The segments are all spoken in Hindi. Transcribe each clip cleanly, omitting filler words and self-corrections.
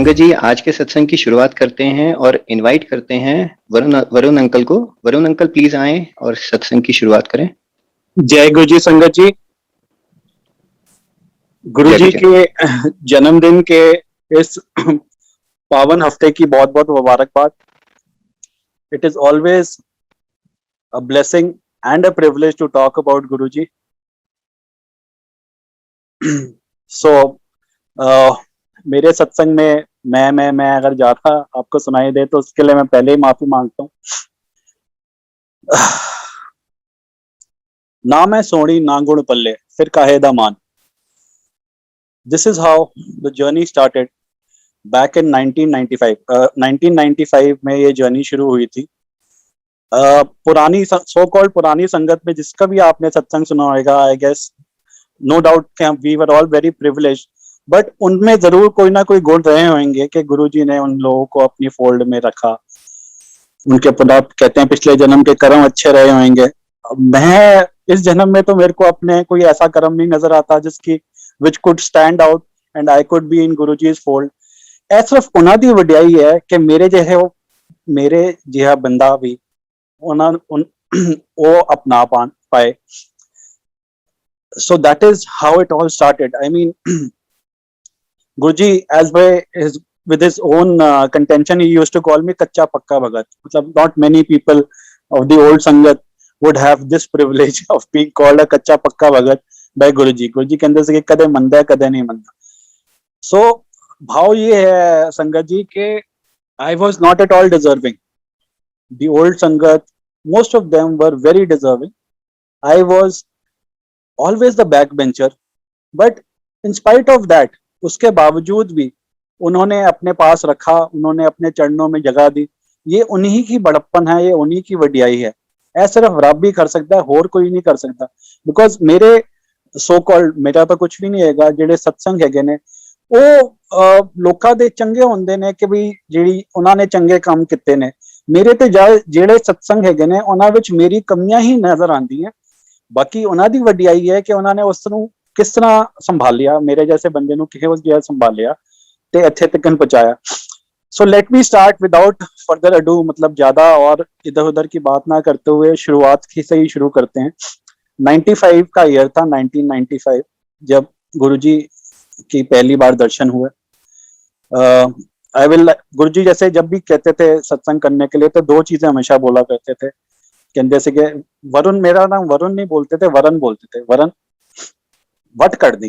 संगत जी, आज के सत्संग की शुरुआत करते हैं और इनवाइट करते हैं वरुण वरुण अंकल को। वरुण अंकल प्लीज आएं और सत्संग की शुरुआत करें। जय गुरु जी। संगत जी, गुरु जय जी गुरु जी। के जन्मदिन के इस पावन हफ्ते की बहुत बहुत मुबारकबाद। It is always a blessing and a privilege to talk about Guru ji. सो मेरे सत्संग में मैं अगर ज्यादा आपको सुनाई दे तो उसके लिए मैं पहले ही माफी मांगता हूँ। ना मैं सोनी ना गुण पल्ले फिर काहे दा मान। This is how the journey started back in 1995। 1995 में ये जर्नी शुरू हुई थी। पुरानी सो कॉल्ड पुरानी संगत में जिसका भी आपने सत्संग सुना होगा, I guess no doubt we were all very privileged, but उनमें जरूर कोई ना कोई गुण रहे होंगे कि गुरुजी ने उन लोगों को अपनी फोल्ड में रखा। उनके कहते हैं पिछले जन्म के कर्म अच्छे रहे होंगे। मैं इस जन्म में तो मेरे को अपने कोई ऐसा कर्म नहीं नजर आता जिसकी which could stand out and I could be in Guruji's fold. ਇਹ सिर्फ ਉਹਨਾਂ ਦੀ ਵਡਿਆਈ ਹੈ ਕਿ ਮੇਰੇ ਜਿਹਾ ਬੰਦਾ ਵੀ ਉਹ अपना पाए। So that is how it all started. I mean, Guruji, as by his with his own contention, he used to call me Kacha Pakka Bhagat. Not many people of the old Sangat would have this privilege of being called a Kacha Pakka Bhagat by Guruji. Guruji कहते थे कि कदे मंदा है कदे नहीं मंदा। So भाव ये है संगत जी के I was not at all deserving. The old Sangat, most of them were very deserving. I was always the backbencher, but in spite of that, उसके बावजूद भी उन्होंने अपने पास रखा, उन्होंने अपने चरणों में जगह दी। ये उन्हीं की बड़प्पन है, ये उन्हीं की वडियाई है। ऐसा सिर्फ रब भी कर सकता है, और कोई नहीं कर सकता। बिकॉज मेरे सो कॉल्ड मेरा तो कुछ भी नहीं हैगा, ਜਿਹੜੇ सत्संग ਹੈਗੇ ਨੇ ਉਹ ਲੋਕਾਂ ਦੇ ਚੰਗੇ ਹੁੰਦੇ ਨੇ ਕਿ ਵੀ ਜਿਹੜੀ ਉਹਨਾਂ ਨੇ ਚੰਗੇ ਕੰਮ ਕੀਤੇ ਨੇ। ਮੇਰੇ ਤੇ ਜਿਹੜੇ ਸਤਸੰਗ ਹੈਗੇ ਨੇ ਉਹਨਾਂ ਵਿੱਚ ਮੇਰੀ ਕਮੀਆਂ ਹੀ ਨਜ਼ਰ ਆਉਂਦੀਆਂ। ਬਾਕੀ ਉਹਨਾਂ ਦੀ ਵਡਿਆਈ ਹੈ ਕਿ ਉਹਨਾਂ ਨੇ ਉਸ ਨੂੰ ਕਿਸ ਤਰ੍ਹਾਂ ਸੰਭਾਲਿਆ, ਮੇਰੇ ਜੈਸੇ ਬੰਦੇ ਨੂੰ ਕਿਹੋ ਜਿਹਾ ਸੰਭਾਲਿਆ ਤੇ ਇੱਥੇ ਤੱਕ ਪਹੁੰचाया। So let me start without further ado, मतलब ज्यादा और इधर उधर की बात ना करते हुए शुरुआत से ही शुरू करते हैं। 95 का ईयर था, 1995, जब गुरुजी की पहली बार दर्शन हुए। गुरुजी जैसे जब भी कहते थे सत्संग करने के लिए तो दो चीजें हमेशा बोला करते थे। जैसे कि वरुण, मेरा नाम वरुण नहीं बोलते थे, वरण बोलते थे। वरण वट कर दी,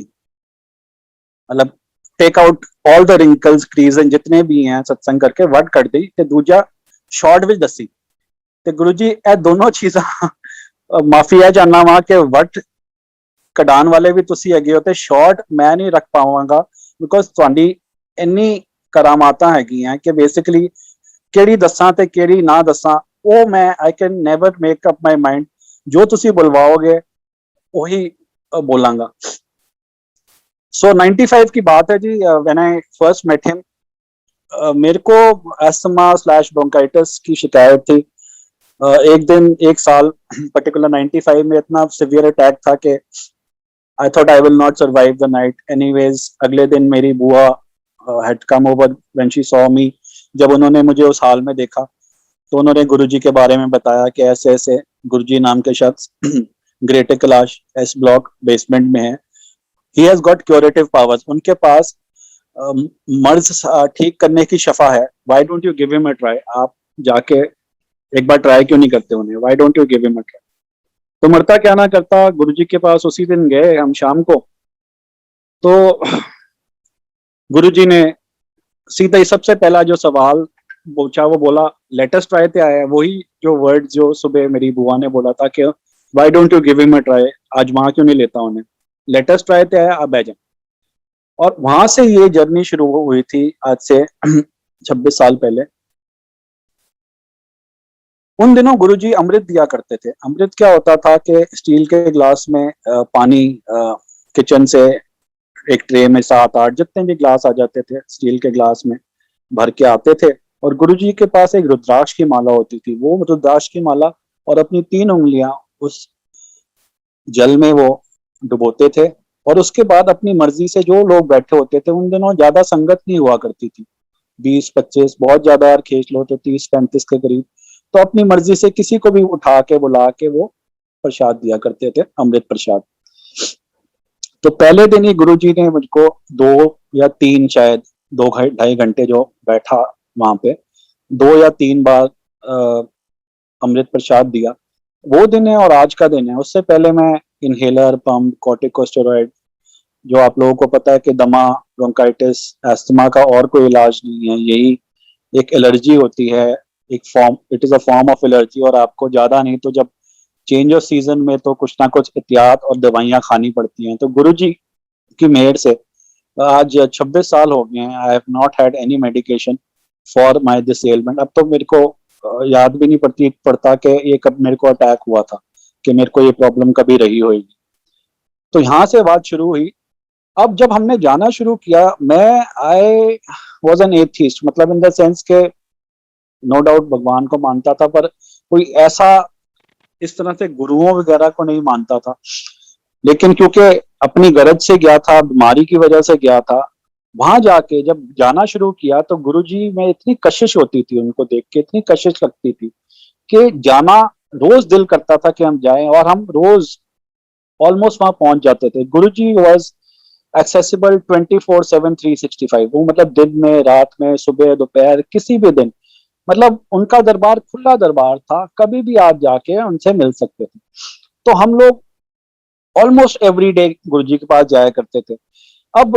मतलब take out all the wrinkles क्रीजन जितने भी हैं सत्संग करके वट कर दी। ते दूजा शॉर्ट विच दसी। ते गुरुजी ए दोनों चीजा माफी है जानना वा कि वट कढाण वाले भी तुसी हैगे हो ते शॉर्ट मैं नहीं रख पावांगा, बिकॉज तुहाडी इन्नी करामातां हैगियां कि बेसिकली केड़ी दसां ते केड़ी ना दसां वो मैं I can never make up my mind. जो तुसी बुलवाओगे वही बोलांगा। सो 95 की बात है जी, when I first met him. मेरे को अस्थमा स्लैश ब्रोंकाइटिस की शिकायत थी। एक दिन एक साल पर्टिकुलर 95 में इतना सिवियर अटैक था कि I thought I will not survive the night. Anyways अगले दिन मेरी बुआ had come over when she saw me. जब उन्होंने मुझे उस हाल में देखा तो उन्होंने गुरुजी के बारे में बताया कि ऐसे ऐसे गुरुजी नाम के शख्स greater Kailash S block basement में है। He has got curative powers. उनके पास मर्ज ठीक करने की शफा है। Why don't you give him a try? आप जाके एक बार ट्राई क्यों नहीं करते उन्हें? Why don't you give him a try? तो मरता क्या ना करता, गुरुजी के पास उसी दिन गए हम शाम को। तो गुरुजी ने सीधा ही सबसे पहला जो सवाल पूछा वो बोला लेटेस्ट ट्राई ते आया है। वही जो वर्ड जो सुबह मेरी बुआ ने बोला था कि why don't you give him a try, आज वहां क्यों नहीं लेता उन्हें, लेटेस्ट ट्राई ते आया, अब आ जा। और वहां से ये जर्नी शुरू हुई थी आज से 26 साल पहले। उन दिनों गुरुजी अमृत दिया करते थे। अमृत क्या होता था कि स्टील के ग्लास में पानी किचन से एक ट्रे में 7-8 जितने भी ग्लास आ जाते थे स्टील के ग्लास में भर के आते थे। और गुरुजी के पास एक रुद्राक्ष की माला होती थी। वो रुद्राक्ष की माला और अपनी 3 उंगलियां उस जल में वो डुबोते थे। और उसके बाद अपनी मर्जी से जो लोग बैठे होते थे, उन दिनों ज्यादा संगत नहीं हुआ करती थी, 20-25 बहुत ज्यादा यार खींच लो तो 30-35 के करीब, तो अपनी मर्जी से किसी को भी उठा के बुला के वो प्रसाद दिया करते थे, अमृत प्रसाद। तो पहले दिन ही गुरुजी ने मुझको 2 या 3 शायद 2-2.5 घंटे जो बैठा वहां पे, 2 या 3 बार अमृत प्रसाद दिया। वो दिन है और आज का दिन है। उससे पहले मैं इनहेलर, पंप, कॉर्टिकोस्टेरॉइड, जो आप लोगों को पता है कि दमा, ब्रोंकाइटिस, अस्थमा का और कोई इलाज नहीं है, यही एक एलर्जी होती है, एक form, it is a form of allergy, और आपको ज्यादा नहीं तो जब चेंज ऑफ सीजन में तो कुछ ना कुछ एहतियात और दवाइयां खानी पड़ती हैं। तो गुरुजी की मेहर से आज 26 साल हो गए हैं, I have not had any medication for my this element. अब तो मेरे को याद भी नहीं पड़ता कि ये कब मेरे को अटैक हुआ था, कि मेरे को ये प्रॉब्लम कभी रही होगी। तो यहाँ से बात शुरू हुई। अब जब हमने जाना शुरू किया, मैं आई वॉज एन एथिस्ट, मतलब इन द सेंस के नो डाउट भगवान को मानता था, पर कोई ऐसा इस तरह से गुरुओं वगैरह को नहीं मानता था। लेकिन क्योंकि अपनी गरज से गया था, बीमारी की वजह से गया था, वहां जाके जब जाना शुरू किया तो गुरुजी में इतनी कशिश होती थी, उनको देख के इतनी कशिश लगती थी कि जाना रोज दिल करता था कि हम जाएं, और हम रोज ऑलमोस्ट वहां पहुंच जाते थे। गुरुजी वाज एक्सेसिबल 24/7 365, वो मतलब दिन में, रात में, सुबह, दोपहर, किसी भी दिन, मतलब उनका दरबार खुला दरबार था, कभी भी आप जाके उनसे मिल सकते थे। तो हम लोग ऑलमोस्ट एवरी डे गुरुजी के पास जाया करते थे। अब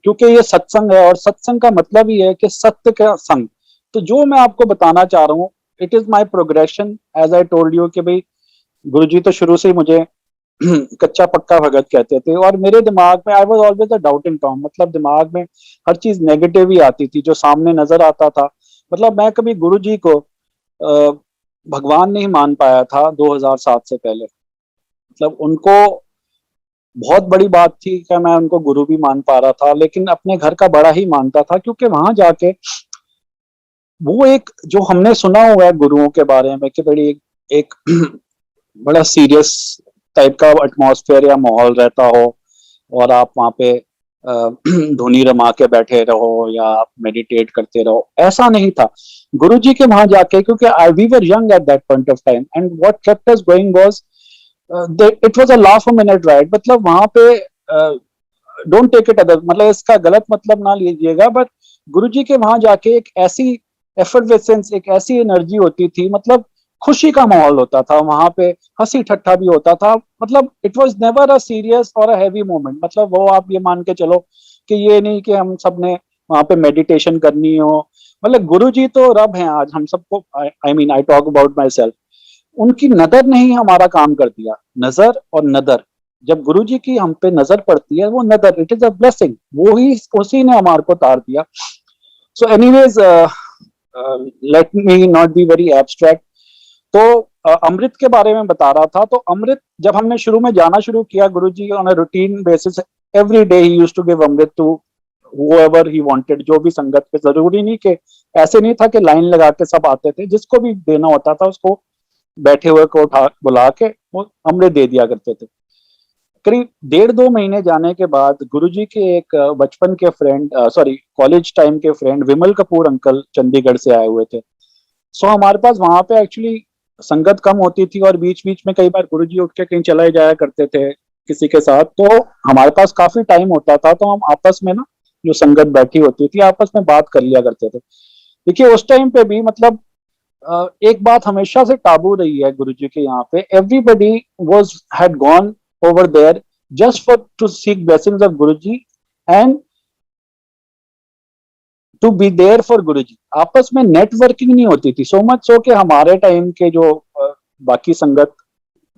क्योंकि ये सत्संग है और सत्संग का मतलब ही है कि सत्य का संग, तो जो मैं आपको बताना चाह रहा हूँ, it is my progression, as I told you कि भाई गुरुजी तो शुरू से ही मुझे कच्चा पक्का भगत कहते थे, और मेरे दिमाग में आई was always a doubting Tom, मतलब दिमाग में हर चीज नेगेटिव ही आती थी जो सामने नजर आता था। मतलब मैं कभी गुरुजी को भगवान नहीं मान पाया था 2007 से पहले। मतलब उनको बहुत बड़ी बात थी कि मैं उनको गुरु भी मान पा रहा था, लेकिन अपने घर का बड़ा ही मानता था, क्योंकि वहां जाके वो एक जो हमने सुना हुआ है गुरुओं के बारे में कि बड़ी एक बड़ा सीरियस टाइप का एटमॉस्फेयर या माहौल रहता हो, और आप वहाँ पे धुनी रमा के बैठे रहो या आप मेडिटेट करते रहो, ऐसा नहीं था गुरुजी के वहां जाके। क्योंकि we were young at that point of time, and what kept us going was it was a laugh a minute ride. मतलब वहां पे डोंट टेक इट अदर, मतलब इसका गलत मतलब ना लीजिएगा, बट गुरुजी के वहां जाके एक ऐसी एफर्टवेसेंस, एक ऐसी एनर्जी होती थी, मतलब खुशी का माहौल होता था वहां पे, हंसी ठट्ठा भी होता था। मतलब it was never a serious और अ हैवी मोमेंट। मतलब वो आप ये मान के चलो कि ये नहीं कि हम सब ने वहां पे मेडिटेशन करनी हो। मतलब गुरुजी तो रब हैं आज हम सबको, I mean I talk about my self. उनकी नजर ने ही हमारा काम कर दिया। नजर और नदर, जब गुरुजी की हम पे नजर पड़ती है, वो नदर, इट इज अ ब्लेसिंग, वो ही उसी ने हमारे को तार दिया। So anyways, let me not be very abstract. तो अमृत के बारे में बता रहा था। तो अमृत जब हमने शुरू में जाना शुरू किया, Guruji on a routine basis every day he used to give amrit to whoever he wanted, जो भी संगत पे, जरूरी नहीं कि ऐसे नहीं था कि लाइन लगा के सब आते थे, जिसको भी देना होता था उसको बैठे हुए को उठा बुला के वो अमृत दे दिया करते थे। करीब 1.5-2 महीने जाने के बाद गुरुजी के एक बचपन के फ्रेंड, सॉरी कॉलेज टाइम के फ्रेंड विमल कपूर अंकल चंडीगढ़ से आए हुए थे। सो हमारे पास वहां पे एक्चुअली संगत कम होती थी, और बीच बीच में कई बार गुरुजी उठ के कहीं चले जाया करते थे किसी के साथ, तो हमारे पास काफी टाइम होता था, तो हम आपस में ना, जो संगत बैठी होती थी, आपस में बात कर लिया करते थे। देखिए उस टाइम पे भी मतलब एक बात हमेशा से टाबू रही है गुरुजी के यहाँ पे, everybody was had gone over there just for to seek blessings of Guruji and to be there for Guruji. आपस में नेटवर्किंग नहीं होती थी, सो मच सो कि हमारे टाइम के जो बाकी संगत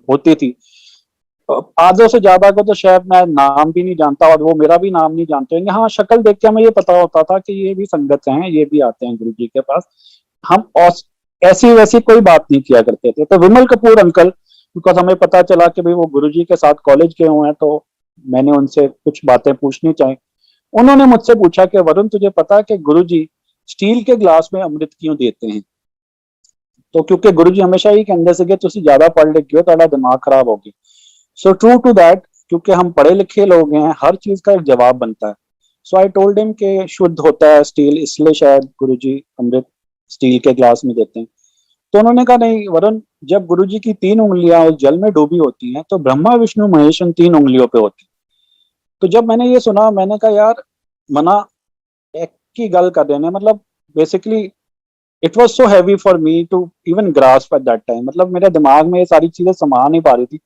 होती थी, आधों से ज्यादा को तो शायद मैं नाम भी नहीं जानता, और वो मेरा भी नाम नहीं जानते होंगे। हाँ, शक्ल देख के हमें ये पता होता था कि ये भी संगत हैं, ये भी आते हैं गुरुजी के पास। हम ऐसी वैसी कोई बात नहीं किया करते थे। तो विमल कपूर अंकल, बिकॉज हमें पता चला कि भाई वो गुरुजी के साथ कॉलेज गए हुए हैं, तो मैंने उनसे कुछ बातें पूछनी चाहिए। उन्होंने मुझसे पूछा कि वरुण, तुझे पता है कि गुरुजी स्टील के ग्लास में अमृत क्यों देते हैं? तो क्योंकि गुरुजी हमेशा ही कहते थे कि तुसी ज्यादा पढ़ लिख गए हो, तुम्हारा दिमाग खराब हो गया। सो ट्रू टू दैट, क्योंकि हम पढ़े लिखे लोग हैं, हर चीज का एक जवाब बनता है। सो आई टोल्ड हिम कि शुद्ध होता है स्टील, इसलिए शायद गुरुजी अमृत स्टील के ग्लास में देते हैं। तो उन्होंने कहा नहीं वरुण, जब गुरुजी की 3 उंगलियां उस जल में डूबी होती हैं तो ब्रह्मा विष्णु महेश उन 3 उंगलियों पे होती हैं। तो जब मैंने ये सुना मैंने कहा यार मना एक की गल कर रहे हैं, मतलब basically it was so heavy for me to even grasp at that time. मतलब मेरे दिमाग में ये सारी चीजें समा नहीं पा रही थी।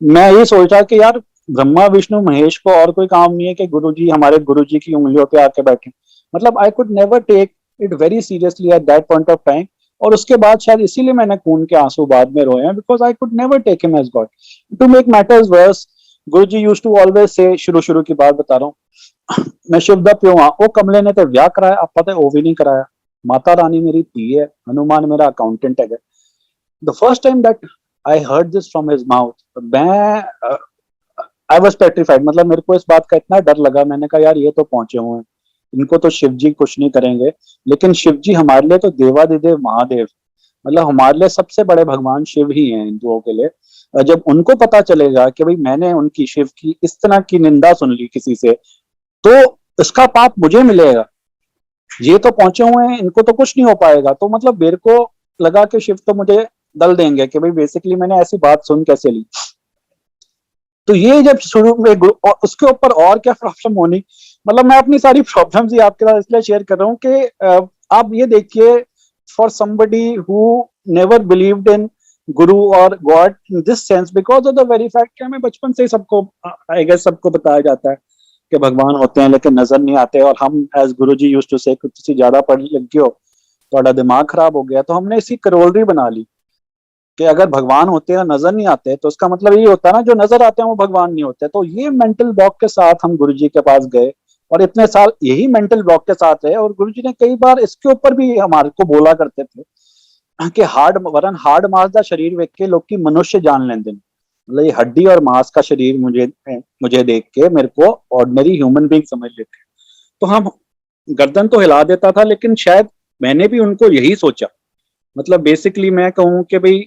मैं ये सोच रहा कि यार ब्रह्मा विष्णु महेश को और कोई काम नहीं है कि गुरुजी हमारे गुरुजी की उंगलियों पे आके बैठे। मतलब I could never take it very seriously at that point of time. और उसके बाद शायद इसीलिए मैंने खून के आंसू बाद में रोए हैं, because I could never take him as God. To make matters worse, Guruji used to always say, शुरू की बात बता रहा हूँ, मैं शिव दा प्यो हाँ, वो कमले ने तो ब्याह कराया, आप पता है वो भी नहीं कराया। माता रानी मेरी धी है, हनुमान मेरा अकाउंटेंट है। The first time that I heard this from his mouth, मैं आई वाज पेट्रिफाइड। मतलब मेरे को इस बात का इतना डर लगा, मैंने कहा यार ये तो पहुंचे हुए हैं, इनको तो शिव जी कुछ नहीं करेंगे। लेकिन शिव जी हमारे लिए तो देवादिदेव महादेव, मतलब हमारे लिए सबसे बड़े भगवान शिव ही हैं हिंदुओं के लिए। और जब उनको पता चलेगा कि भाई मैंने उनकी शिव की इस तरह की निंदा सुन ली किसी से, तो इसका पाप मुझे मिलेगा। ये तो पहुंचे हुए हैं, इनको तो कुछ नहीं हो पाएगा। तो मतलब मेरे को लगा कि शिव तो मुझे दल देंगे कि भाई बेसिकली मैंने ऐसी बात सुन कैसे ली। तो ये जब शुरू में और उसके ऊपर और क्या प्रॉब्लम होनी, मतलब मैं अपनी सारी प्रॉब्लम्स ही आपके साथ इसलिए शेयर कर रहा हूँ कि आप ये देखिए, for somebody who never believed in गुरु और God in this sense, because of the very fact कि हमें बचपन से ही सबको आई गेस सबको बताया जाता है कि भगवान होते हैं लेकिन नजर नहीं आते। और हम as Guru ji use to से किसी ज्यादा पढ़ लिख गए हो, थोड़ा दिमाग खराब हो गया, तो हमने इसी करोलरी बना ली कि अगर भगवान होते हैं नजर नहीं आते तो उसका मतलब ये होता है ना जो नजर आते हैं वो भगवान नहीं होते। तो ये मेंटल ब्लॉक के साथ हम गुरुजी के पास गए और इतने साल यही मेंटल ब्लॉक के साथ रहे। और गुरुजी ने कई बार इसके ऊपर भी हमारे को बोला करते थे कि हार्ड वरन हार्ड मास का शरीर देख के लोग की मनुष्य जान लेंगे। मतलब ये हड्डी और मांस का शरीर मुझे देख के मेरे को ऑर्डिनरी ह्यूमन बीइंग समझ लेते। तो हम गर्दन तो हिला देता था, लेकिन शायद मैंने भी उनको यही सोचा। मतलब बेसिकली मैं कहूँ कि भाई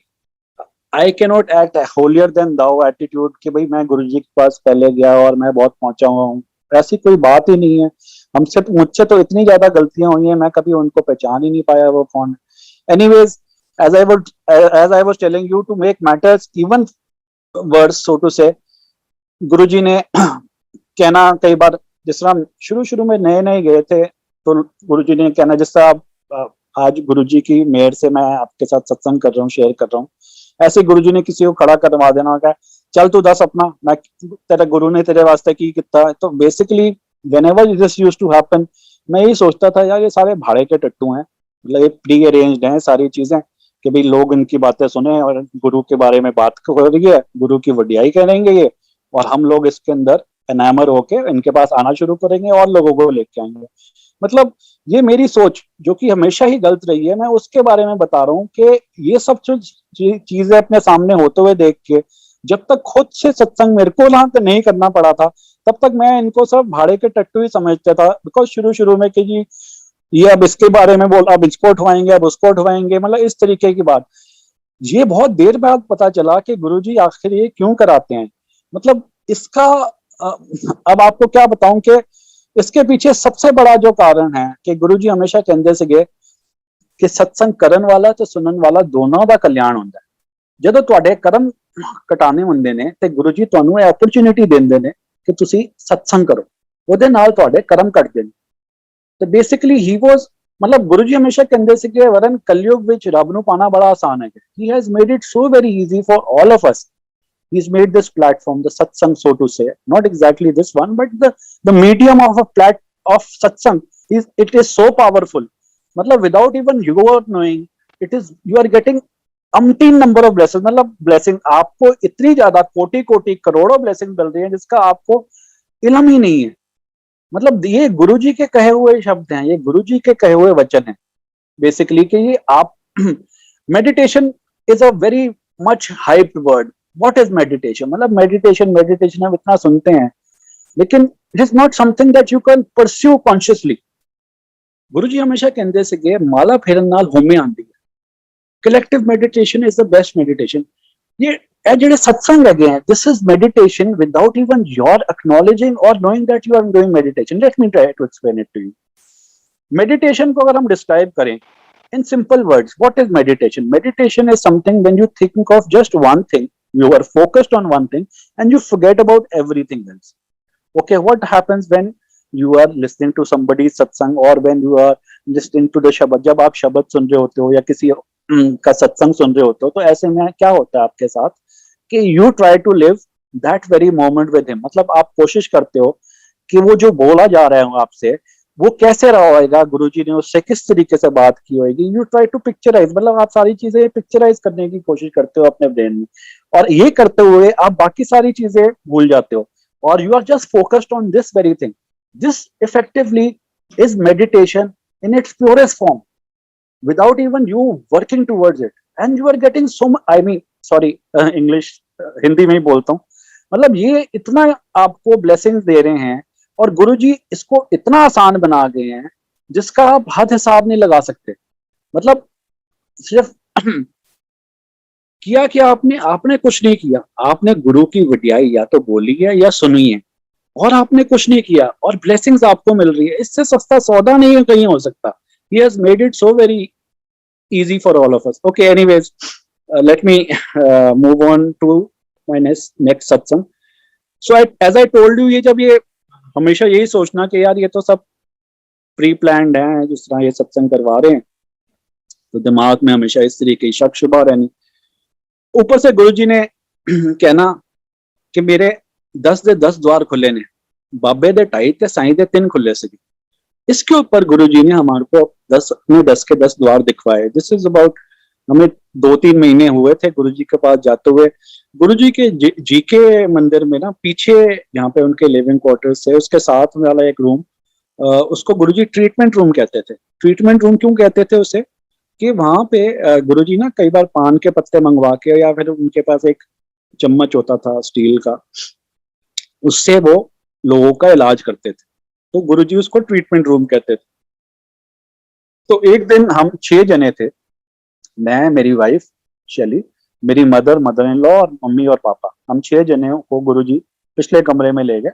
I can not act holier than thou attitude कि भाई मैं गुरुजी के पास पहले गया और मैं बहुत पहुंचा हुआ हूँ, ऐसी कोई बात ही नहीं है। मुझसे तो इतनी ज्यादा गलतियां हुई हैं, मैं कभी उनको पहचान ही नहीं पाया वो कौन। Anyways, as I was telling you, to make matters even worse, so to say, गुरुजी ने कहना कई बार, जिस तरह शुरू में नए नए गए थे तो गुरुजी ने कहना, जिस तरह आप आज गुरुजी की मेहर से मैं आपके साथ सत्संग कर रहा हूँ, शेयर कर रहा हूँ, ऐसे गुरुजी ने किसी को खड़ा करवा देना का, चल तू दस अपना, मैं तेरे गुरु ने तेरे वास्ते की कितना। तो basically whenever this used to happen, मैं यही सोचता था यार ये सारे भाड़े के टट्टू हैं, मतलब ये प्री अरेंज्ड हैं सारी चीजें कि भाई लोग इनकी बातें सुने और गुरु के बारे में बात हो रही है, गुरु की वडियाई करेंगे ये, और हम लोग इसके अंदर एनामर होके इनके पास आना शुरू करेंगे और लोगों को लेके आएंगे। मतलब ये मेरी सोच जो कि हमेशा ही गलत रही है, मैं उसके बारे में बता रहा हूँ कि ये सब चीजें अपने सामने होते हुए देख के जब तक खुद से सत्संग मेरे को ना नहीं करना पड़ा था, तब तक मैं इनको सब भाड़े के टट्टू ही समझता था। बिकॉज शुरू में कि जी ये अब इसके बारे में बोल, अब इसको उठवाएंगे, अब उसको उठवाएंगे, मतलब इस तरीके की बात। ये बहुत देर बाद पता चला कि गुरुजी आखिर ये क्यों कराते हैं। मतलब इसका अब आपको क्या बताऊं कि इसके पीछे सबसे बड़ा जो कारण है कि गुरुजी हमेशा कहते ਸੀਗੇ कि सत्संग करन वाला ਤੇ सुनन वाला दोनों ਦਾ कल्याण ਹੁੰਦਾ है। ਜਦੋਂ ਤੁਹਾਡੇ ਕਰਮ ਕਟਾਣੇ ਹੁੰਦੇ ਨੇ ਤੇ ਗੁਰੂ ਜੀ ਤੁਹਾਨੂੰ ਇਹ ਓਪਰਚੁਨਿਟੀ ਦਿੰਦੇ ਨੇ ਕਿ ਤੁਸੀਂ ਸਤਸੰਗ ਕਰੋ, ਉਹਦੇ ਨਾਲ ਤੁਹਾਡੇ ਕਰਮ ਕੱਟਦੇ ਨੇ। ਤੇ ਬੇਸਿਕਲੀ ਹੀ ਵਾਸ, मतलब गुरु जी हमेशा कहते ਸੀਗੇ वरन कलयुग ਵਿੱਚ ਰੱਬ ਨੂੰ ਪਾਣਾ ਬੜਾ ਆਸਾਨ ਹੈ। he has made it so very easy for all of us. He's made this platform, the satsang, so to say, not exactly this one, but the medium of of satsang it is so powerful. मतलब without even you are knowing, it is you are getting umpteen number of blessings. मतलब blessing आपको इतनी ज्यादा कोटि करोड़ों blessing मिल रही है जिसका आपको इल्म ही नहीं है। मतलब ये गुरुजी के कहे हुए शब्द हैं, ये गुरुजी के कहे हुए वचन हैं बेसिकली कि ये आप meditation is a very much hyped word. What is meditation? मतलब मेडिटेशन हम इतना सुनते हैं, लेकिन it is not something that you can pursue consciously. Guruji हमेशा कहते ਸੀਗੇ माला फेरन नाल होमे आंदी है। Collective meditation is the best meditation. ये ਇਹ ਜਿਹੜੇ सत्संग ਹੈਗੇ हैं, this is meditation without even your acknowledging or knowing that you are doing meditation. Let me try to explain it to you. Meditation को अगर हम describe करें in simple words, what is meditation? Meditation is something when you think of just one thing, you are focused on one thing and you forget about everything else. Okay, what happens when you are listening to somebody's satsang or when you are listening to the shabad? जब आप शब्द सुन रहे होते हो या किसी का सत्संग सुन रहे होते हो, तो ऐसे में क्या होता है आपके साथ कि you try to live that very moment with him. मतलब आप कोशिश करते हो कि वो जो बोला जा रहा है आपसे वो कैसे रहा होगा, गुरुजी ने उससे किस तरीके से बात की होगी. यू ट्राई टू पिक्चराइज, मतलब आप सारी चीजें पिक्चराइज करने की कोशिश करते हो अपने ब्रेन में, और ये करते हुए आप बाकी सारी चीजें भूल जाते हो और you are just focused on this very thing. This effectively is meditation in its purest form without even you working towards it, and you are getting so much, I mean sorry, English Hindi में ही बोलता हूँ. मतलब ये इतना आपको ब्लेसिंग्स दे रहे हैं और गुरुजी इसको इतना आसान बना गए हैं जिसका आप हद हिसाब नहीं लगा सकते. मतलब सिर्फ किया क्या आपने कुछ नहीं किया, आपने गुरु की वडियाई या तो बोली है या सुनी है और आपने कुछ नहीं किया और ब्लेसिंग्स आपको मिल रही है. इससे सस्ता सौदा नहीं कहीं हो सकता. He has made it so very easy for all of us. Okay, anyways, let me move on to my next satsang. So as I told you, ये जब ये हमेशा यही सोचना कि यार ये तो सब प्री प्लान्ड है, जिस तरह ये सत्संग करवा रहे हैं, तो दिमाग में हमेशा इस तरीके की शक शुबा रहनी. ऊपर से गुरुजी ने कहना कि मेरे 10 दे 10 द्वार खुले ने, बाबे दे 2.5 ते साईं दे 3 खुले से. इसके ऊपर गुरुजी ने हमारे को 10 के 10 द्वार दिखवाए. दिस इज अबाउट, हमें 2-3 महीने हुए थे गुरुजी के पास जाते हुए. गुरुजी के जी के मंदिर में ना पीछे जहाँ पे उनके लिविंग क्वार्टर्स थे उसके साथ वाला एक रूम, उसको गुरुजी ट्रीटमेंट रूम कहते थे. ट्रीटमेंट रूम क्यों कहते थे उसे? कि वहां पे गुरुजी ना कई बार पान के पत्ते मंगवा के, या फिर उनके पास एक चम्मच होता था स्टील का, उससे वो लोगों का इलाज करते थे. तो गुरुजी उसको ट्रीटमेंट रूम कहते थे. तो एक दिन हम 6 जने थे, मैं, मेरी वाइफ शैली, मेरी मदर इन लॉ और मम्मी और पापा. हम 6 जने को गुरुजी पिछले कमरे में ले गए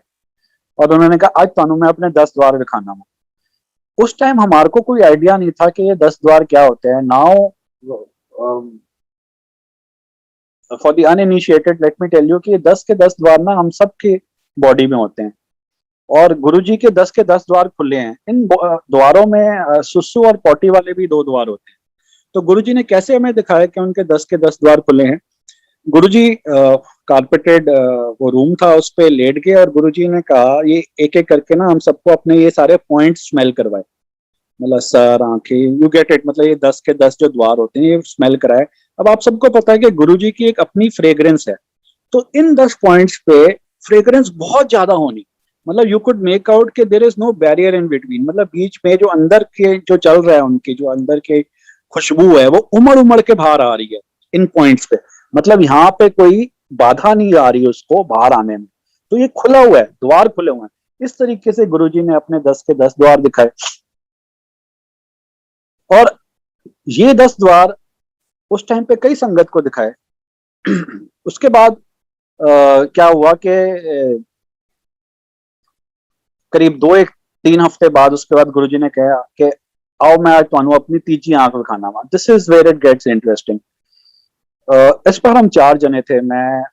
और उन्होंने कहा आज तानू मैं अपने 10 द्वार दिखाना हूँ. उस टाइम हमारे को कोई आइडिया नहीं था कि ये 10 द्वार क्या होते हैं. Now for the uninitiated let me tell you कि 10 के 10 द्वार ना हम सब की बॉडी में होते हैं और गुरुजी के 10 के 10 द्वार खुले हैं. इन द्वारों में सुसु और पोटी वाले भी 2 द्वार होते हैं. तो गुरुजी ने कैसे हमें दिखाया कि उनके 10 के 10 द्वार खुले हैं. गुरुजी कारपेटेड वो रूम था, उस पे लेट गए और गुरुजी ने कहा ये एक एक करके ना हम सबको अपने ये सारे पॉइंट्स स्मेल करवाए, मतलब सर, आंखें, यू गेट इट. मतलब ये 10 के 10 जो द्वार होते हैं ये स्मेल कराए. अब आप सबको पता है कि गुरुजी की एक अपनी फ्रेग्रेंस है, तो इन 10 पॉइंट्स पे फ्रेग्रेंस बहुत ज्यादा होनी, मतलब यू कुड मेक आउट कि there is no barrier in between. मतलब बीच में जो अंदर के जो चल रहा है, उनकी जो अंदर के खुशबू है वो उमड़ के बाहर आ रही है इन पॉइंट्स पे. मतलब यहाँ पे कोई बाधा नहीं आ रही है उसको बाहर आने में. तो ये खुला हुआ है, द्वार खुले हुए हैं. इस तरीके से गुरुजी ने अपने 10 के 10 द्वार दिखाए और ये 10 द्वार उस टाइम पे कई संगत को दिखाए. उसके बाद क्या हुआ कि करीब 2-3 हफ्ते बाद उसके बाद गुरुजी ने कहा कि आओ मैं आज तुहानू अपनी तीजी आंख दिखाना वा. This is where it gets interesting. इस पर हम 4 जने थे, मैं,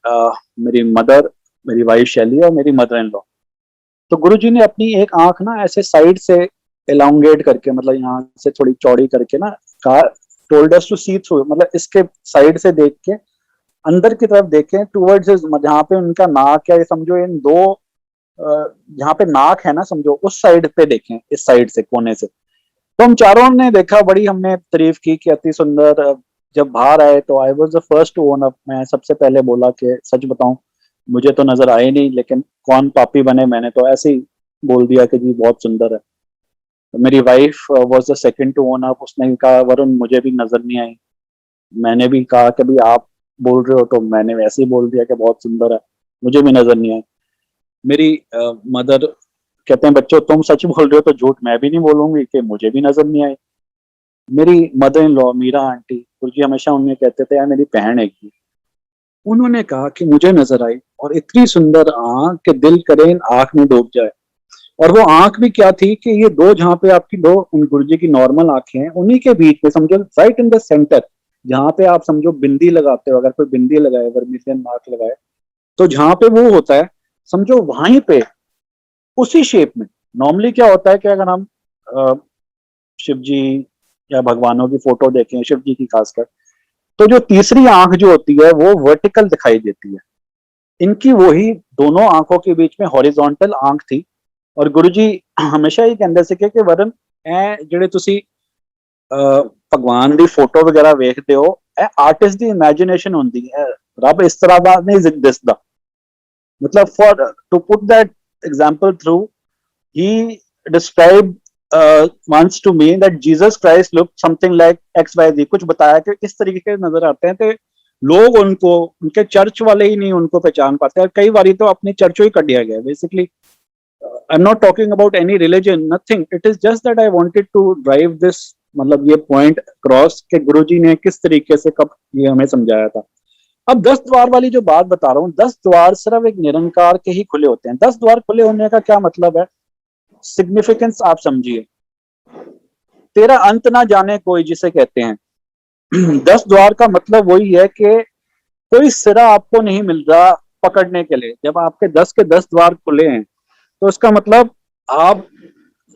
मेरी मदर, मेरी वाइफ शैली और मेरी मदर इन लॉ. तो गुरुजी ने अपनी एक आंख ना ऐसे साइड से एलोंगेट करके, मतलब यहाँ से थोड़ी चौड़ी करके ना कहा, told us to see through, मतलब इसके साइड से देख के अंदर की तरफ देखें टूवर्ड्स जहाँ पे उनका नाक है, समझो इन 2 जहाँ पे नाक है ना, समझो उस साइड पे देखें, इस साइड से कोने से. तो हम चारों ने देखा, बड़ी हमने तारीफ की कि अति सुंदर. जब बाहर आए तो I was the first to own up. मैं सबसे पहले बोला कि सच बताऊं मुझे तो नजर आए नहीं, लेकिन कौन पापी बने, मैंने तो ऐसे ही बोल दिया कि जी बहुत सुंदर है. तो मेरी wife was the second to own up. उसने कहा वरुण मुझे भी नजर नहीं आई. मैंने भी कहा कि भाई आप बोल रहे हो तो मैंने वैसे ही बोल दिया कि बहुत सुंदर है, मुझे भी नजर नहीं आई. मेरी मदर कहते हैं बच्चों तुम सच बोल रहे हो तो झूठ मैं भी नहीं बोलूंगी कि मुझे भी नजर नहीं आई. मेरी mother in law Meera aunty, Guruji हमेशा उन्हें कहते थे यार मेरी बहन है. उन्होंने कहा कि मुझे नजर आई और इतनी सुंदर आंख कि दिल करे इन आंख में डूब जाए। और वो आंख भी क्या थी कि ये दो, जहां पे आपकी दो उन गुरुजी की नॉर्मल आंखें हैं, उन्हीं के बीच में समझो राइट इन द सेंटर, जहां पे आप समझो बिंदी लगाते हो, अगर कोई बिंदी लगाए, वर्मिलियन मार्क लगाए, तो जहां पे वो होता है समझो वहीं पे उसी शेप में। नॉर्मली क्या होता है कि अगर हम अ, शिव जी या भगवानों की फोटो देखें, शिव जी की खासकर, तो जो तीसरी आंख जो होती है वो वर्टिकल दिखाई देती है। इनकी वही दोनों आंखों के बीच में हॉरिजॉन्टल आंख थी। और गुरुजी हमेशा ही कहते ਸੀ ਕਿ ਵਰਨ ਇਹ ਜਿਹੜੇ ਤੁਸੀਂ ਭਗਵਾਨ ਦੀ ਫੋਟੋ ਵਗੈਰਾ ਵੇਖਦੇ ਹੋ, ਇਹ ਆਰਟਿਸਟ ਦੀ ਇਮੇਜਿਨੇਸ਼ਨ ਹੁੰਦੀ ਹੈ, ਰੱਬ ਇਸ ਤਰ੍ਹਾਂ ਦਾ ਨਹੀਂ ਦਿਸਦਾ। मतलब for to put that example through, he described once to me that Jesus Christ looked something like XYZ, कुछ बताया कि इस तरीके के नजर आते हैं, तो लोग उनको, उनके चर्च वाले ही नहीं उनको पहचान पाते हैं। कई बारी तो अपनी चर्चों ही कट दिया गया basically. I'm not talking about any religion, nothing. It is just that I wanted to drive this, मतलब ये point across कि गुरुजी ने किस तरीके से कब ये हमें समझाया था। अब 10 द्वार वाली जो बात बता रहा हूँ, 10 द्वार सिर्फ एक निरंकार के ही खुले होते हैं। 10 द्वार खुले होने का क्या मतलब है, सिग्निफिकेंस आप समझिए। तेरा अंत ना जाने कोई जिसे कहते हैं 10 द्वार का मतलब वही है कि कोई सिरा आपको नहीं मिल रहा पकड़ने के लिए। जब आपके 10 के 10 द्वार खुले हैं तो इसका मतलब आप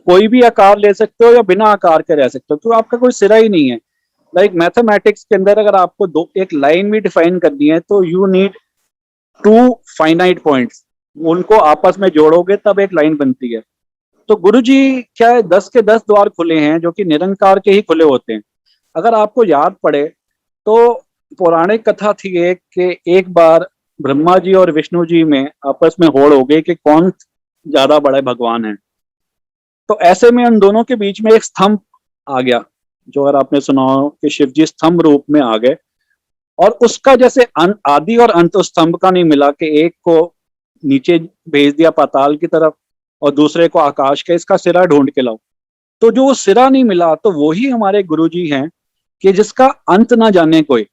कोई भी आकार ले सकते हो या बिना आकार के रह सकते हो, तो आपका कोई सिरा ही नहीं है। लाइक मैथमेटिक्स के अंदर अगर आपको दो एक लाइन भी डिफाइन करनी है तो यू नीड 2 फाइनाइट पॉइंट्स, उनको आपस में जोड़ोगे तब एक लाइन बनती है। तो गुरुजी क्या है, 10 के 10 द्वार खुले हैं जो कि निरंकार के ही खुले होते हैं। अगर आपको याद पड़े तो पौराणिक कथा थी एक कि एक बार ब्रह्मा जी और विष्णु जी में आपस में होड़ हो गई कि कौन ज्यादा बड़े भगवान है। तो ऐसे में उन दोनों के बीच में एक स्तंभ आ गया, जो अगर आपने सुना हो कि शिव जी स्तंभ रूप में आ गए, और उसका जैसे आदि और अंत उस स्तंभ का नहीं मिला कि एक को नीचे भेज दिया पाताल की तरफ और दूसरे को आकाश के, इसका सिरा ढूंढ के लाओ। तो जो सिरा नहीं मिला, तो वही हमारे गुरुजी हैं कि जिसका अंत ना जाने कोई।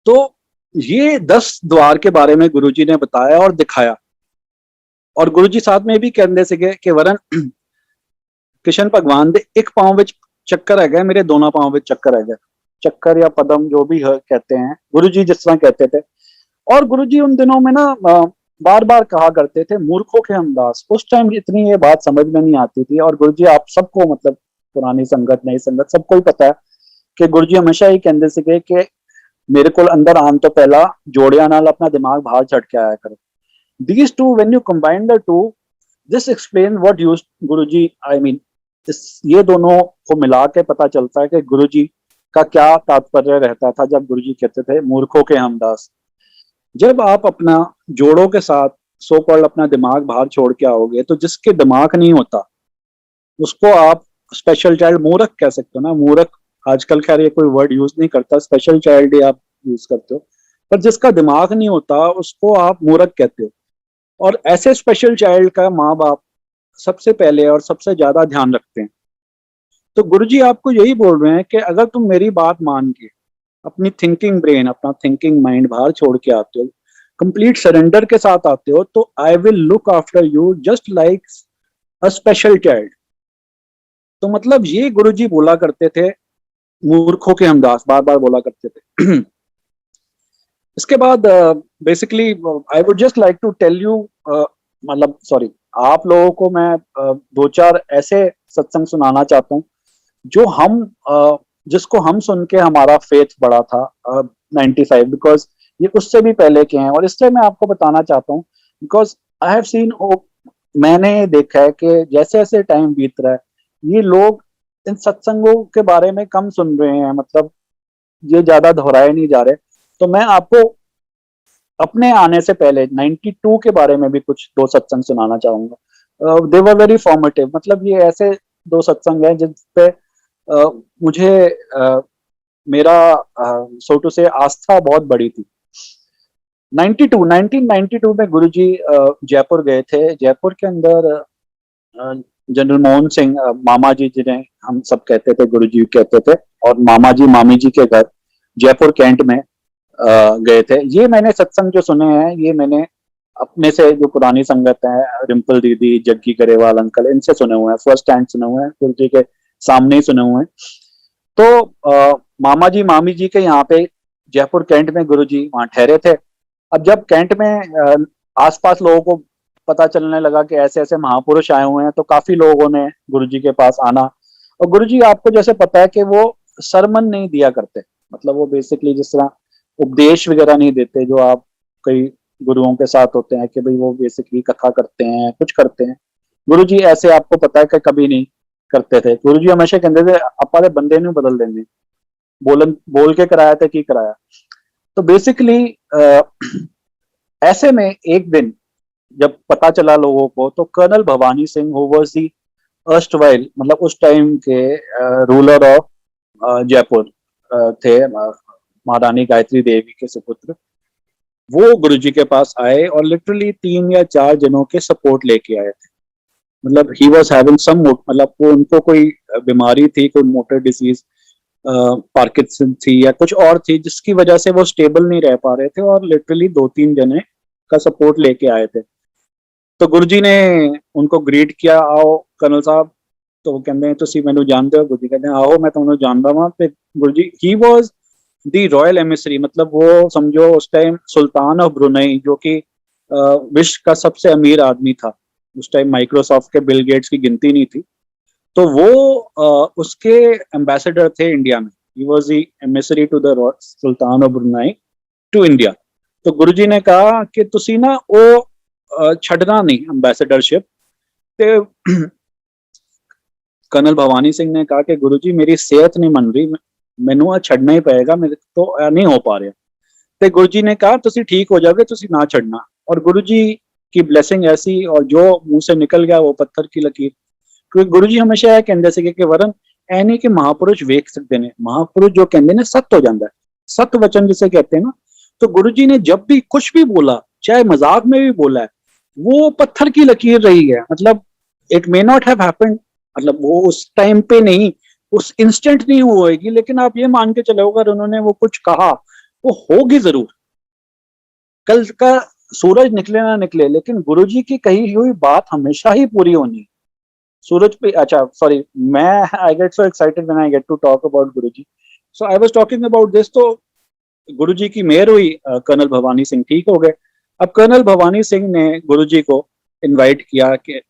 तो ये 10 द्वार के बारे में गुरुजी ने बताया और दिखाया। और गुरुजी साथ में भी कहते ਸੀਗੇ कि वरन कृष्ण भगवान दे एक पांव विच चक्कर है, मेरे दोनों पांव विच चक्कर है, चक्कर या पदम जो भी कहते हैं, गुरुजी जिस तरह कहते थे। और गुरुजी उन दिनों में ना बार बार कहा करते थे मूर्खों के हमदास। उस टाइम इतनी ये बात समझ में नहीं आती थी। और गुरुजी आप सबको, मतलब पुरानी संगत नई संगत सबको ही पता है कि गुरुजी हमेशा ही कहते ਸੀਗੇ कि मेरे को अंदर आने तो पहला जोड़िया नाल अपना दिमाग बाहर छड़ के आया करो। These two, when you combine the two, this explain what used Guruji, I mean, ये दोनों को मिला के पता चलता है कि गुरुजी का क्या तात्पर्य रहता था जब गुरुजी कहते थे मूर्खों के हमदास। जब आप अपना जोड़ों के साथ सो कॉल्ड अपना दिमाग बाहर छोड़ के आओगे, तो जिसके दिमाग नहीं होता उसको आप स्पेशल चाइल्ड, मूर्ख कह सकते हो ना। मूर्ख आजकल खैर ये कोई वर्ड यूज नहीं करता, स्पेशल चाइल्ड ही आप यूज करते हो। पर जिसका दिमाग नहीं होता उसको आप मूर्ख कहते हो। और ऐसे स्पेशल चाइल्ड का माँ बाप सबसे पहले और सबसे ज्यादा ध्यान रखते हैं। तो गुरुजी आपको यही बोल रहे हैं कि अगर तुम मेरी बात मान के अपनी थिंकिंग ब्रेन, अपना थिंकिंग माइंड बाहर छोड़ के आते हो, कंप्लीट सरेंडर के साथ आते हो, तो I will look after you just like a special child. तो मतलब ये गुरुजी बोला करते थे, मूर्खों के हमदास बार बार बोला करते थे। इसके बाद basically I would just like to tell you, मतलब सॉरी, आप लोगों को मैं दो चार ऐसे सत्संग सुनाना चाहता हूँ जो हम जिसको हम सुन के हमारा फेथ बढ़ा था 95, बिकॉज ये उससे भी पहले के हैं। और इसलिए मैं आपको बताना चाहता हूँ बिकॉज आई हैव सीन, मैंने देखा है कि जैसे जैसे टाइम बीत रहा है ये लोग इन सत्संगों के बारे में कम सुन रहे हैं, मतलब ये ज्यादा दोहराए नहीं जा रहे। तो मैं आपको अपने आने से पहले 92 के बारे में भी कुछ दो सत्संग सुनाना चाहूंगा। दे वर वेरी फॉर्मेटिव, मतलब ये ऐसे दो सत्संग हैं जिस पे मुझे मेरा सो टू से आस्था बहुत बड़ी थी। 1992 में गुरुजी जयपुर गए थे। जयपुर के अंदर जनरल मोहन सिंह, मामा जी जिन्हें हम सब कहते थे, गुरुजी कहते थे, और मामा जी मामी जी के घर जयपुर कैंट में गए थे। ये मैंने सत्संग जो सुने हैं ये मैंने अपने से जो पुरानी संगत है, रिम्पल दीदी, जग्गी गरेवाल अंकल, इनसे सुने हुए हैं, फर्स्ट हैंड सुने हुए हैं, गुरु जी के सामने ही सुने हुए हैं। तो मामा जी मामी जी के यहाँ पे जयपुर कैंट में गुरु जी वहां ठहरे थे। अब जब कैंट में आसपास लोगों को पता चलने लगा कि ऐसे ऐसे महापुरुष आए हुए हैं, तो काफी लोगों ने गुरु जी के पास आना। और गुरु जी आपको जैसे पता है कि वो सरमन नहीं दिया करते, मतलब वो बेसिकली जिस तरह उपदेश वगैरह नहीं देते जो आप कई गुरुओं के साथ होते हैं कि भाई वो बेसिकली कथा करते हैं, कुछ करते हैं। गुरु जी ऐसे आपको पता है कि कभी नहीं करते थे। गुरु जी हमेशा कहते थे अपा दे बंदे नहीं बदल देंगे, बोल के कराया था कि कराया। तो बेसिकली ऐसे में एक दिन जब पता चला लोगों को, तो colonel Bhavani Singh who was the erstwhile, मतलब उस टाइम के रूलर ऑफ जयपुर थे, महारानी गायत्री देवी के सुपुत्र, वो गुरुजी के पास आए और लिटरली 3 या 4 जनों के सपोर्ट लेके आए थे। मतलब ही वाज हैविंग सम, मतलब वो उनको कोई बीमारी थी, कोई मोटर डिजीज, पार्किंसन थी या कुछ और थी, जिसकी वजह से वो स्टेबल नहीं रह पा रहे थे, और लिटरली 2-3 जने का सपोर्ट लेके आए थे। तो गुरुजी ने उनको ग्रीट किया, आओ कर्नल साहब। तो वो कहते हैं तुसी मैनू जानते हो? गुरुजी कहते हैं आओ मैं तुमने जानता वहां पे। Guruji he was the royal emissary, मतलब वो समझो उस टाइम सुल्तान ऑफ ब्रुनई, जो कि विश्व का सबसे अमीर आदमी था उस टाइम, माइक्रोसॉफ्ट के बिल गेट्स की गिनती नहीं थी, तो वो उसके एम्बेसडर थे इंडिया में। He was the emissary to the sultan of Brunei to India. तो गुरुजी ने कहा कि तुसी ना वो छड़ना नहीं एम्बेसडरशिप। ते कर्नल भवानी सिंह ने कहा कि गुरुजी मेरी सेहत नहीं मन रही, मैनू छड़ना ही पड़ेगा, मेरे तो नहीं हो पा रहा। तो गुरुजी ने कहा तुसी ठीक हो जाओगे, तुसी ना छड़ना। और गुरुजी की ब्लेसिंग ऐसी, और जो मुंह से निकल गया वो पत्थर की लकीर। क्योंकि गुरुजी हमेशा यह कहते थे कि वरन ऐ नहीं कि महापुरुष वेख सकते ने, महापुरुष जो कहते ने सत्य हो जाता है, सत्य वचन जिसे कहते हैं ना। तो गुरुजी ने जब भी कुछ भी बोला, चाहे मजाक में भी बोला है, वो पत्थर की लकीर रही है। मतलब it may not have happened, मतलब वो उस टाइम पे नहीं, उस इंस्टेंट नहीं होएगी, लेकिन आप ये मान के चलो अगर उन्होंने वो कुछ कहा वो होगी जरूर। कल का सूरज निकले ना निकले, लेकिन गुरुजी की कही हुई बात हमेशा ही पूरी होनी है। सूरज पे, अच्छा सॉरी, मैं I get so excited when I get to talk about Guruji. So I was talking about this. तो गुरुजी की मेहर हुई, कर्नल भवानी सिंह ठीक हो गए। अब कर्नल भवानी सिंह ने गुरुजी को इनवाइट किया कि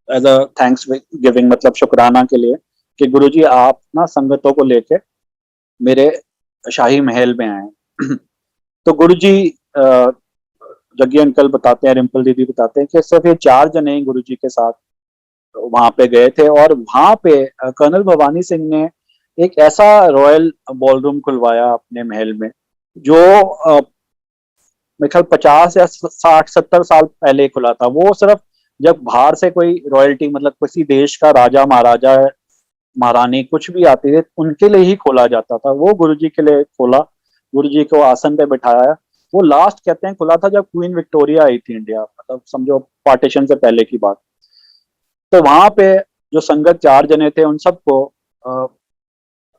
एज अ थैंक्स गिविंग, मतलब शुक्राना के लिए, कि गुरुजी आप ना संगतों को लेके मेरे शाही महल में आए। तो गुरुजी जग्गी अंकल बताते हैं, रिम्पल दीदी बताते हैं कि सिर्फ ये 4 जने गुरुजी के साथ वहां पे गए थे। और वहां पे कर्नल भवानी सिंह ने एक ऐसा रॉयल बॉलरूम खुलवाया अपने महल में, जो मेरे ख्याल 50 या 60-70 साल पहले खुला था। वो सिर्फ जब बाहर से कोई रॉयल्टी, मतलब किसी देश का राजा महाराजा महारानी कुछ भी आती थी, उनके लिए ही खोला जाता था। वो गुरुजी के लिए खोला, गुरुजी को आसन पे बिठाया। वो लास्ट कहते हैं खुला था जब क्वीन विक्टोरिया आई थी इंडिया, मतलब समझो पार्टीशन से पहले की बात। तो वहां पे जो संगत 4 जने थे उन सबको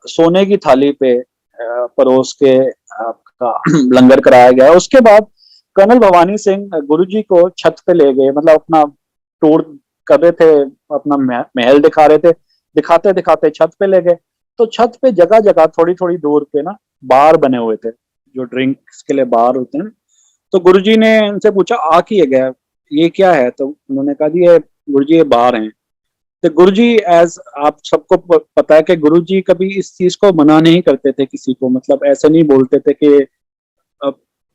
सोने की थाली पे परोस के आपका लंगर कराया गया। उसके बाद कर्नल भवानी सिंह गुरुजी को छत पे ले गए, मतलब अपना टूर कर रहे थे, अपना महल दिखा रहे थे, दिखाते दिखाते छत पे ले गए। तो छत पे जगह जगह थोड़ी थोड़ी दूर पे ना बार बने हुए थे, जो ड्रिंक्स के लिए बार होते हैं। तो गुरुजी ने उनसे पूछा आ किए गया, ये क्या है? तो उन्होंने कहा जी ये गुरुजी ये बार हैं। तो गुरुजी, एज आप सबको पता है कि गुरुजी कभी इस चीज को मना नहीं करते थे किसी को, मतलब ऐसे नहीं बोलते थे कि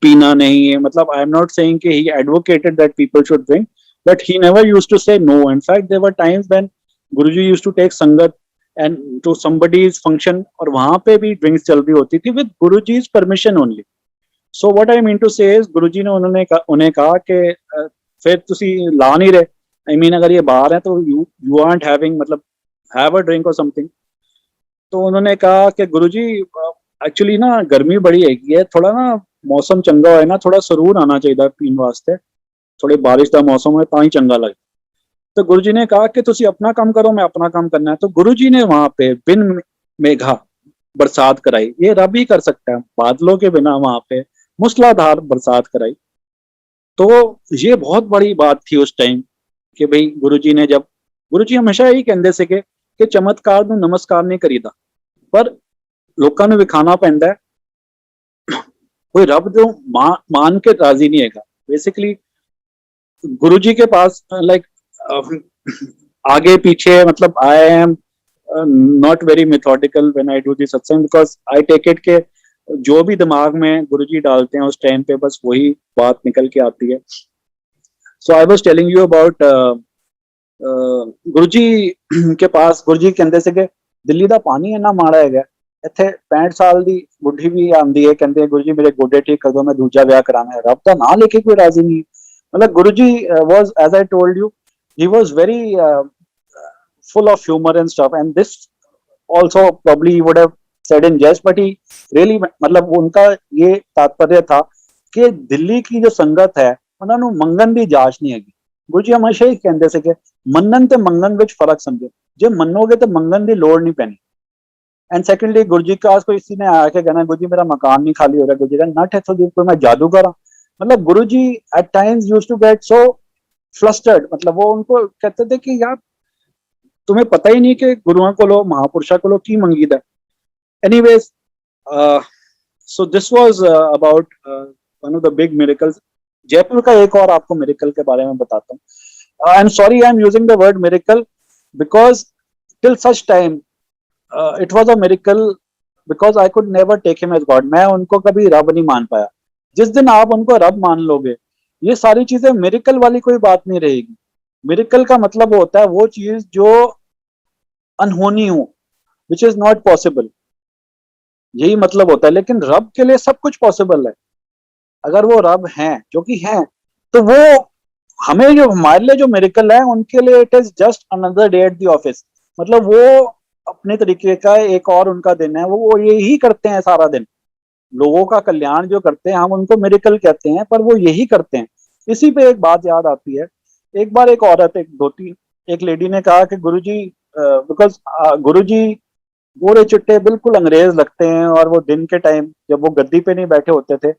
पीना नहीं है। मतलब आई एम नॉट सेइंग कि he advocated that people should drink, but he never used to say no. In fact there were times when Guruji used to take sangat and to somebody's function, और वहां पे भी ड्रिंक्स चल रही होती थी with Guruji's permission only. So what I mean to say is Guruji ने उन्हें कहा कि फिर तुसी ला नहीं रहे, आई मीन अगर ये बाहर है तो यू आरंट हैविंग, मतलब हैव अ ड्रिंक और समथिंग। तो उन्होंने कहा कि गुरुजी एक्चुअली ना गर्मी बड़ी हैगी है, थोड़ा ना मौसम चंगा होए ना, थोड़ा सरूर आना चाहिए पीने वास्ते, थोड़ी बारिश का मौसम है तां ही चंगा लगे। तो गुरुजी ने कहा कि तुसी अपना काम करो, मैं अपना काम करना है। तो गुरुजी ने वहां पे बिन मेघा बरसात कराई। ये रब ही कर सकता है, बादलों के बिना वहां पे मूसलाधार बरसात कराई। तो ये बहुत बड़ी बात थी उस टाइम कि भाई गुरुजी ने जब, गुरुजी हमेशा यही कहते थे कि चमत्कार ਨੂੰ नमस्कार नहीं करीदा, पर लोगों ने विखाना पैंदा है, कोई रब जो मान के राजी नहीं है। बेसिकली गुरुजी के पास लाइक आगे पीछे, मतलब I am not very methodical when I do this सत्संग, बिकॉज आई टेक इट के जो भी दिमाग में गुरुजी डालते हैं उस टाइम पे बस वही बात निकल के आती है। So I was telling you about Guruji के पास, गुरुजी कहते थे कि दिल्ली का पानी इन्ना माड़ा है, ਇੱਥੇ 65 ਸਾਲ ਦੀ ਬੁੱਢੀ ਵੀ ਆਉਂਦੀ ਹੈ, ਕਹਿੰਦੇ ਗੁਰੂ ਜੀ ਮੇਰੇ ਗੋਡੇ ਠੀਕ ਕਰ ਦਿਓ, ਮੈਂ ਦੂਜਾ ਵਿਆਹ ਕਰਾਣਾ ਹੈ। ਰੱਬ ਦਾ ਨਾਂ ਲੈ ਕੇ ਕੋਈ ਰਾਜ਼ੀ ਨਹੀਂ। मतलब गुरु जी was, as I told you, he was very full of humor and stuff, and this also probably he would have said in jest, but he really, मतलब उनका ये तात्पर्य था कि दिल्ली की जो संगत है उन्होंने मंगन की जांच नहीं हैगी। गुरु जी हमेशा ही कहते थे कि मनन ते मंगन विच फर्क समझो, जे मनोगे तो मंगन की लोड़ नहीं पैनी। एंड सेकेंडली गुरु जी के पास कोई किसी ने आके कहना गुरु जी मेरा मकान नहीं खाली हो रहा, गुरु जी का नट है, तो मैं जादूगर हूं। मतलब Guruji at times used to get so flustered, मतलब वो उनको कहते थे कि यार तुम्हें पता ही नहीं कि गुरुओं को लो, महापुरुषों को लो की मंगीद है। Anyways, so this was about one of the big miracles. Jaipur का एक और आपको मिरेकल के बारे में बताता हूँ। I am sorry I am using the word miracle because till such time it was a miracle, because I could never take him as God. मैं उनको कभी रब नहीं मान पाया। जिस दिन आप उनको रब मान लोगे, ये सारी चीजें मिरेकल वाली कोई बात नहीं रहेगी। मिरेकल का मतलब होता है वो चीज जो अनहोनी हो, विच इज नॉट पॉसिबल, यही मतलब होता है। लेकिन रब के लिए सब कुछ पॉसिबल है। अगर वो रब हैं, जो कि हैं, तो वो हमें, जो हमारे लिए जो मिरेकल है उनके लिए it is just another day at the office. मतलब वो अपने तरीके का एक और उनका दिन है, वो यही करते हैं सारा दिन। लोगों का कल्याण जो करते हैं हम उनको मिरेकल कहते हैं, पर वो यही करते हैं। इसी पे एक बात याद आती है। एक बार एक औरत, एक लेडी ने कहा कि गुरुजी, बिकॉज गुरुजी गोरे चिट्टे बिल्कुल अंग्रेज लगते हैं, और वो दिन के टाइम जब वो गद्दी पे नहीं बैठे होते थे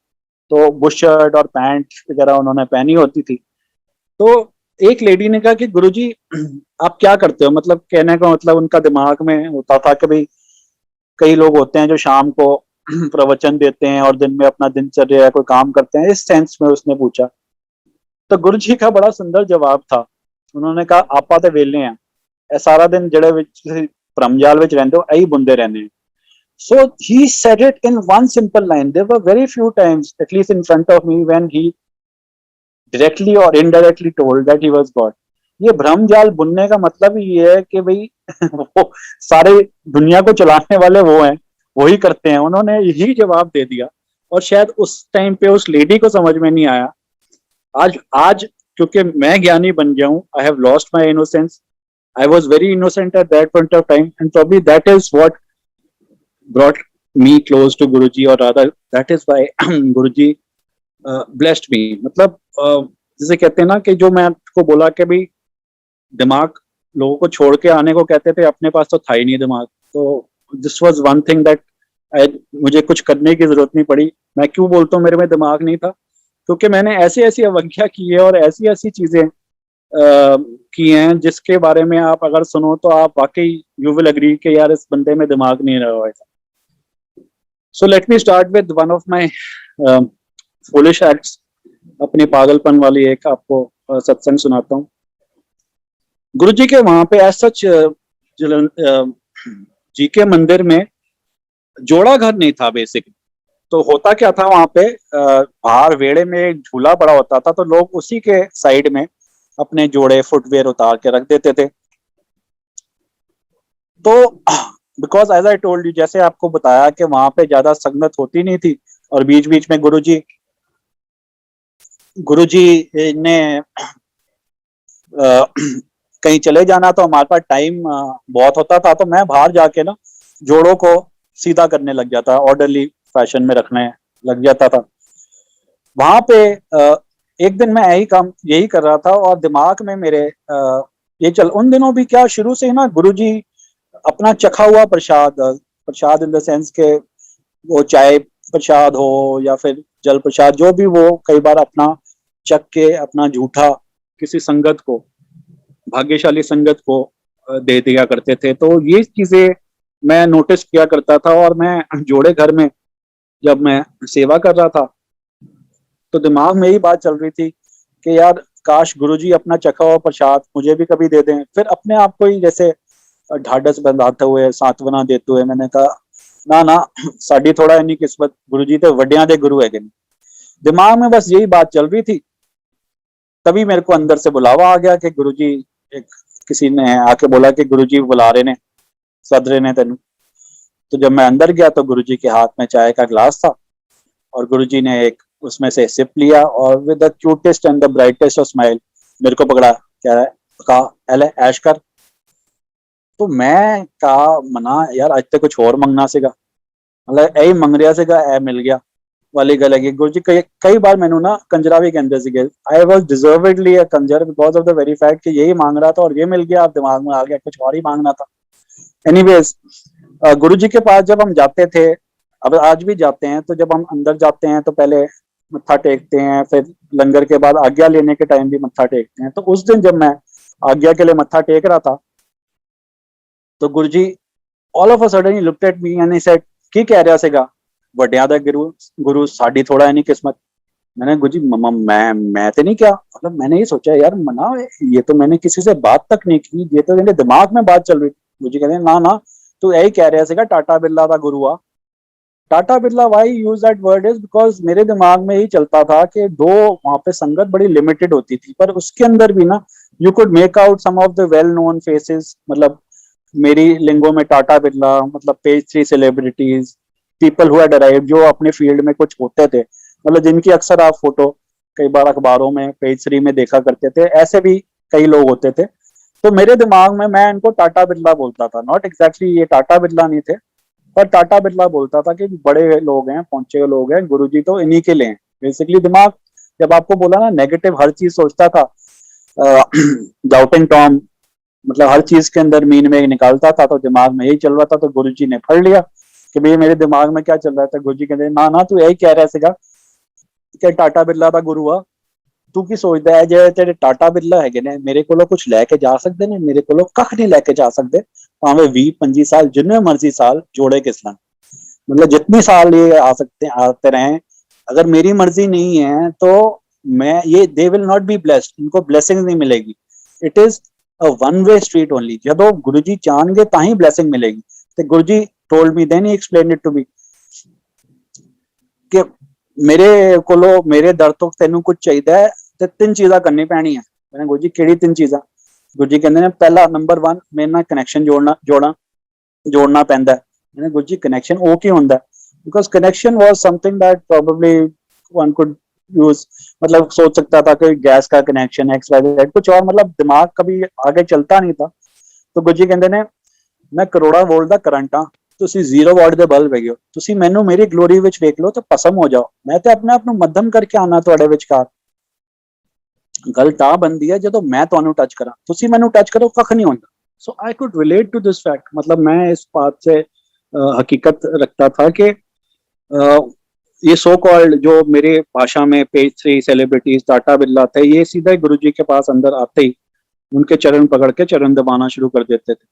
तो बुश शर्ट और पैंट वगैरह उन्होंने पहनी होती थी। तो एक लेडी ने कहा कि गुरुजी आप क्या करते हो, मतलब कहने का मतलब उनका दिमाग में होता था कि भाई कई लोग होते हैं जो शाम को प्रवचन देते हैं और दिन में अपना दिनचर्या कोई काम करते हैं, इस सेंस में उसने पूछा। तो गुरु जी का बड़ा सुंदर जवाब था। उन्होंने कहा आपा तो वेले हैं, ए सारा दिन जड़े भ्रमजाल विच रहिंदे हो, यही बुंदे रहने हैं। So he said it in one simple line. There were very few times, at least in front of me, when he directly or indirectly told that he was God. ये भ्रमजाल बुनने का मतलब ही ये है कि भाई वो सारे दुनिया को चलाने वाले वो हैं, वही करते हैं। उन्होंने यही जवाब दे दिया, और शायद उस टाइम पे उस लेडी को समझ में नहीं आया। आज क्योंकि मैं ज्ञानी बन गया हूँ, I have lost my innocence, I was very innocent at that point of time, and probably that is what brought me close to Guruji, और rather that is why Guruji blessed me. मतलब जैसे कहते हैं ना कि जो मैं आपको बोला कि भाई दिमाग लोगों को छोड़ के आने को कहते थे, अपने पास तो था ही नहीं दिमाग। तो this was one thing that मुझे कुछ करने की जरूरत नहीं पड़ी। मैं क्यों बोलता हूँ मेरे में दिमाग नहीं था, क्योंकि मैंने ऐसी ऐसी अवज्ञा की है और ऐसी ऐसी चीजें की हैं जिसके बारे में आप अगर सुनो तो आप वाकई यू विल एग्री कि यार इस बंदे में दिमाग नहीं रहा होगा। सो let me start with one of my foolish acts. अपनी पागलपन वाली एक आपको सत्संग सुनाता हूँ। गुरु जी के वहां पे ऐसा जी के मंदिर में जोड़ा घर नहीं था बेसिकली। तो होता क्या था वहां पे, बाहर वेड़े में एक झूला पड़ा होता था, तो लोग उसी के साइड में अपने जोड़े फुटवेयर उतार के रख देते थे। तो because as I told you, जैसे आपको बताया कि वहां पे ज्यादा संगत होती नहीं थी, और बीच बीच में गुरुजी ने कहीं चले जाना, तो हमारे पास टाइम बहुत होता था, तो मैं बाहर जाके ना जोड़ों को सीधा करने लग जाता, ऑर्डरली फैशन में रखने लग जाता था। वहां पे एक दिन मैं यही कर रहा था, और दिमाग में मेरे ये चल, उन दिनों भी क्या शुरू से ही ना गुरुजी अपना चखा हुआ प्रसाद इन द सेंस के वो चाय प्रसाद हो या फिर जल प्रसाद जो भी वो कई बार अपना चक के अपना झूठा किसी संगत को, भाग्यशाली संगत को दे दिया करते थे। तो ये चीजें मैं नोटिस किया करता था। और मैं जोड़े घर में जब मैं सेवा कर रहा था तो दिमाग में यही बात चल रही थी कि यार काश गुरुजी अपना चखा हुआ प्रसाद मुझे भी कभी दे दें। फिर अपने आप को ही जैसे ढाढ़स बंधाते हुए, सांत्वना देते हुए मैंने कहा ना ना, साड़ी थोड़ा इन्नी किस्मत, गुरुजी तो वड्डियां दे गुरु है। दिमाग में बस यही बात चल रही थी। तभी मेरे को अंदर से बुलावा आ गया कि गुरुजी, एक किसी ने आके बोला कि गुरुजी बुला रहे ने, सद रहे ने तेनू। तो जब मैं अंदर गया तो गुरुजी के हाथ में चाय का ग्लास था और गुरुजी ने एक उसमें से सिप लिया और with the cutest and the brightest of smile मेरे को पकड़ा, कह कहा एले ऐश कर। तो मैं कहा मना यार अज तक कुछ और मंगना सीगा, मतलब यही मंग रहा सीगा, ए मिल गया वाली गल है। गुरु जी कई बार मैनू ना कंजरा भी कहते सीगे। I was deservedly a Kanjar because of the very fact कि यही मांग रहा था और ये मिल गया, अब दिमाग में आ गया कुछ और ही मांगना था। एनीवेज, गुरु जी के पास जब हम जाते थे, अब आज भी जाते हैं, तो जब हम अंदर जाते हैं तो पहले मत्था टेकते हैं, फिर लंगर के बाद आज्ञा लेने के टाइम भी मत्था टेकते हैं। तो उस दिन जब मैं आज्ञा के लिए मत्था टेक रहा था तो Guru ji all of a sudden he looked at me and he said की कह रहा सीगा, वड्डियां दा गुरु साडी थोड़ा नहीं किस्मत। मैंने गुरु जी मैं तो नहीं क्या, मतलब मैंने ये सोचा यार मना, ये तो मैंने किसी से बात तक नहीं की, ये तो मेरे दिमाग में बात चल रही थी। गुरु जी कहते ना ना, तू यही कह रहा सीगा टाटा बिरला दा गुरु आ। Tata Birla why use that word is because मेरे दिमाग में यही चलता था कि दो वहां पे संगत बड़ी लिमिटेड होती थी, पर उसके अंदर भी ना you could make out some of the well known faces. मतलब मेरी लिंगो में टाटा बिरला, मतलब page 3 celebrities, people who had arrived, जो अपने फील्ड में कुछ होते थे, मतलब जिनकी अक्सर आप फोटो कई बार अखबारों में पेज 3 में देखा करते थे, ऐसे भी कई लोग होते थे। तो मेरे दिमाग में मैं इनको टाटा बिरला बोलता था, नॉट एग्जैक्टली ये टाटा बिरला नहीं थे, पर टाटा बिरला बोलता था कि बड़े लोग हैं, पहुंचे लोग हैं, गुरुजी तो इन्हीं के लिए हैं। बेसिकली दिमाग, जब आपको बोला ना नेगेटिव हर चीज सोचता था, डाउटिंग टॉम, मतलब हर चीज के अंदर मीन में निकालता था, तो दिमाग में यही चल रहा था। तो गुरुजी ने पढ़ लिया कि भाई मेरे दिमाग में क्या चल रहा था। गुरुजी कहते ना ना, तू यही कह रहा सीगा कि टाटा बिरला दा गुरु आ, तू की सोचदा है जे तेरे टाटा बिरला है ने मेरे को कुछ लैके जा सकते ने, मेरे को कख नहीं लैके जा सकते, भावे 20-25 साल जिन्ने मर्जी साल जोड़े किस लान, मतलब जितनी साल ये आ सकते आते रहे, अगर मेरी मर्जी नहीं है तो मैं ये they will not be blessed, इनको ब्लेसिंग नहीं मिलेगी। It is a one way street only, जो गुरुजी चाहणगे ताही ब्लेसिंग मिलेगी। तो Guruji told me then he explained it to me कि मेरे कोलो मेरे दर तो तेनू कुछ चाहिए ते 3 चीज़ां करनी पैनी है। मैंने गुरुजी केड़ी 3 चीज़ां? गुरुजी कहंदे ने पहला नंबर 1 मेरे नाल कनैक्शन जोड़ना पैंदा है। मैंने गुरुजी कनैक्शन वो की होंदा है? Because connection was something that probably one could use, मतलब सोच सकता था कि गैस का कनेक्शन एक्स वाई जेड कुछ और, मतलब दिमाग कभी आगे चलता नहीं था। तो गुरुजी कहंदे ने मैं करोड़ा वोल्ट ਦਾ ਕਰੰਟ ਆ, ਤੁਸੀਂ 0 ਵਾਟ ਦੇ ਬਲਬ ਹੈਗੇ ਹੋ, ਤੁਸੀਂ ਮੈਨੂੰ ਮੇਰੀ ਗਲੋਰੀ ਵਿੱਚ ਵੇਖ ਲਓ ਤੇ ਭਸਮ ਹੋ ਜਾਓ, ਮੈਂ ਤੇ ਆਪਣੇ ਆਪ ਨੂੰ ਮੱਧਮ ਕਰਕੇ ਆਣਾ ਤੁਹਾਡੇ ਵਿਚਕਾਰ। ਗੱਲ ਤਾਂ ਬੰਦੀ ਹੈ ਜਦੋਂ ਮੈਂ ਤੁਹਾਨੂੰ टच करा, ਤੁਸੀਂ ਮੈਨੂੰ टच करो कख नहीं होता। So I could relate to this fact, मतलब मैं इस बात से हकीकत रखता था कि ये सो कॉल्ड जो मेरे भाषा में पेज 3 सेलिब्रिटीज टाटा बिरला थे, ये सीधा गुरुजी के पास अंदर आते ही उनके चरण पकड़ के चरण दबाना शुरू कर देते थे,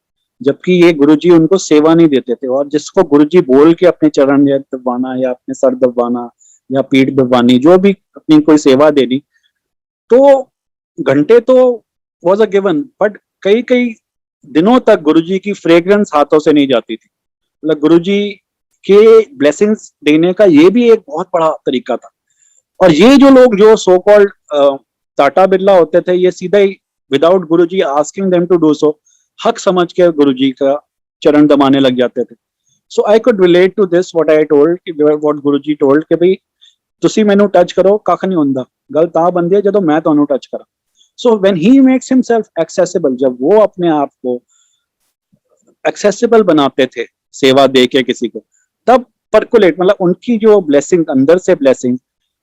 जबकि ये गुरुजी उनको सेवा नहीं देते थे। और जिसको गुरुजी बोल के अपने चरण या दबाना या अपने सर दबाना या पीठ दबानी, जो भी अपनी कोई सेवा देनी, तो घंटे तो वॉज अ गिवन, बट कई कई दिनों तक गुरुजी की फ्रेग्रेंस हाथों से नहीं जाती थी। मतलब गुरुजी के ब्लेसिंग्स देने का ये भी एक बहुत बड़ा तरीका था। और ये जो लोग जो सो कॉल्ड टाटा बिरला होते थे, ये सीधा ही without Guruji asking them to do so, हक समझ के गुरुजी का चरण दबाने लग जाते थे। So I could relate to this what I told, what Guruji told कि भाई ਤੁਸੀਂ ਮੈਨੂੰ ਟੱਚ ਕਰੋ ਕੱਖ ਨਹੀਂ ਹੁੰਦਾ, ਗੱਲ ਤਾਂ ਬੰਦੀ ਹੈ ਜਦੋਂ मैं ਤੁਹਾਨੂੰ टच करा। So when he makes himself accessible, जब वो अपने आप को एक्सेसिबल बनाते थे सेवा दे के किसी को, तब परकुलेट, मतलब उनकी जो ब्लेसिंग अंदर से blessing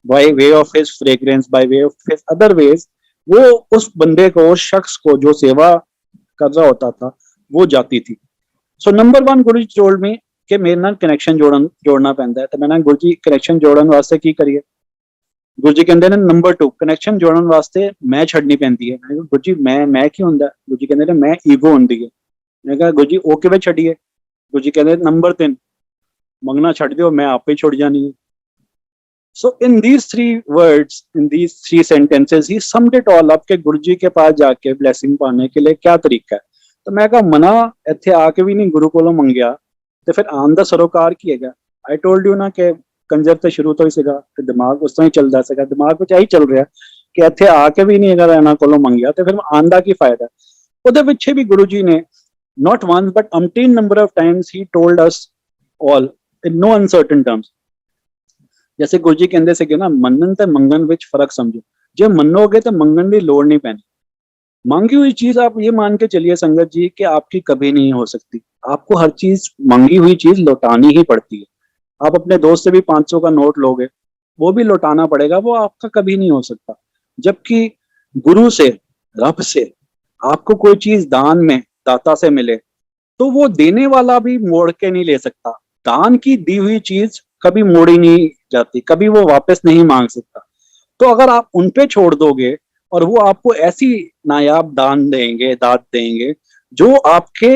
by way of his fragrance, by way of his other ways, वो उस बंदे को, उस शख्स को जो सेवा कर रहा होता था, वो जाती थी। सो नंबर 1 गुरु जी टोल्ड मी कि मेरे नाल कनैक्शन जोड़ना पैंदा है। तो मैंने गुरु जी कनैक्शन जोड़न वास्ते की करिए? ਗੁਰੂ ਜੀ ਕਹਿੰਦੇ ਨੇ ਨੰਬਰ 2 ਕਨੈਕਸ਼ਨ ਜੋੜਨ ਵਾਸਤੇ ਮੈਂ ਛੱਡਣੀ ਪੈਂਦੀ ਹੈ। ਮੈਂ ਕਿਹਾ ਗੁਰੂ ਜੀ ਮੈਂ ਕੀ ਹੁੰਦਾ? ਗੁਰੂ ਜੀ ਕਹਿੰਦੇ ਨੇ ਮੈਂ ਈਗੋ ਹੁੰਦੀ ਹੈ। ਮੈਂ ਕਿਹਾ ਗੁਰੂ ਜੀ ਉਹ ਕਿਵੇਂ ਛੱਡੀਏ? ਗੁਰੂ ਜੀ ਕਹਿੰਦੇ ਨੰਬਰ 3 ਮੰਗਣਾ ਛੱਡ ਦਿਓ, ਮੈਂ ਆਪੇ ਛੁੱਟ ਜਾਣੀ ਹੈ। So in these 3 words, in these 3 sentences, he summed it all up कि गुरु जी के पास जाके blessing पाने के लिए क्या तरीका है। तो मैं कहा मना ਇੱਥੇ ਆ ਕੇ ਵੀ ਨਹੀਂ ਗੁਰੂ ਕੋਲੋਂ ਮੰਗਿਆ ਤੇ ਫਿਰ ਆਉਣ ਦਾ ਸਰੋਕਾਰ ਕੀ ਹੈਗਾ। I told you ਨਾ ਕਿ ਕੰਜਰ ਤੇ ਸ਼ੁਰੂ ਤੋਂ ਹੀ ਸੀਗਾ ਤੇ ਦਿਮਾਗ ਉਸ ਤੋਂ ਹੀ ਚੱਲਦਾ ਸੀਗਾ, ਦਿਮਾਗ ਵਿੱਚ ਇਹੀ ਚੱਲ ਰਿਹਾ ਕਿ ਇੱਥੇ ਆ ਕੇ ਵੀ ਨਹੀਂ ਅਗਰ ਇਹਨਾਂ ਕੋਲੋਂ ਮੰਗਿਆ ਤੇ ਫਿਰ ਆਉਣ ਦਾ ਕੀ ਫਾਇਦਾ। ਉਹਦੇ ਪਿੱਛੇ ਵੀ ਗੁਰੂ ਜੀ ਨੇ not once but umpteen number of times he told us all in no uncertain terms। जैसे गुरु जी कहते सीगे ना मनन ते मंगन विच फर्क समझो, जे मनोगे तो मंगन की लोड़ नहीं पैनी। मांगी हुई चीज आप ये मान के चलिए संगत जी कि आपकी कभी नहीं हो सकती। आपको हर चीज मांगी हुई चीज लौटानी ही पड़ती है। आप अपने दोस्त से भी 500 का नोट लोगे, वो भी लौटाना पड़ेगा, वो आपका कभी नहीं हो सकता। जबकि गुरु से, रब से आपको कोई चीज दान में दाता से मिले तो वो देने वाला भी मोड़ के नहीं ले सकता। दान की दी हुई चीज कभी मोड़ी नहीं जाती, कभी वो वापस नहीं मांग सकता। तो अगर आप उन पे छोड़ दोगे और वो आपको ऐसी नायाब दान देंगे, दात देंगे जो आपके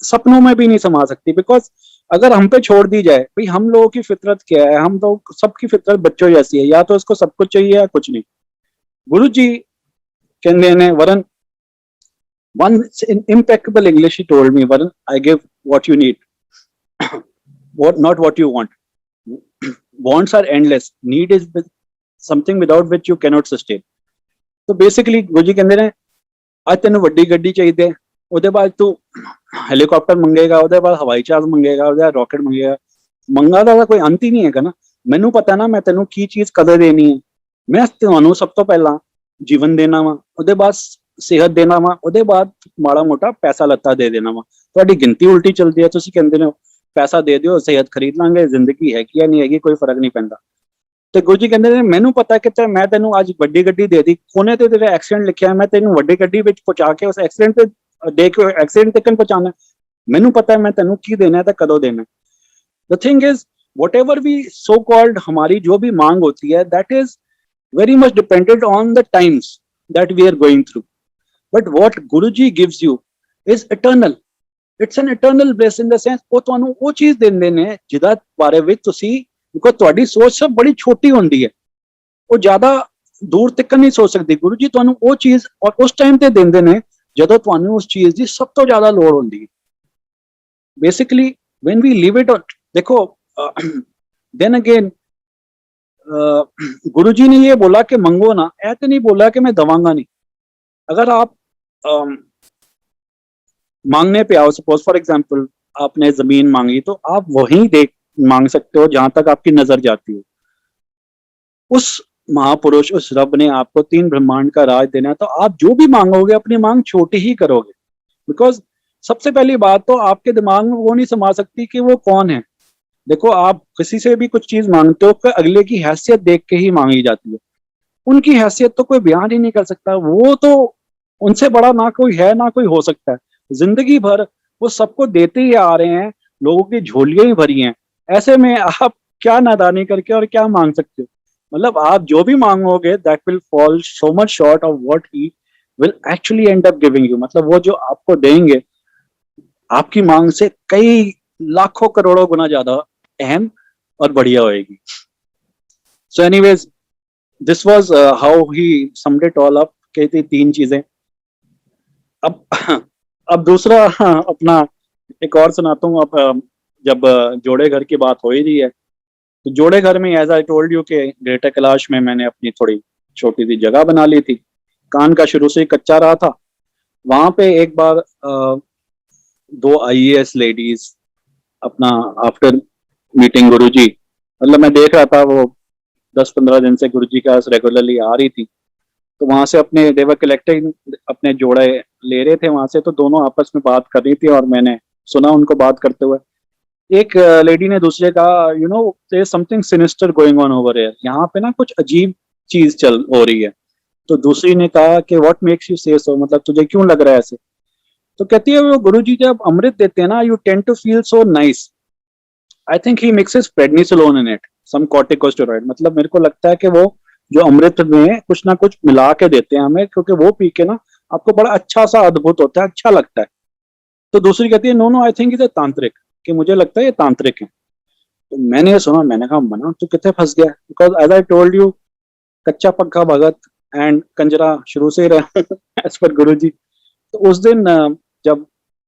सपनों में भी नहीं समा सकती। बिकॉज अगर हम पे छोड़ दी जाए, भाई हम लोगों की फितरत क्या है, हम तो सबकी फितरत बच्चों जैसी है, या तो इसको सब कुछ चाहिए या कुछ नहीं। गुरु जी कहते हैं वरन one in impeccable English he told me, Varun, I give what you need, not what you want. Wants are endless, need is something without which you cannot sustain। तो बेसिकली गुरु जी कहते हैं आज तेन वड्डी गड्डी चाहिए, ਉਹਦੇ ਬਾਅਦ तू हेलीकॉप्टर मंगेगा, ਉਹਦੇ ਬਾਅਦ हवाई जहाज मंगेगा, ਉਹਦੇ ਬਾਅਦ रॉकेट मंगेगा। ਮੰਗਾ ਦਾ ਕੋਈ ਅੰਤ ਹੀ ਨਹੀਂ ਹੈਗਾ ਨਾ। ਮੈਨੂੰ ਪਤਾ ਨਾ ਮੈਂ ਤੈਨੂੰ ਕੀ ਚੀਜ਼ ਕਦਰ ਦੇਣੀ ਹੈ। ਮੈਂ ਤੁਹਾਨੂੰ ਸਭ ਤੋਂ ਪਹਿਲਾਂ ਜੀਵਨ ਦੇਣਾ ਵਾ, ਉਹਦੇ ਬਾਅਦ ਸਿਹਤ ਦੇਣਾ ਵਾ, ਉਹਦੇ ਬਾਅਦ ਮਾੜਾ ਮੋਟਾ ਪੈਸਾ ਲੱਤਾ ਦੇ ਦੇਣਾ ਵਾ। ਤੁਹਾਡੀ ਗਿਣਤੀ ਉਲਟੀ ਚੱਲਦੀ ਹੈ। ਤੁਸੀਂ ਕਹਿੰਦੇ ਨੇ ਪੈਸਾ ਦੇ ਦਿਓ, ਸਿਹਤ ਖਰੀਦ ਲਾਂਗੇ, ਜ਼ਿੰਦਗੀ ਹੈਗੀ ਜਾਂ ਨਹੀਂ ਹੈਗੀ ਕੋਈ ਫਰਕ ਨਹੀਂ ਪੈਂਦਾ। ਤੇ ਗੁਰੂ ਜੀ ਕਹਿੰਦੇ ਨੇ ਮੈਨੂੰ ਪਤਾ ਕਿ ਤੇ ਮੈਂ ਤੈਨੂੰ ਅੱਜ ਵੱਡੀ ਗੱਡੀ ਦੇ ਦੀ, ਕੋਨੇ ਤੇ ਤੇਰਾ ਐਕਸੀਡੈਂਟ ਲਿਖਿਆ, ਮੈਂ ਤੈਨੂੰ ਵੱਡੀ ਗੱਡੀ ਵਿੱਚ ਪਹੁੰਚਾ ਕੇ ਉਸ ਐਕਸੀਡੈਂਟ ਤੇ ਦੇ ਕੇ ਐਕਸੀਡੈਂਟ ਤੱਕ ਪਹੁੰਚਾਣਾ। ਮੈਨੂੰ ਪਤਾ ਮੈਂ ਤੈਨੂੰ ਕੀ ਦੇਣਾ ਤੇ ਕਦੋਂ ਦੇਣਾ। The thing is whatever we so called हमारी जो भी मांग होती है, that is very much dependent on the times that we are going through। But what Guruji gives you is eternal। It's an eternal bliss in the sense ਉਹ ਤੁਹਾਨੂੰ ਉਹ ਚੀਜ਼ ਦਿੰਦੇ ਨੇ ਜਿਹਦਾ ਬਾਰੇ ਵਿੱਚ ਤੁਸੀਂ, because ਤੁਹਾਡੀ ਸੋਚ ਸਭ ਬੜੀ ਛੋਟੀ ਹੁੰਦੀ ਹੈ, ਉਹ ਜ਼ਿਆਦਾ ਦੂਰ ਤੱਕ ਨਹੀਂ ਸੋਚ ਸਕਦੀ। ਗੁਰੂ ਜੀ ਤੁਹਾਨੂੰ ਉਹ ਚੀਜ਼ ਔਰ ਉਸ ਟਾਈਮ ਤੇ ਦਿੰਦੇ ਨੇ ਜਦੋਂ ਤੁਹਾਨੂੰ ਉਸ ਚੀਜ਼ ਦੀ ਸਭ ਤੋਂ ਜ਼ਿਆਦਾ ਲੋੜ ਹੁੰਦੀ ਹੈ। Basically when we leave it on, देखो then again गुरु जी ने ये बोला कि मंगो ना, ऐसे नहीं बोला कि मैं दवांगा नहीं। अगर आप मांगने पे आओ, सपोज फॉर एग्जांपल आपने जमीन मांगी तो आप वहीं देख मांग सकते हो जहां तक आपकी नजर जाती हो। उस महापुरुष, उस रब ने आपको 3 ब्रह्मांड का राज देना है, तो आप जो भी मांगोगे अपनी मांग छोटी ही करोगे। बिकॉज सबसे पहली बात तो आपके दिमाग में वो नहीं समा सकती कि वो कौन है। देखो आप किसी से भी कुछ चीज मांगते हो, अगले की हैसियत देख के ही मांगी जाती है। उनकी हैसियत तो कोई बयान ही नहीं कर सकता, वो तो उनसे बड़ा ना कोई है ना कोई हो सकता है। जिंदगी भर वो सबको देते ही आ रहे हैं, लोगों की झोलियां ही भरी हैं। ऐसे में आप क्या नादानी करके और क्या मांग सकते हो। मतलब आप जो भी मांगोगे that will fall so much short of what he will actually end up giving you. मतलब वो जो आपको देंगे आपकी मांग से कई लाखों करोड़ों गुना ज्यादा अहम और बढ़िया होएगी। So anyways this was how he summed it all up. कहती 3 चीजें। अब दूसरा अपना एक और सुनाता हूँ। अब जब जोड़े घर की बात हो ही रही है तो जोड़े घर में एज आई टोल्ड यू के ग्रेटर कैलाश में मैंने अपनी थोड़ी छोटी सी जगह बना ली थी। कान का शुरू से ही कच्चा रहा था। वहां पे एक बार 2 IAS लेडीज अपना आफ्टर मीटिंग गुरुजी, मतलब मैं देख रहा था वो 10-15 दिन से गुरुजी का रेगुलरली आ रही थी, तो वहां से अपने देवर कलेक्टिंग अपने जोड़े ले रहे थे वहां से, तो दोनों आपस में बात कर रही थी और मैंने सुना उनको बात करते हुए। एक लेडी ने दूसरे कहा you know there is something sinister going on over here, यहाँ पे ना कुछ अजीब चीज चल हो रही है। तो दूसरी ने कहा कि व्हाट मेक्स यू से सो, मतलब तुझे क्यों लग रहा है ऐसे। तो कहती है वो गुरुजी जब अमृत देते हैं ना you tend to feel so nice. I think he mixes prednisolone in it, some corticosteroid. मतलब मेरे को लगता है कि वो जो अमृत में कुछ ना कुछ मिला के देते हैं हमें, क्योंकि वो पी के ना आपको बड़ा अच्छा सा अद्भुत होता है, अच्छा लगता है। तो दूसरी कहती है no no I think is tantrik, कि मुझे लगता है ये तांत्रिक है। तो मैंने ये सुना, मैंने कहा मना तू कितने फंस गया, because as I told you, कच्चा पक्का भगत एंड कंजरा शुरू से ही रहा एज पर गुरु जी। तो उस दिन जब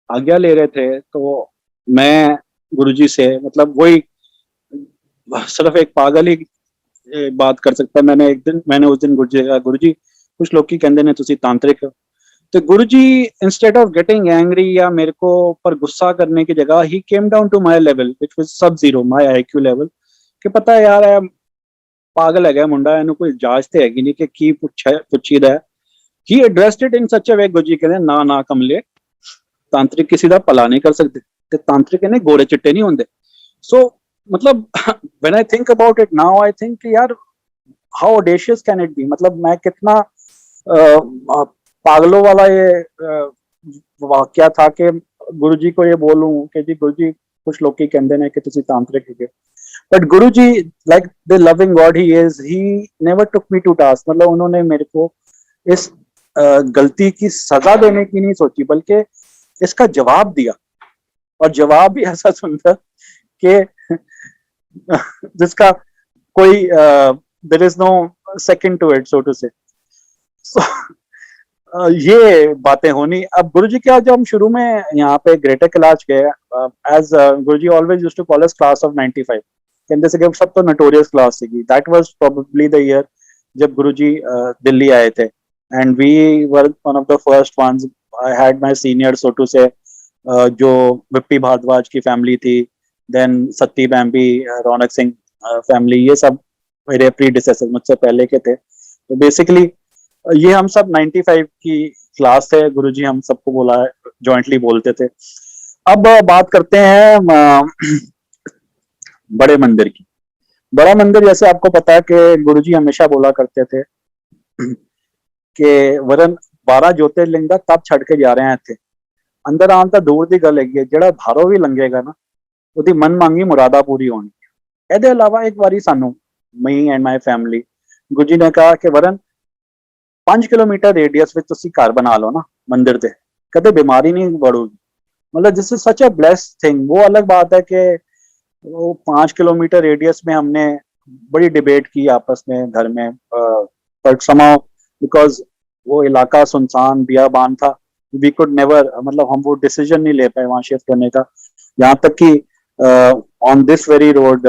आज्ञा ले रहे थे तो मैं गुरुजी से, मतलब वही सिर्फ एक पागल ही बात कर सकता है। मैंने उस दिन गुरुजी से कहा, गुरुजी कुछ लोग की कहते ने तुसी तांत्रिक हो। तो Guruji instead of getting angry या मेरे को पर गुस्सा करने की जगह, he came down to my level which was sub zero, my IQ level, कि पता है यार पागल है मुंडा, इन्हें कोई जांच ते हैगी नहीं कि की पुछीदा है। ही एड्रेस्ड इट इन सच अ वे, गुरुजी कहते ना ना कमले, तांत्रिक किसी का भला नहीं कर सकते, ते तांत्रिक ने गोरे चिट्टे नहीं होंगे। सो मतलब when I think about it now, I think यार how audacious can it be, मतलब मैं कितना पागलों वाला ये वाक्य था कि गुरुजी को ये बोलूं कि जी गुरुजी कुछ लोग की कहते हैं कि तुसी तांत्रिक है, but Guruji like the loving God he is, he never took me to task, मतलब उन्होंने मेरे को इस गलती की सजा देने की नहीं सोची, बल्कि इसका जवाब दिया, और जवाब भी ऐसा सुंदर कि जिसका कोई there is no second to it, so to say. So ये बातें होनी। अब गुरुजी क्या, जब हम शुरू में यहाँ पे ग्रेटर कैलाश गए, as Guruji always used to call us class of 95, कहते से कि सब तो नोटोरियस क्लास थी। That was probably the year जब गुरुजी दिल्ली आए थे, and we were one of the first ones. I had my senior, so to say, जो विप्पी भारद्वाज की फैमिली थी, then Satti Bambi, Raunak Singh family, ये सब मेरे प्रीडिसेसर, मुझसे पहले के थे। तो बेसिकली ये हम सब 95 की क्लास थे, गुरुजी हम सबको बोला जॉइंटली बोलते थे। अब बात करते हैं बड़े मंदिर की। बड़ा मंदिर, जैसे आपको पता है कि गुरुजी हमेशा बोला करते थे कि वरन 12 ज्योतिर्लिंग दा तब छड़ के जा रहे हैं थे, अंदर आन ਤਾਂ ਦੂਰ ਦੀ ਗੱਲ ਹੈਗੀ, ਜਿਹੜਾ ਬਾਹਰੋਂ ਵੀ ਲੰਘੇਗਾ ਨਾ ਉਹਦੀ ਮਨ ਮੰਗੀ ਮੁਰਾਦਾ ਪੂਰੀ ਹੋਣੀ। ਇਹਦੇ ਇਲਾਵਾ ਇੱਕ ਵਾਰੀ ਸਾਨੂੰ, मी एंड माय फैमिली, गुरुजी ने कहा कि वरन 5 किलोमीटर रेडियस ਵਿੱਚ ਤੁਸੀਂ ਘਰ बना लो ना मंदिर ਦੇ, कदे बीमारी नहीं बढ़ोगी। मतलब this is such a blessed thing. वो अलग बात है कि वो 5 किलोमीटर रेडियस में हमने बड़ी डिबेट की आपस में घर में, बट समाउ बिकॉज वो इलाका सुनसान बियाबान था, वी कुड नेवर, मतलब हम वो डिसीजन नहीं ले पाए वहां शिफ्ट होने का। यहाँ तक कि ऑन दिस वेरी रोड,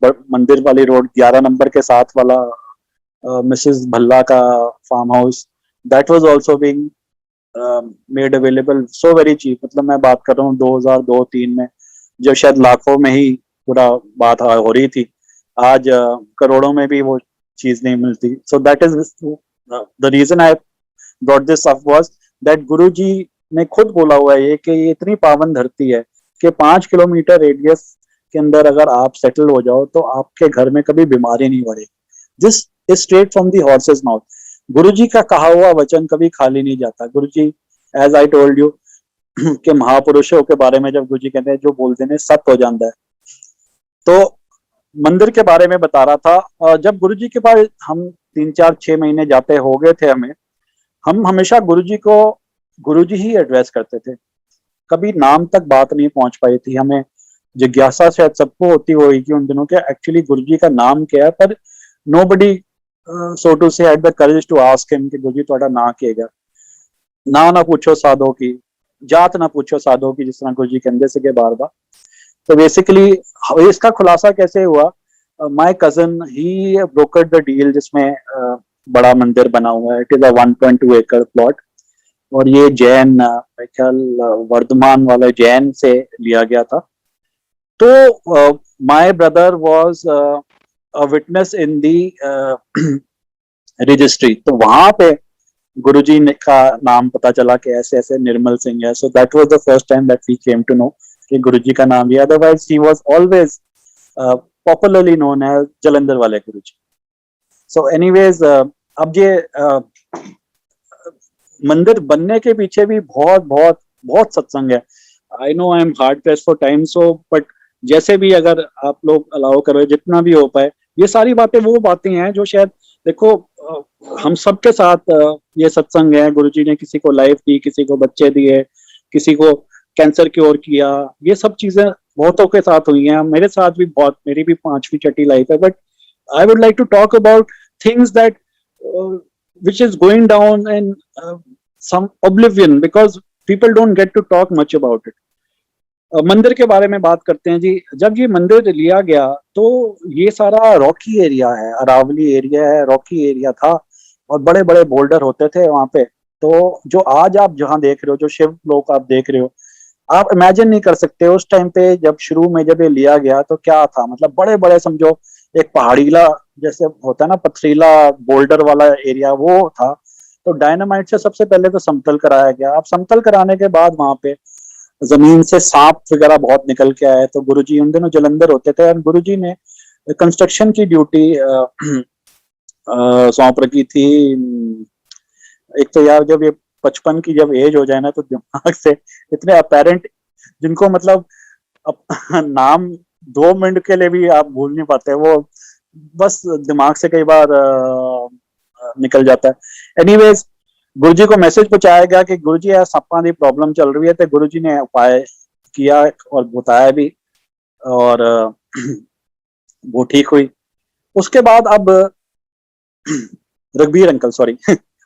मंदिर वाली रोड 11 नंबर के साथ वाला मिसेस भल्ला का farm house, that was also being made available so very cheap. मतलब मैं बात कर रहा हूँ 2002-3 में, जब शायद लाखों में ही पूरा बात हो रही थी। आज करोड़ों में भी वो चीज नहीं मिलती। So that is the reason I brought this up was that Guruji ने खुद बोला हुआ है कि ये इतनी पावन धरती है कि 5 किलोमीटर रेडियस के अंदर अगर आप सेटल हो जाओ तो आपके घर में कभी बीमारी नहीं बढ़ेगी। This is straight from the horse's mouth. Guruji का कहा हुआ वचन कभी खाली नहीं जाता। Guruji, as I told you, के महापुरुषों के बारे में जब गुरुजी कहते हैं जो बोलते हैं सत हो जाता है। तो मंदिर के बारे में बता रहा था, जब गुरुजी के पास हम 3-4-6 महीने जाते हो गए थे, हम हमेशा गुरुजी को गुरुजी ही एड्रेस करते थे, कभी नाम तक बात नहीं पहुंच पाई थी। हमें जिज्ञासा शायद सबको होती होगी उन दिनों के एक्चुअली गुरुजी का नाम क्या है, पर nobody so to say had the courage to ask him कि गुरुजी ਤੁਹਾਡਾ ਨਾਂ ਕੀ ਹੈਗਾ। ना पूछो साधो की, जात ना पूछो साधो की, जिस तरह गुरुजी कहते थे बार बार। तो बेसिकली इसका खुलासा कैसे हुआ, my cousin he brokered the deal जिसमें बड़ा मंदिर बना हुआ है। इट इज अ 1.2 एकड़ प्लॉट, और ये जैन ख्याल वर्धमान वाले जैन से लिया गया था। तो my brother was a witness in the registry. तो वहां पे गुरुजी ने का नाम पता चला कि ऐसे ऐसे निर्मल सिंह है। So that was the first time that we came to know कि गुरुजी का नाम भी, otherwise he was always popularly known as Jalandhar वाले गुरुजी। सो एनीवेज, अब ये मंदिर बनने के पीछे भी बहुत बहुत बहुत सत्संग है। I know I am hard press for time, so but जैसे भी अगर आप लोग अलाउ करो जितना भी हो पाए, ये सारी बातें वो बातें हैं जो शायद देखो हम सबके साथ ये सत्संग है, गुरुजी ने किसी को लाइफ दी, किसी को बच्चे दिए, किसी को कैंसर क्योर किया, ये सब चीजें बहुतों के साथ हुई हैं, मेरे साथ भी बहुत, मेरी भी 5वीं छठी लाइफ है, but I would like to talk about things that which is going down in some oblivion because people don't get to talk much about it. मंदिर के बारे में बात करते हैं जी। जब ये मंदिर लिया गया तो ये सारा रॉकी एरिया है, अरावली एरिया है, रॉकी एरिया था और बड़े बड़े बोल्डर होते थे वहां पे। तो जो आज आप जहाँ देख रहे हो, जो शिव लोक आप देख रहे हो, आप इमेजिन नहीं कर सकते उस टाइम पे जब शुरू में जब ये लिया गया तो क्या था। मतलब बड़े बड़े समझो एक पहाड़ीला जैसे होता है ना, पथरीला बोल्डर वाला एरिया वो था। तो डायनामाइट से सबसे पहले तो समतल कराया गया। अब समतल कराने के बाद वहां पे जमीन से सांप वगैरह बहुत निकल के आए। तो गुरुजी उन दिनों जलंधर होते थे और गुरुजी ने कंस्ट्रक्शन की ड्यूटी सौंप रखी थी। एक तो यार जब ये 55 की जब एज हो जाए ना तो दिमाग से इतने अपेरेंट, जिनको मतलब नाम 2 मिनट के लिए भी आप भूल नहीं पाते, वो बस दिमाग से कई बार निकल जाता है। एनीवेज गुरुजी को मैसेज पहुंचाया गया कि गुरुजी यार सांपों की प्रॉब्लम चल रही है। तो गुरुजी ने उपाय किया और बताया भी, और वो ठीक हुई। उसके बाद अब रघबीर अंकल, सॉरी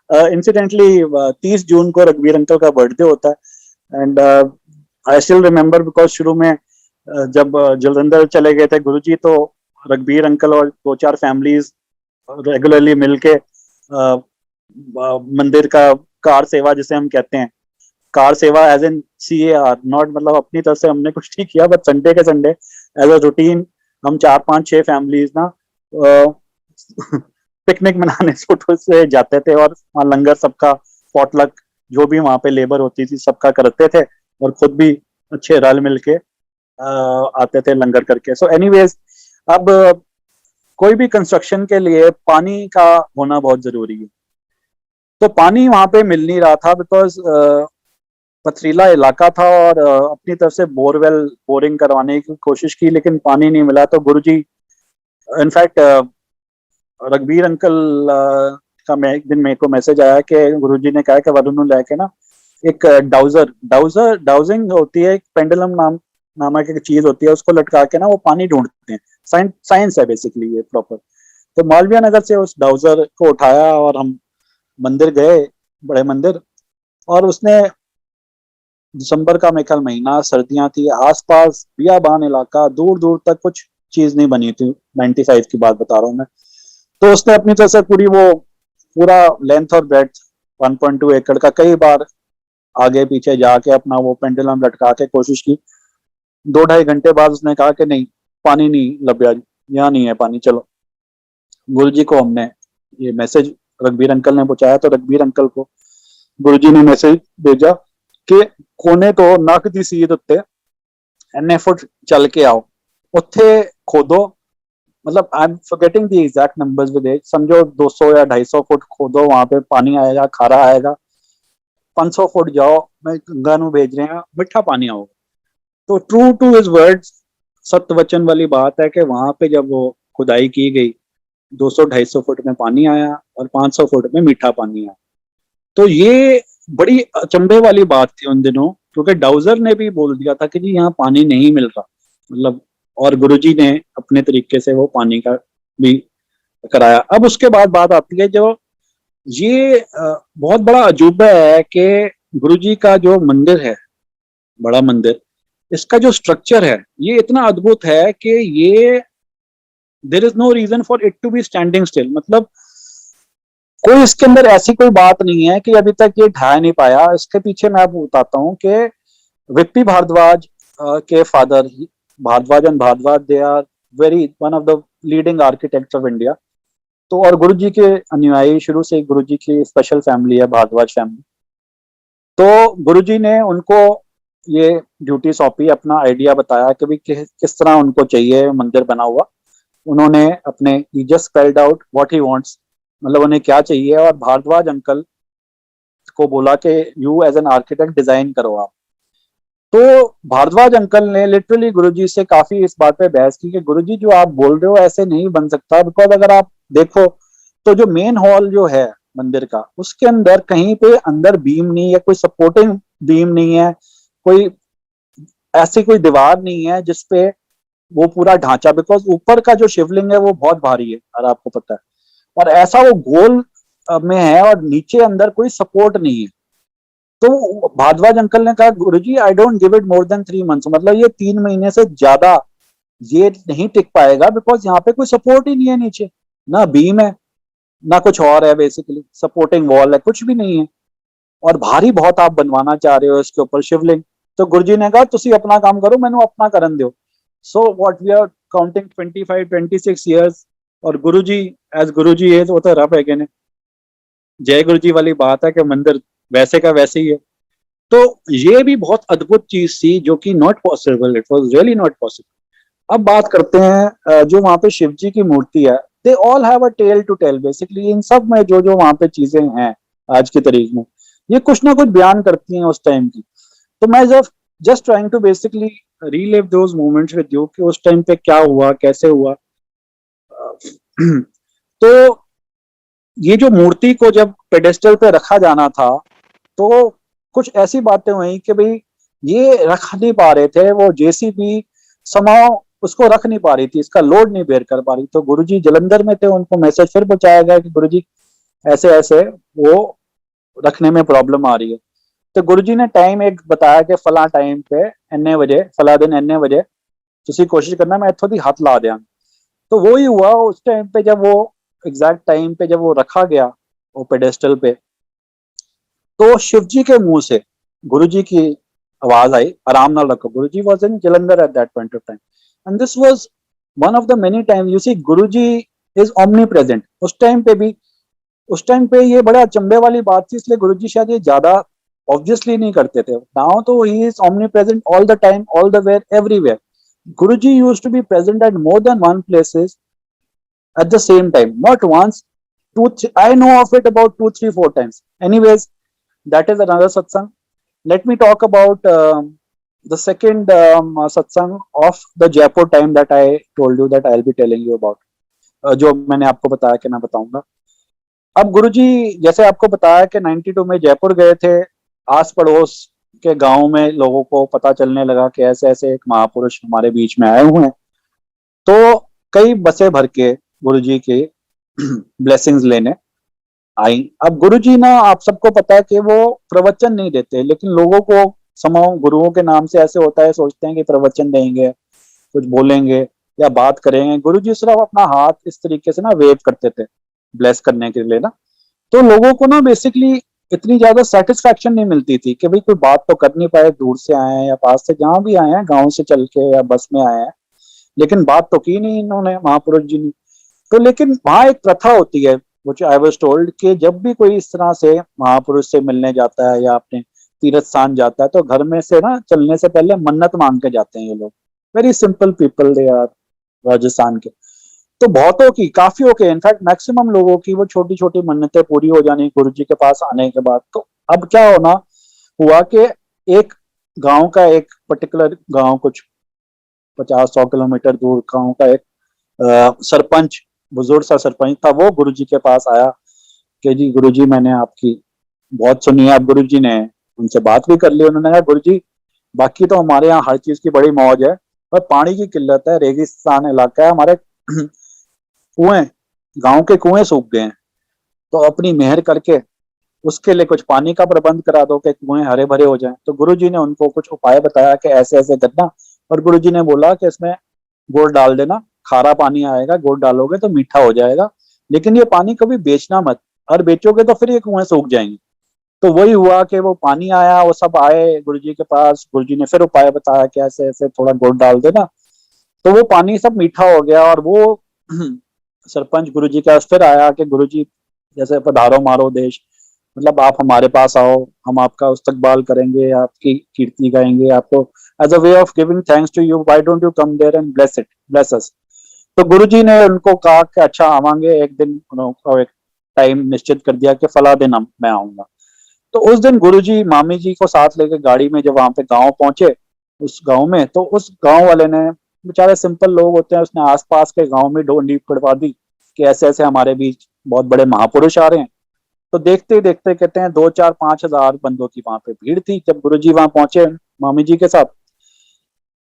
इंसिडेंटली 30 जून को रघबीर अंकल का बर्थडे होता है। And I still remember because शुरू में जब जलंधर चले गए थे गुरुजी, तो रघबीर अंकल और 2-4 फैमिलीज रेगुलरली मिलके मंदिर का कार सेवा जिसे हम कहते हैं, कार सेवा एज इन CAR, नॉट मतलब अपनी तरफ से हमने कुछ नहीं किया, बट संडे के संडे एज अ रूटीन हम 4-5-6 फैमिलीज ना पिकनिक मनाने से जाते थे और वहाँ लंगर सबका पॉटलक जो भी वहाँ पे लेबर होती थी सबका करते थे और खुद भी अच्छे रल मिल के आते थे लंगर करके। सो एनीवेज अब कोई भी कंस्ट्रक्शन के लिए पानी का होना बहुत जरूरी है। तो पानी वहां पे मिल नहीं रहा था बिकॉज पथरीला इलाका था और अपनी तरफ से बोरिंग करवाने की कोशिश की लेकिन पानी नहीं मिला। तो गुरुजी इनफैक्ट रघबीर अंकल का मैं एक दिन मेरे को मैसेज आया कि गुरुजी ने कहा कि वरुण लेके ना एक डाउजिंग होती है, एक पेंडुलम नामक एक चीज होती है, उसको लटका के ना वो पानी ढूंढते हैं। साइंस है बेसिकली ये प्रॉपर। तो मालवीय नगर से उस डाउजर को उठाया और हम मंदिर गए, बड़े मंदिर, और उसने दिसंबर का मेरे ख्याल महीना, सर्दियां थी, आसपास बियाबान इलाका, दूर दूर तक कुछ चीज नहीं बनी थी। 95 की बात बता रहा हूँ मैं। तो उसने अपनी तरफ से पूरा लेंथ और ब्रेड्थ 1.2 एकड़ का कई बार आगे पीछे जाके अपना वो पेंडुलम लटका के कोशिश की। 2-2.5 घंटे बाद उसने कहा कि नहीं, पानी नहीं लभ्या, यहाँ नहीं है पानी, चलो। गुरुजी को हमने ये मैसेज रघबीर अंकल ने पहुंचाया। तो रघबीर अंकल को गुरुजी ने मैसेज भेजा कि कोने तो नक दी सीध उत्ते इन्ने फुट चल के आओ, उत्थे खोदो, मतलब I am forgetting the exact numbers with age, समझो 200 या 250 फुट खोदो, वहां पे पानी आएगा, खारा आएगा। 500 फुट जाओ, मैं गंगा नू भेज रहे हैं, मिठा पानी आओगे। तो ट्रू टू हिज वर्ड्स, सत्य वचन वाली बात है कि वहां पे जब वो खुदाई की गई 200-250 फुट में पानी आया और 500 फुट में मीठा पानी आया। तो ये बड़ी अचंभे वाली बात थी उन दिनों, क्योंकि डाउजर ने भी बोल दिया था कि जी यहाँ पानी नहीं मिल रहा, मतलब, और गुरुजी ने अपने तरीके से वो पानी का भी कराया। अब उसके बाद बात आती है जो ये बहुत बड़ा अजूबा है कि गुरुजी का जो मंदिर है, बड़ा मंदिर, इसका जो स्ट्रक्चर है ये इतना अद्भुत है कि ये there is no reason for it to be standing still. मतलब कोई इसके अंदर ऐसी कोई बात नहीं है कि अभी तक ये ढा नहीं पाया। इसके पीछे मैं आपको बताता हूँ कि विप्पी भारद्वाज के father, Bhardwaj and Bhardwaj, they are very one of the leading architects of India. तो और गुरुजी के अनुयायी, शुरू से गुरुजी की स्पेशल फैमिली है भारद्वाज फैमिली। तो गुरुजी ने उनको ये ड्यूटी सौंपी, अपना आइडिया बताया कि भी किस तरह उनको चाहिए मंदिर बना हुआ। उन्होंने अपने ही just spelled out what he wants, मतलब उन्हें क्या चाहिए, और भारद्वाज अंकल को बोला कि you as an architect design करो आप। तो भारद्वाज अंकल ने लिटरली गुरुजी से काफी इस बात पे बहस की कि गुरुजी जो आप बोल रहे हो ऐसे नहीं बन सकता, बिकॉज अगर आप देखो तो जो मेन हॉल जो है मंदिर का, उसके अंदर कहीं पे अंदर बीम नहीं है, कोई सपोर्टिंग बीम नहीं है, कोई ऐसी कोई दीवार नहीं है जिसपे वो पूरा ढांचा, बिकॉज ऊपर का जो शिवलिंग है वो बहुत भारी है, और आपको पता है, और ऐसा वो गोल में है, और नीचे अंदर कोई सपोर्ट नहीं है। तो भारद्वाज अंकल ने कहा, Guruji I don't give it more than 3 months, मतलब ये 3 महीने से ज्यादा ये नहीं टिक पाएगा, बिकॉज यहाँ पे कोई सपोर्ट ही नहीं है नीचे, ना बीम है ना कुछ और है, बेसिकली सपोर्टिंग वॉल है, कुछ भी नहीं है, और भारी बहुत आप बनवाना चाह रहे हो इसके ऊपर शिवलिंग। तो गुरुजी ने कहा तुसी अपना काम करो, मैंने अपना करन दो। So what we are counting 25-26 years, और गुरुजी एज गुरुजी है, वो तो रब है कि नहीं, जय गुरुजी वाली बात है कि मंदिर वैसे का वैसे ही है। तो ये भी बहुत अद्भुत चीज थी, जो कि not possible, it was really not possible. अब बात करते हैं जो वहां पे शिव जी की मूर्ति है, they all have a tale to tell, basically इन सब में जो जो वहां पे चीजें हैं आज की तारीख में, ये कुछ ना कुछ बयान करती हैं उस टाइम की। तो मैं just trying to basically relive those moments with you, कि उस टाइम पे क्या हुआ, कैसे हुआ। तो ये जो मूर्ति को जब पेडेस्टल पे रखा जाना था, तो कुछ ऐसी बातें हुई कि भाई ये रख नहीं पा रहे थे, वो जेसीबी समाव उसको रख नहीं पा रही थी, इसका लोड नहीं बेयर कर पा रही। तो गुरुजी जलंधर में थे, उनको मैसेज फिर पहुंचाया गया कि गुरुजी ऐसे ऐसे वो रखने में प्रॉब्लम आ रही है। तो गुरुजी ने टाइम एक बताया कि फला टाइम पे एने बजे, फला दिन एने बजे तुसी कोशिश करना मैं इत्थों दी हाथ ला दिया। तो वो ही हुआ उस टाइम पे, जब वो एग्जैक्ट टाइम पे जब वो रखा गया वो पेडेस्टल पे, तो शिव जी के मुंह से गुरु जी की आवाज आई, आराम नाल रखो। Guru ji was in Jalandhar at that point of time, and this was one of the many time you see Guru ji is omnipresent. उस टाइम पे भी, उस टाइम पे ये बड़ा अचंभे वाली बात थी, इसलिए गुरु जी शायद ये ज्यादा ऑब्वियसली नहीं करते थे। नाउ तो he is omnipresent all the time, all the where, everywhere. Guru ji use to be present at more than one places at the same time, not once, two, three, I know of it about 2, 3, 4 times. Anyways, that is another satsang. Let me talk about the second satsang of the Jaipur time that I told you that I'll be telling you about. जो मैंने आपको बताया कि मैं बताऊंगा। अब गुरुजी जैसे आपको बताया कि 92 में जयपुर गए थे, आस पड़ोस के गांव में लोगों को पता चलने लगा कि ऐसे ऐसे एक महापुरुष हमारे बीच में आए हुए हैं। तो कई बसें भर के गुरुजी के ब्लेसिंग्स लेने आई। अब गुरुजी ना, आप सबको पता है कि वो प्रवचन नहीं देते, लेकिन लोगों को समाओ गुरुओं के नाम से ऐसे होता है, सोचते हैं कि प्रवचन देंगे, कुछ बोलेंगे या बात करेंगे। गुरुजी सिर्फ अपना हाथ इस तरीके से ना वेव करते थे ब्लेस करने के लिए ना। तो लोगों को ना बेसिकली इतनी ज्यादा सेटिस्फेक्शन नहीं मिलती थी कि भाई कोई बात तो कर नहीं पाए, दूर से आए हैं या पास से, जहां भी आए हैं, गाँव से चल के या बस में आए हैं, लेकिन बात तो की नहीं इन्होंने, महापुरुष जी ने। तो लेकिन वहां एक प्रथा होती है, which I was told, कि जब भी कोई इस तरह से महापुरुष से मिलने जाता है या अपने तीर्थ स्थान जाता है, तो घर में से ना चलने से पहले मन्नत मांग के जाते हैं ये लोग। Very simple people they are, Rajasthan के। तो बहुतों की, काफियों के, इनफैक्ट मैक्सिमम लोगों की वो छोटी छोटी मन्नतें पूरी हो जानी गुरु जी के पास आने के बाद। तो अब क्या होना हुआ कि एक गांव का, एक पर्टिकुलर गांव, कुछ 50-100 किलोमीटर दूर गांव का एक सरपंच, बुजुर्ग सा सरपंच था, वो गुरुजी के पास आया कि जी गुरुजी मैंने आपकी बहुत सुनी है। अब गुरुजी ने उनसे बात भी कर ली। उन्होंने कहा गुरुजी बाकी तो हमारे यहाँ हर चीज की बड़ी मौज है, पर पानी की किल्लत है, रेगिस्तान इलाका है, हमारे कुएं, गांव के कुएं सूख गए हैं, तो अपनी मेहर करके उसके लिए कुछ पानी का प्रबंध करा दो कि कुएं हरे भरे हो जाएं। तो गुरुजी ने उनको कुछ उपाय बताया कि ऐसे ऐसे करना, और गुरुजी ने बोला कि इसमें गुड़ डाल देना, खारा पानी आएगा, गुड़ डालोगे तो मीठा हो जाएगा, लेकिन ये पानी कभी बेचना मत, और बेचोगे तो फिर ये कुएं सूख जाएंगे। तो वही हुआ कि वो पानी आया, वो सब आए गुरुजी के पास, गुरुजी ने फिर उपाय बताया कि ऐसे ऐसे थोड़ा गुड़ डाल देना, तो वो पानी सब मीठा हो गया। और वो सरपंच गुरुजी के पास फिर आया कि गुरुजी जैसे पधारो मारो देश, मतलब आप हमारे पास आओ, हम आपका इस्तकबाल करेंगे, आपकी कीर्ति गाएंगे, आपको as a way of giving thanks to you, why don't you come there and bless it, bless us. तो गुरुजी ने उनको कहा कि अच्छा आवांगे एक दिन, उनको एक टाइम निश्चित कर दिया कि फला दिन मैं आऊंगा। तो उस दिन गुरुजी मामी जी को साथ लेकर गाड़ी में जब वहां पे गांव पहुंचे, उस गांव में, तो उस गांव वाले ने, बेचारे सिंपल लोग होते हैं, उसने आसपास के गांव में डोर नींव कड़वा दी कि ऐसे ऐसे हमारे बीच बहुत बड़े महापुरुष आ रहे हैं। तो देखते ही देखते कहते हैं 2 4 5 हजार बंदों की वहां पे भीड़ थी जब गुरुजी वहां पहुंचे मामी जी के साथ।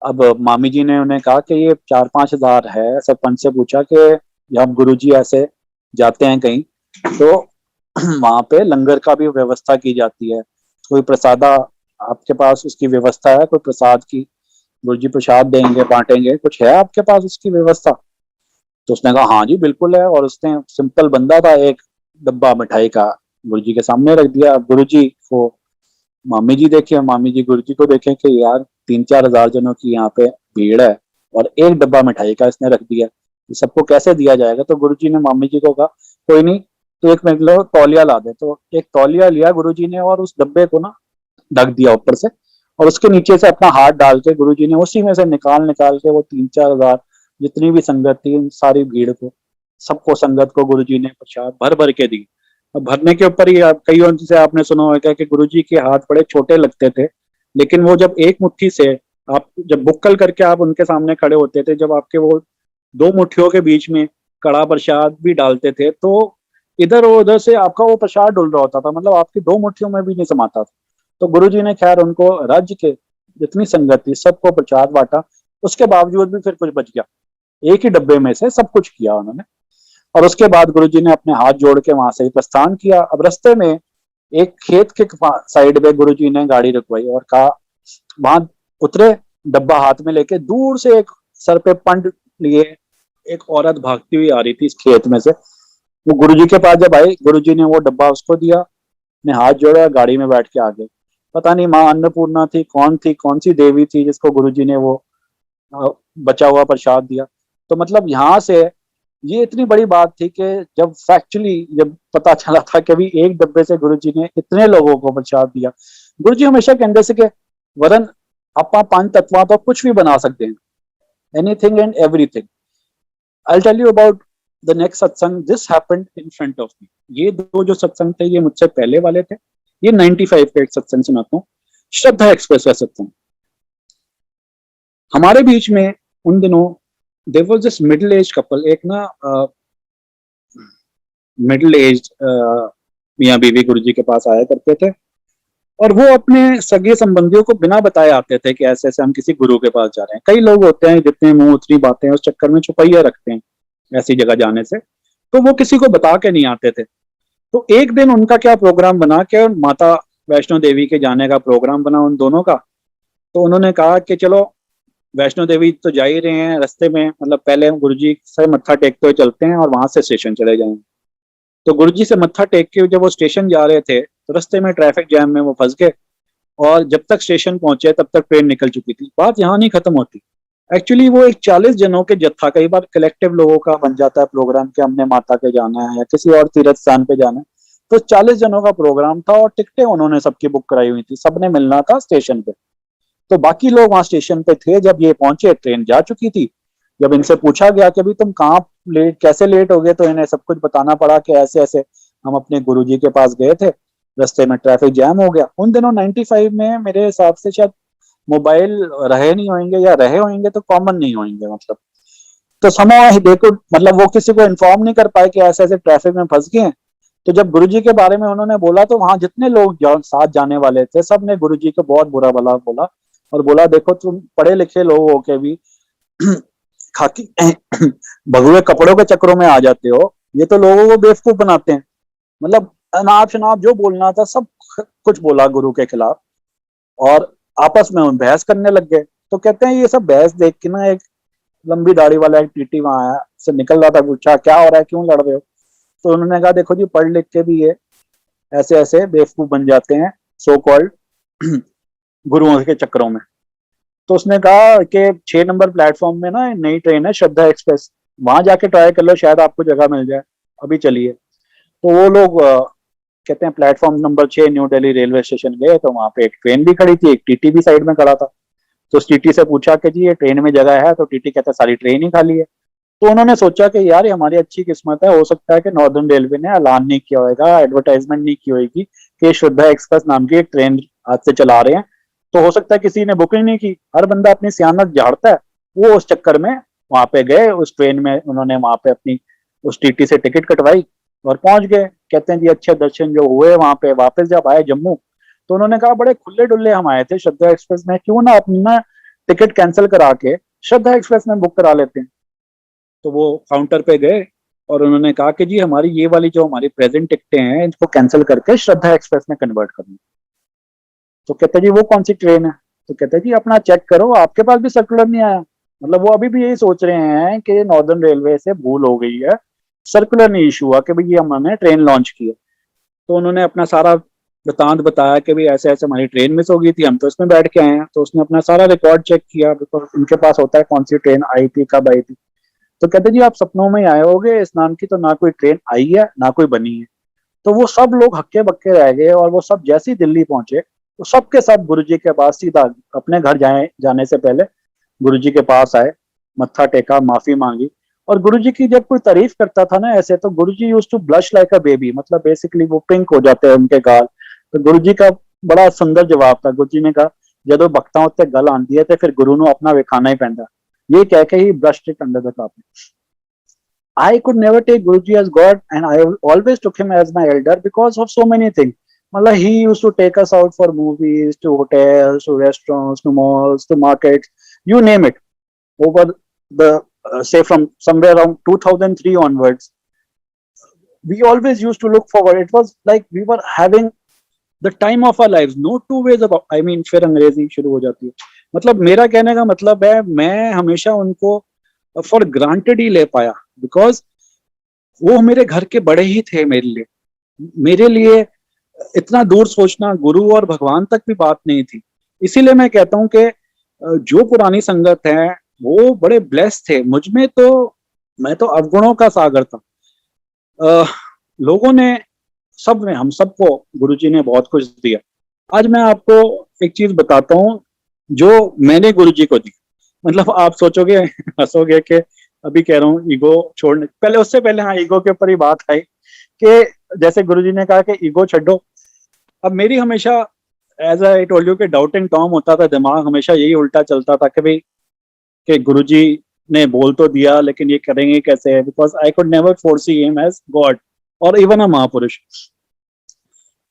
अब मामी जी ने उन्हें कहा कि ये 4 5 हजार है। सरपंच से पूछा कि जब गुरुजी ऐसे जाते हैं कहीं तो वहां पे लंगर का भी व्यवस्था की जाती है, कोई प्रसादा आपके पास उसकी व्यवस्था है, कोई प्रसाद की, गुरुजी प्रसाद देंगे बांटेंगे, कुछ है आपके पास उसकी व्यवस्था? तो उसने कहा हाँ जी बिल्कुल है, और उसने सिंपल बंदा था, एक डब्बा मिठाई का गुरुजी के सामने रख दिया। अब गुरुजी को मामी जी देखे, मामी जी गुरुजी को देखें कि यार 3 4 हजार जनों की यहाँ पे भीड़ है और एक डब्बा मिठाई का इसने रख दिया, ये सबको कैसे दिया जाएगा? तो गुरुजी ने मामी जी को कहा कोई नहीं, तो एक मिनट लो तौलिया ला दे। तो एक तौलिया लिया गुरुजी ने और उस डब्बे को ना ढक दिया ऊपर से, और उसके नीचे से अपना हाथ डाल के गुरुजी ने उसी में से निकाल निकाल के वो 3 4 हजार जितनी भी संगत थी उन सारी भीड़ को, सबको संगत को गुरुजी ने प्रसाद भर भर के दी। अब भरने के ऊपर ही कई से आपने सुना होगा कि गुरुजी के हाथ बड़े छोटे लगते थे, लेकिन वो जब एक मुट्ठी से आप जब बुक्कल करके आप उनके सामने खड़े होते थे, जब आपके वो 2 मुट्ठियों के बीच में कड़ा प्रसाद भी डालते थे तो इधर और उधर से आपका वो प्रसाद डुल रहा होता था, मतलब आपकी 2 मुट्ठियों में भी नहीं समाता था। तो गुरुजी ने खैर उनको राज्य के जितनी संगत थी सबको प्रसाद बांटा, उसके बावजूद भी फिर कुछ बच गया, एक ही डब्बे में से सब कुछ किया उन्होंने। और उसके बाद गुरुजी ने अपने हाथ जोड़ के वहां से प्रस्थान किया। अब रास्ते में एक खेत के साइड पे गुरुजी ने गाड़ी रुकवाई और कहा वहां उतरे, डब्बा हाथ में लेके दूर से एक सर पे पंड लिए एक औरत भागती हुई आ रही थी इस खेत में से। वो गुरुजी के पास जब आई, गुरुजी ने वो डब्बा उसको दिया, ने हाथ जोड़ा, गाड़ी में बैठ के आ गए। पता नहीं माँ अन्नपूर्णा थी, कौन सी देवी थी जिसको गुरुजी ने वो बचा हुआ प्रसाद दिया। तो मतलब यहाँ से ये इतनी बड़ी बात थी कि जब फैक्चुअली जब पता चला था कि अभी एक डब्बे से गुरुजी ने इतने लोगों को प्रसाद दिया। गुरुजी हमेशा कहते से कि वरन ਆਪਾਂ ਪੰਜ ਤੱਤਵਾਂ ਤੋਂ कुछ भी बना सकते हैं, anything and everything. I tell you about the next satsang, this happened in front of me. ये दो जो सत्संग थे ये मुझसे पहले वाले थे, ये 95 का एक सत्संग सुनाता हूँ, श्रद्धा एक्सप्रेस का सत्संग। हमारे बीच में उन दिनों there was this middle age couple, एक ना मिडिल एज मियाँ बीवी गुरुजी के पास आया करते थे, और वो अपने सगे संबंधियों को बिना बताए आते थे कि ऐसे ऐसे हम किसी गुरु के पास जा रहे हैं। कई लोग होते हैं जितने मुंह उतनी बातें उस चक्कर में छुपाइया रखते हैं ऐसी जगह जाने से, तो वो किसी को बता के नहीं आते थे। तो एक दिन उनका क्या प्रोग्राम बना के माता वैष्णो देवी के जाने का प्रोग्राम बना उन दोनों का। तो उन्होंने कहा कि चलो वैष्णो देवी तो जा ही रहे हैं, रास्ते में मतलब पहले हम गुरुजी से मत्था टेकते हुए चलते हैं और वहां से स्टेशन चले जाएंगे। तो गुरुजी से मत्था टेक के जब वो स्टेशन जा रहे थे तो रास्ते में ट्रैफिक जैम में वो फंस गए, और जब तक स्टेशन पहुंचे तब तक ट्रेन निकल चुकी थी। बात यहाँ नहीं खत्म होती, एक्चुअली वो एक 40 जनों के जत्था, कई बार कलेक्टिव लोगों का बन जाता है प्रोग्राम कि हमने माता के जाना है या किसी और तीर्थ स्थान पे जाना है। तो 40 जनों का प्रोग्राम था और टिकटें उन्होंने सबकी बुक कराई हुई थी, सबने मिलना था स्टेशन पे। तो बाकी लोग वहां स्टेशन पे थे, जब ये पहुंचे ट्रेन जा चुकी थी। जब इनसे पूछा गया कि अभी तुम कहाँ लेट, कैसे लेट हो गए, तो इन्हें सब कुछ बताना पड़ा कि ऐसे ऐसे हम अपने गुरुजी के पास गए थे, रास्ते में ट्रैफिक जैम हो गया। उन दिनों 95 में मेरे हिसाब से शायद मोबाइल रहे नहीं होंगे, या रहे होंगे तो कॉमन नहीं होंगे, मतलब तो समय देखो, मतलब वो किसी को इन्फॉर्म नहीं कर पाए कि ऐसे ऐसे ट्रैफिक में फंस गए हैं। तो जब गुरुजी के बारे में उन्होंने बोला तो वहां जितने लोग साथ जाने वाले थे सब ने गुरुजी को बहुत बुरा भला बोला, और बोला देखो तुम पढ़े लिखे लोग हो के भी खाकी भगवे कपड़ों के चक्रों में आ जाते हो, ये तो लोगों को बेवकूफ बनाते हैं। मतलब अनाप शनाप जो बोलना था सब कुछ बोला गुरु के खिलाफ, और आपस में बहस करने लग गए। तो कहते हैं ये सब बहस देख के ना एक लंबी दाढ़ी वाला एक टीटी वहां आया, से निकल रहा था, पूछा क्या हो रहा है, क्यों लड़ रहे हो? तो उन्होंने कहा देखो जी पढ़ लिख के भी ये ऐसे ऐसे बेवकूफ बन जाते हैं सो कॉल्ड गुरुओं के चक्रों में। तो उसने कहा कि 6 नंबर प्लेटफॉर्म में ना नई ट्रेन है श्रद्धा एक्सप्रेस, वहां जाके ट्राई कर लो, शायद आपको जगह मिल जाए, अभी चलिए। तो वो लोग कहते हैं platform number 6 new Delhi railway station गए, तो वहां पे एक ट्रेन भी खड़ी थी, एक टीटी भी साइड में खड़ा था। तो उस टीटी से पूछा कि जी ये ट्रेन में जगह है? तो टीटी कहता है सारी ट्रेन ही खाली है। तो उन्होंने सोचा कि यार ये हमारी अच्छी किस्मत है, हो सकता है कि नॉर्दर्न रेलवे ने ऐलान नहीं किया होगा, एडवर्टाइजमेंट नहीं की होगी कि श्रद्धा एक्सप्रेस नाम की एक ट्रेन आज से चला रहे हैं। तो हो सकता है किसी ने बुकिंग नहीं की, हर बंदा अपनी सियानत झाड़ता है, वो उस चक्कर में वहां पे गए, उस ट्रेन में उन्होंने वहां पे अपनी उस टीटी से टिकट कटवाई और पहुंच गए। कहते हैं जी अच्छे दर्शन जो हुए वहां पे। वापस जब आए जम्मू तो उन्होंने कहा बड़े खुले डुल्ले हम आए थे श्रद्धा एक्सप्रेस में, क्यों ना अपनी ना टिकट कैंसिल करा के श्रद्धा एक्सप्रेस में बुक करा लेते हैं। तो वो काउंटर पे गए और उन्होंने कहा कि जी हमारी ये वाली जो हमारी प्रेजेंट टिकटें हैं इनको कैंसिल करके श्रद्धा एक्सप्रेस में कन्वर्ट करनी। तो कहते जी वो कौन सी ट्रेन है? तो कहते जी अपना चेक करो, आपके पास भी सर्कुलर नहीं आया। मतलब वो अभी भी यही सोच रहे हैं कि नॉर्दर्न रेलवे से भूल हो गई है, सर्कुलर नहीं इशू हुआ कि भाई ये हमने ट्रेन लॉन्च की है। तो उन्होंने अपना सारा वृतांत बताया कि भाई ऐसे ऐसे हमारी ट्रेन मिस हो गई थी, हम तो इसमें बैठ के आए हैं। तो उसने अपना सारा रिकॉर्ड चेक किया, बिकॉज उनके पास होता है कौन सी ट्रेन आई थी, कब आई थी। तो कहते जी आप सपनों में आए होगे, इस नाम की तो ना कोई ट्रेन आई है ना कोई बनी है। तो वो सब लोग हक्के बक्के रह गए और वो सब जैसे ही दिल्ली पहुंचे तो सबके सब गुरुजी के पास सीधा अपने घर जाने से पहले गुरुजी के पास आए, मत्था टेका, माफी मांगी। और गुरुजी की जब कोई तारीफ करता था ना ऐसे, तो Guruji used to blush like a baby, मतलब बेसिकली वो पिंक हो जाते हैं उनके गाल। तो गुरुजी का बड़ा सुंदर जवाब था। गुरुजी ने कहा ਜਦੋਂ भक्तां उत्ते गल आंदी है तो फिर गुरु ਨੂੰ अपना विखाना ही पैंदा। ये कह के he brushed it under the carpet। I could never take Guruji as God, and I always took him as my elder because of so many things. मतलब he used to take us out for movies, to hotels, to restaurants, to malls, to markets, you name it. Over the say from somewhere around 2003 onwards, we always used to look forward. It was like we were having the time of our lives. No two ways about. I mean, फिर अंग्रेजी शुरू हो जाती है। मतलब मेरा कहने का मतलब है मैं हमेशा उनको फॉर ग्रांटेड ही ले पाया, बिकॉज वो मेरे घर के बड़े ही थे मेरे लिए। मेरे लिए इतना दूर सोचना गुरु और भगवान तक भी बात नहीं थी। इसीलिए मैं कहता हूँ कि जो पुरानी संगत है वो बड़े ब्लेस थे। मुझ में तो मैं तो अवगुणों का सागर था। लोगों ने सब ने हम सबको गुरुजी ने बहुत कुछ दिया। आज मैं आपको एक चीज बताता हूँ जो मैंने गुरुजी को दी। मतलब आप सोचोगे हंसोगे कि अभी कह रहा हूँ ईगो छोड़ने पहले, उससे पहले हाँ ईगो के ऊपर ही बात आई कि जैसे गुरुजी ने कहा कि ईगो छोड़ो। अब मेरी हमेशा एज आई टोल्ड यू कि डाउटिंग टॉम होता था, दिमाग हमेशा यही उल्टा चलता था कि भाई कि गुरुजी ने बोल तो दिया लेकिन ये करेंगे कैसे, because I could never foresee him as God और इवन अ महापुरुष।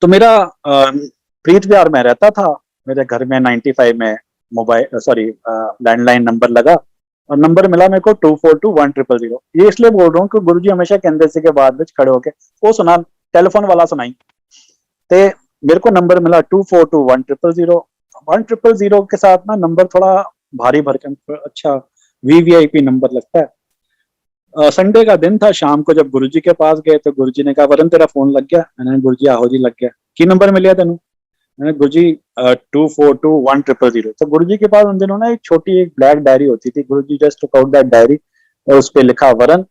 तो मेरा प्रीत विहार में रहता था, मेरे घर में 95 में मोबाइल सॉरी लैंडलाइन नंबर लगा और नंबर मिला मेरे को 242100। ये इसलिए बोल रहा हूँ कि गुरुजी हमेशा कहते थे के बाद में खड़े होके वो सुना टेलीफोन वाला सुनाई। ते मेरे को नंबर मिला 242100। 1000 के साथ ना नंबर थोड़ा भारी भरकम अच्छा वीवीआईपी नंबर लगता है। संडे का दिन था, शाम को जब गुरुजी के पास गए तो गुरुजी ने कहा वरुण तेरा फोन लग गया। मैंने गुरुजी आहो जी लग गया। की नंबर मिलिया तेन? मैंने गुरुजी 242100। तो गुरुजी के पास उन दिनों ना एक छोटी एक ब्लैक डायरी होती थी। Guruji just took out that diary और उस पर लिखा वरुण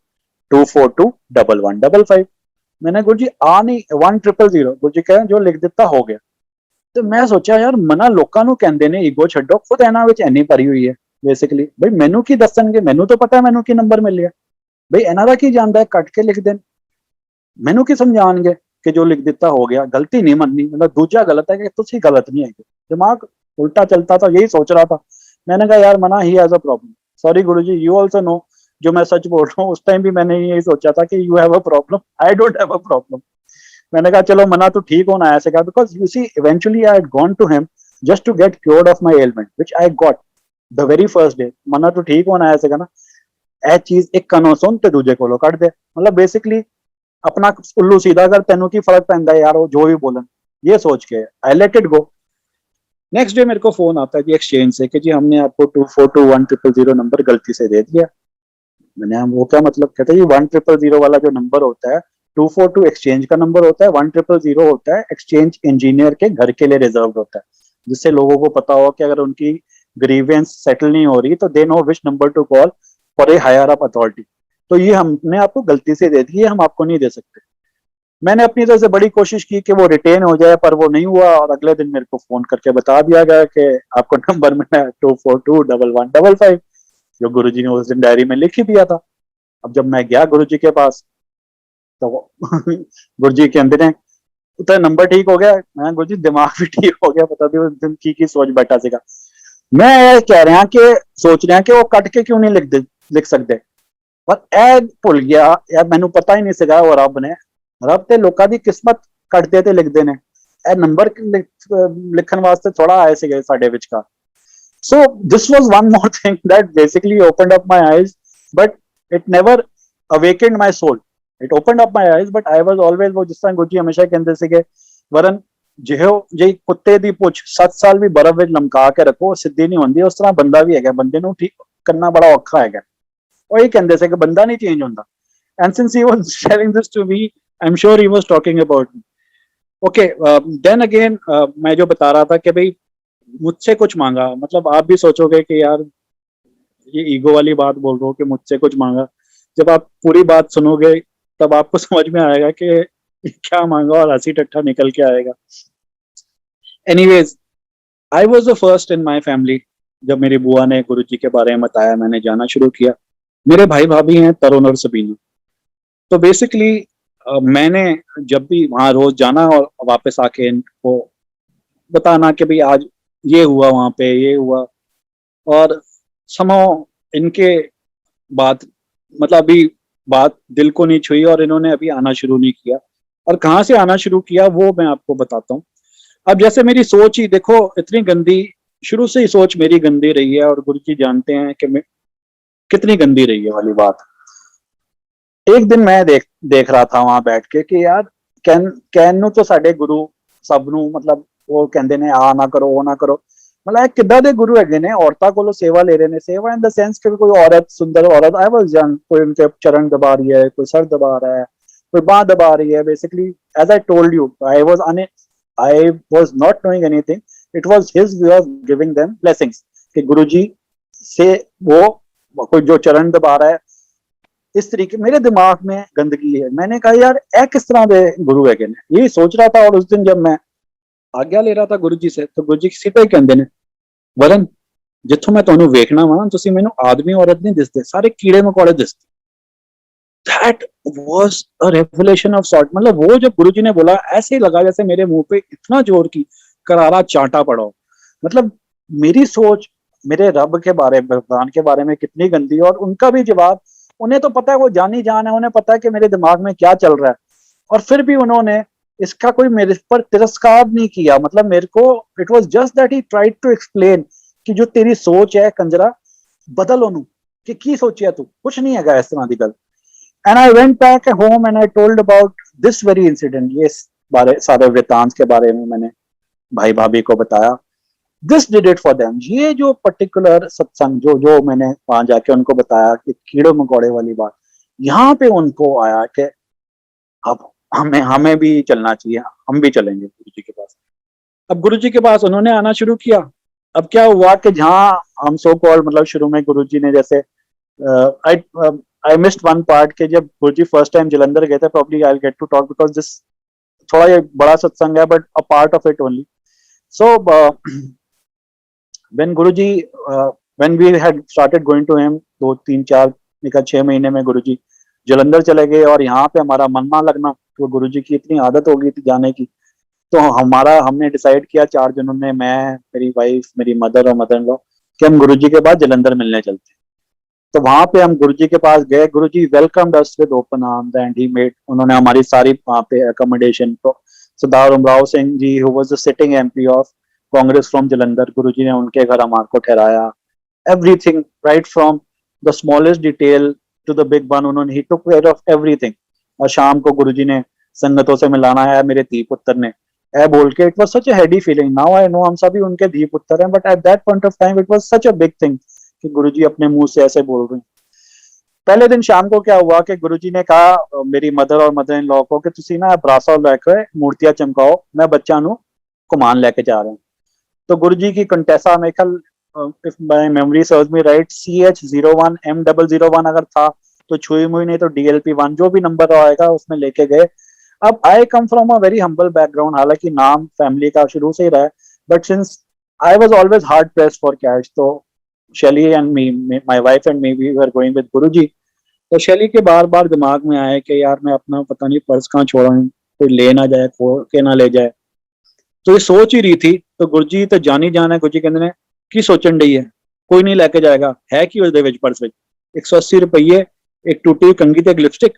242115। मैंने गुरुजी आ नहीं 1000। गुरुजी कह जो लिख दिता हो गया। तो मैं सोचा यार मना लोकां नूं कहंदे ने ईगो छड्डो, खुद इन्हां विच इन्नी भरी हुई है बेसिकली। भाई मैनू की दसणगे, मैनू तो पता है मैनू की नंबर मिल गया। भाई इन्हां दा की जानदा है, कट के लिख देन। मैनू की समझाणगे कि जो लिख दिता हो गया। गलती नहीं मननी, मतलब दूजा गलत है कि तुसी गलत नहीं है। दिमाग उल्टा चलता था, यही सोच रहा था। मैंने कहा यार मना he has a problem. Sorry Guruji, you also know जो मैं सच बोल रहा हूँ। उस टाइम भी मैंने यही सोचा था कि you have a problem, I don't have a problem. मैंने कहा चलो मना तू ठीक होना ऐसे कहा, because you see eventually I had gone to him just to get cured of my ailment which I got the very first day. मना तू ठीक होना ऐसे कहना ए चीज एक कनो सुन ते दूजे कोलों कट दे। मतलब बेसिकली अपना उल्लू सीधा कर, तेनू की फर्क पैंदा है यार वो जो भी बोलन, ये सोच के I let it go. Next day मेरे को फोन आता है जी एक्सचेंज से कि जी हमने आपको 242100 नंबर गलती से दे दिया। मैंने वो क्या मतलब? कहते जी 1000 वाला जो नंबर होता है 242 एक्सचेंज का नंबर होता है, 1000 होता है एक्सचेंज इंजीनियर के घर के लिए रिजर्व होता है, जिससे लोगों को पता हो कि अगर उनकी ग्रीवेंस सेटल नहीं हो रही तो they know which number to call for a higher up authority. तो ये हमने आपको गलती से दे दी है, हम आपको नहीं दे सकते। मैंने अपनी तरफ से बड़ी कोशिश की कि वो रिटेन हो जाए, पर वो नहीं हुआ। और अगले दिन मेरे को फोन करके बता दिया गया कि आपको नंबर मिला है 2421155, जो गुरुजी ने उस दिन डायरी में लिख ही दिया था। अब जब मैं गया गुरुजी के पास तो गुरुजी कहते ने तो नंबर ठीक हो गया। मैं गुरुजी दिमाग भी ठीक हो गया, पता नहीं उस दिन की सोच बैठा सीगा। मैं कह रहा कि सोच रहे हैं कि वो कट के क्यों नहीं लिख सकते। ਪਰ ਇਹ ਭੁੱਲ ਗਿਆ, ਇਹ ਮੈਨੂੰ ਪਤਾ ਹੀ ਨਹੀਂ ਸੀਗਾ ਉਹ ਰੱਬ ਤੇ ਲੋਕਾਂ ਦੀ ਕਿਸਮਤ ਕੱਟਦੇ ਤੇ ਲਿਖਦੇ ਨੇ। ਇਹ ਨੰਬਰ ਲਿਖਣ ਵਾਸਤੇ ਥੋੜਾ ਆਏ ਸੀਗੇ ਸਾਡੇ ਵਿਚਕਾਰ। So this was one more thing that basically opened up my eyes, but it never awakened my soul. It opened up my eyes, but I was always, वो जिस तरह गुरुजी हमेशा कहते ਸੀਗੇ, ਵਰਨ ਜਿਹੋ ਜਿਹੀ ਕੁੱਤੇ ਦੀ ਪੁੱਛ 7 ਸਾਲ ਵੀ ਬਰਫ਼ ਵਿੱਚ ਲਮਕਾ ਕੇ ਰੱਖੋ ਸਿੱਧੀ ਨਹੀਂ ਹੁੰਦੀ, ਉਸ ਤਰ੍ਹਾਂ ਬੰਦਾ ਵੀ ਹੈਗਾ, ਬੰਦੇ ਨੂੰ ਠੀਕ ਕਰਨਾ ਬੜਾ ਔਖਾ ਹੈਗਾ। ਉਹ ਇਹ ਕਹਿੰਦੇ ਸੀ ਕਿ ਬੰਦਾ ਨਹੀਂ ਚੇਂਜ ਹੁੰਦਾ। And since he was sharing this to me, I'm sure he was talking about me. Okay, then again, मैं जो बता रहा था कि भाई मुझसे कुछ मांगा, मतलब आप भी सोचोगे कि यार ये ईगो वाली बात बोल रहा हूँ कि मुझसे कुछ मांगा। जब आप पूरी बात सुनोगे तब आपको समझ में आएगा कि क्या मांगा और हंसी टट्टा निकल के आएगा। Anyways, I was the first in my family. जब मेरी बुआ ने गुरुजी के बारे में बताया, मैंने जाना शुरू किया। मेरे भाई भाभी हैं तरुण और सबीना। तो बेसिकली मैंने जब भी वहाँ रोज जाना और वापस आके इनको बताना कि भाई आज ये हुआ, वहां पे ये हुआ, और समहाउ इनके बात मतलब अभी बात दिल को नहीं छुई और इन्होंने अभी आना शुरू नहीं किया। और कहाँ से आना शुरू किया वो मैं आपको बताता हूँ। अब जैसे मेरी सोच ही देखो इतनी गंदी, शुरू से ही सोच मेरी गंदी रही है, और गुरुजी जानते हैं कि मैं कितनी गंदी रही है वाली बात। एक दिन मैं देख रहा था वहां बैठ के कि यार कहन तो साडे गुरु सब नू मतलब वो कहते ने आ ना करो वो ना करो, मतलब किदा दे गुरु है ने, औरतां कोलों सेवा ले रहे ने। सेवा इन द सेंस कि कोई औरत, सुंदर औरत, आई वाज यंग, कोई उनके चरण दबा रही है, कोई सर दबा रहा है, कोई बांह दबा रही है। Basically as I told you, I was not knowing anything, it was his way of giving them blessings कि गुरुजी से वो कोई जो चरण दबा रहा है, इस तरीके मेरे दिमाग में गंदगी है। मैंने कहा यार ए किस तरह के गुरु है, यही सोच रहा था। और उस दिन जब मैं आज्ञा ले रहा था गुरुजी से, तो गुरुजी सीधे ही कहते ने, वरन जिथों मैं तुहानू वेखना वा, तुसीं मैनू आदमी औरत नहीं दिसदे, सारे कीड़े मकोड़े दिसदे। That was a revelation of sort. मतलब वो जब गुरुजी ने बोला, ऐसे ही लगा जैसे मेरे मुंह पे इतना जोर की करारा चांटा पड़ा हो। मतलब मेरी सोच मेरे रब के बारे में, भगवान के बारे में कितनी गंदी, और उनका भी जवाब, उन्हें तो पता है, वो जानी जान है, उन्हें पता है कि मेरे दिमाग में क्या चल रहा है, और फिर भी उन्होंने इसका कोई मेरे पर तिरस्कार नहीं किया। मतलब मेरे को it was just that he tried to explain कि जो तेरी सोच है कंजरा, बदल ओनू, कि की सोचिया तू, कुछ नहीं है इस तरह की गल। And I went back home and I told about this very incident. ये बारे सारे वृतांत के बारे में मैंने भाई भाभी को बताया। This did it for them. ये जो पर्टिकुलर सत्संग जो मैंने वहां जाके उनको बताया कि कीड़े मकोड़े वाली बात, यहाँ पे उनको आया कि अब हमें भी चलना चाहिए, हम भी चलेंगे गुरुजी के पास। अब गुरुजी के पास उन्होंने आना शुरू किया। अब क्या हुआ कि जहाँ हम सो कॉल्ड, मतलब शुरू में गुरुजी ने जैसे आई मिस्ड वन पार्ट के जब गुरुजी फर्स्ट टाइम जलंधर गए थे, probably I will get to talk because this थोड़ा ये बड़ा सत्संग है, but a part of it only. So when Guruji when we had started going to him, 2-3-4 महीने में गुरुजी जलंधर चले गए, और यहाँ पे हमारा मन ना लगना, तो गुरुजी की इतनी आदत हो गई थी जाने की। तो हमने डिसाइड किया 4 जनों ने, मैं, मेरी वाइफ, मेरी मदर और मदर इन लॉ, कि हम गुरुजी के पास जलंधर मिलने चलते हैं। तो वहां पे हम गुरुजी के पास गए। Guruji welcomed us with open arms and he made, उन्होंने हमारी सारी वहां पे अकोमोडेशन। तो Sardar Umrao Singh ji, who was the sitting MP of Congress from Jalandhar, Guruji ने उनके घर हमारे को ठहराया। Everything right from the smallest detail to the big one, उन्होंने he took care of everything. और शाम को गुरुजी ने संगतों से मिलाना है मेरे धी पुत्र ने, ऐ बोल के। It was such a Heidi feeling. Now I know हम सभी उनके धी पुत्र हैं, but at that point of time it was such a big thing कि गुरुजी अपने मुंह से ऐसे बोल रहे हैं। पहले दिन शाम को क्या हुआ कि गुरुजी ने कहा मेरी मदर और मदर इन लॉ को कि तुसी ना ब्रासा लेके मूर्तियां चमकाओ, मैं बच्चा नु घुमान लेके जा रहा हूँ। तो गुरुजी की कंटेसा में कल, if my memory serves me right, CH01 M001 अगर था तो छुई मुई, नहीं तो DLP1, जो भी नंबर आएगा उसमें लेके गए। अब I come from a very humble background, हालांकि नाम फैमिली का शुरू से ही रहा है, but since I was always hard pressed for cash, तो Shaili and me, my wife and me, we were going with Guruji. तो शैली के बार बार दिमाग में आया कि यार मैं अपना पता नहीं पर्स कहाँ छोड़ा हूँ, कोई ले ना जाए, खो के ना ले जाए। तो ये सोच ही रही थी। तो गुरुजी तो जानी जाना है, गुरुजी कहते ने की सोचन डई है, कोई नहीं लेके जाएगा, है कि उसदे विच पर्स विच 180 रुपये एक टूटी हुई कंघी थी, एक लिपस्टिक।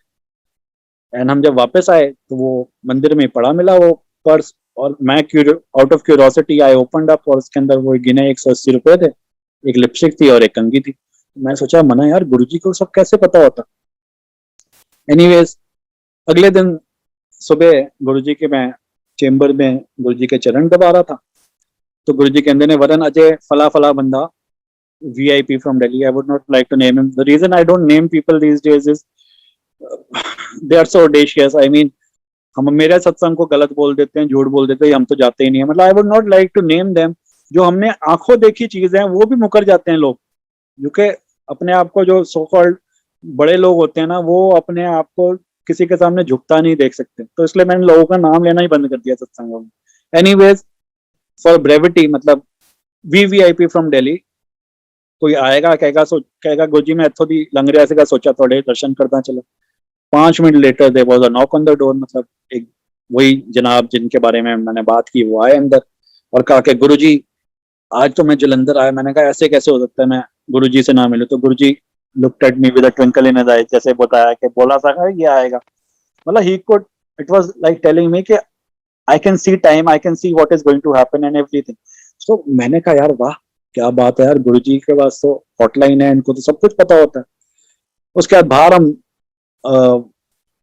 एंड हम जब वापस आए तो वो मंदिर में पड़ा मिला वो पर्स, और मैं out of curiosity I opened up, और उसके अंदर वो गिने 180 रुपए थे, एक लिपस्टिक थी और एक कंघी थी। मैं सोचा, मना यार, गुरुजी को सब कैसे पता होता। एनीवेज, अगले दिन सुबह गुरुजी के मैं चेंबर में गुरुजी के चरण दबा रहा था, तो गुरुजी कहते ने, वरन अजय फला फला बंदा, VIP from Delhi. I would not like to name him. The reason I don't name people these days is they are so audacious. I mean, हम मेरे सत्संग को गलत बोल देते हैं, झूठ बोल देते हैं, हम तो जाते ही नहीं है। मतलब I would not like to name them. जो हमने आंखों देखी चीजें हैं वो भी मुकर जाते हैं लोग, क्योंकि अपने आप को जो सो कॉल्ड बड़े लोग होते हैं ना, वो अपने आप को किसी के सामने झुकता नहीं देख सकते। तो इसलिए मैंने लोगों का नाम लेना ही बंद कर दिया सत्संगों में। एनीवेज, फॉर ब्रेविटी, मतलब VIP फ्रॉम दिल्ली, कोई आएगा कहेगा गुरुजी मैं इत्थों दी लंघ रहा सीगा, सोचा थोड़े दर्शन करता चला। 5 minute later there was a knock on the door, मतलब एक वही जनाब जिनके बारे में मैंने बात की वो आए अंदर और कहा कि गुरुजी आज तो मैं जलंधर आया। मैंने कहा ऐसे कैसे हो सकता है, मैं गुरुजी से ना मिलूं। तो Guruji looked at me with a twinkle in his eye, जैसे बताया कि बोला था ये आएगा। मतलब he could, it was like telling me कि I can see time, I can see what is going to happen and everything. So मैंने कहा यार वाह क्या बात है यार, गुरुजी के पास तो हॉटलाइन है, इनको तो सब कुछ पता होता है। उसके बाद बाहर हम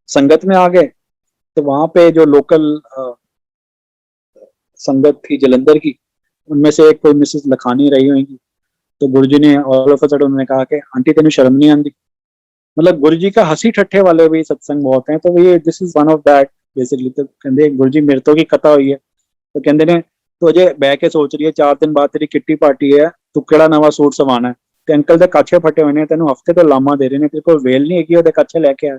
संगत में आ गए, तो वहां पे जो लोकल संगत थी जलंधर की, उनमें से एक कोई मिसेस लखानी रही होगी। तो गुरुजी ने ऑल ऑफ अ सडन उन्होंने कहा कि आंटी तेन शर्म नहीं आती। मतलब गुरुजी का हंसी ठट्ठे वाले भी सत्संग बहुत हैं, तो ये this is one of that basically. तो कहते गुरुजी मेरे तो की कथा हुई है, तो कहते ने तो अजय बह के सोच रही है 4 दिन बाद तेरी किट्टी पार्टी है, तू केड़ा नवा सूट सवाना है, ते अंकल दे काछे फटे हुए ने, तेन हफ्ते तो लामा दे रहे ने, तेरे को वेल नहीं है ओदे काछे लेके आए।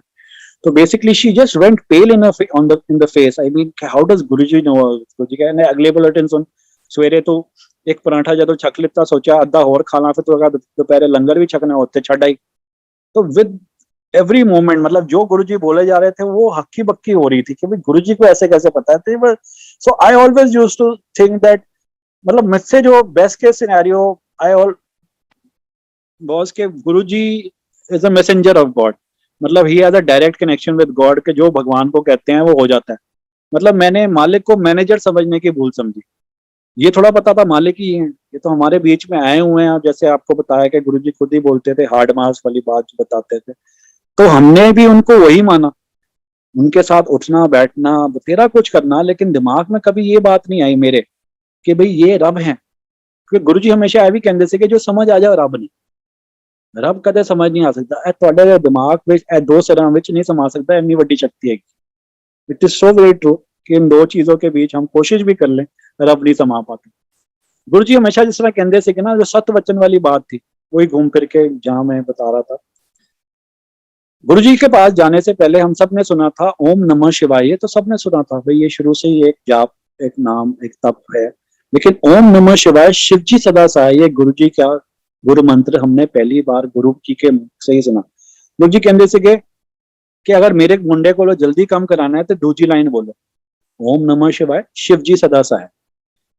तो basically she just went pale in the face. I mean how does Guruji know. Guruji कहने अगले बुलेटिन सुन, सवेरे तू एक पराठा जदों छक लिता, सोचा अद्धा होर खाना, फिर तू अगर दोपहरे लंगर भी छकना उत्ते छड़ आई। तो विद एवरी मोमेंट, मतलब जो गुरुजी बोले जा रहे थे वो हक्की बक्की हो रही थी कि भाई गुरुजी को ऐसे कैसे पता है। So I always used to think that, मतलब मुझसे जो best case scenario I always के Guruji is a messenger of God. मतलब he has a direct connection with God, के जो भगवान को कहते हैं वो हो जाता है। मतलब मैंने मालिक को मैनेजर समझने की भूल समझी। ये थोड़ा पता था मालिक ही है, ये तो हमारे बीच में आए हुए हैं। जैसे आपको बताया कि गुरुजी खुद ही बोलते थे, हार्ड मास वाली बात जो बताते थे, तो हमने भी उनको वही माना, उनके साथ उठना बैठना तेरा कुछ करना। लेकिन दिमाग में कभी ये बात नहीं आई मेरे कि भाई ये रब है, क्योंकि गुरुजी हमेशा ये भी कहते थे कि जो समझ आ जाए रब नहीं, रब कदे समझ नहीं आ सकता। ए ਤੁਹਾਡੇ दिमाग ਵਿੱਚ ए दो सिरां ਵਿੱਚ नहीं समा सकता, इतनी बड़ी शक्ति है। It is so very true कि इन दो चीजों के बीच हम कोशिश भी कर लें, रब नहीं समा पाते। गुरुजी हमेशा जिस तरह कहते थे कि ना, जो सत्य वचन वाली बात थी वही घूम फिर के जहां मैं बता रहा था। गुरुजी के पास जाने से पहले हम सब ने सुना था ओम नमः शिवाय, ये तो सबने सुना था भाई, ये शुरू से ही एक जाप, एक नाम, एक तप है। लेकिन ओम नमः शिवाय शिव जी सदा सहाय, ये गुरुजी का गुरु मंत्र हमने पहली बार गुरु जी के मुख से ही सुना। गुरु जी कहते थे कि अगर मेरे मुंडे को जल्दी काम कराना है तो दूसरी लाइन बोलो, ओम नमः शिवाय शिव जी सदा सहाय।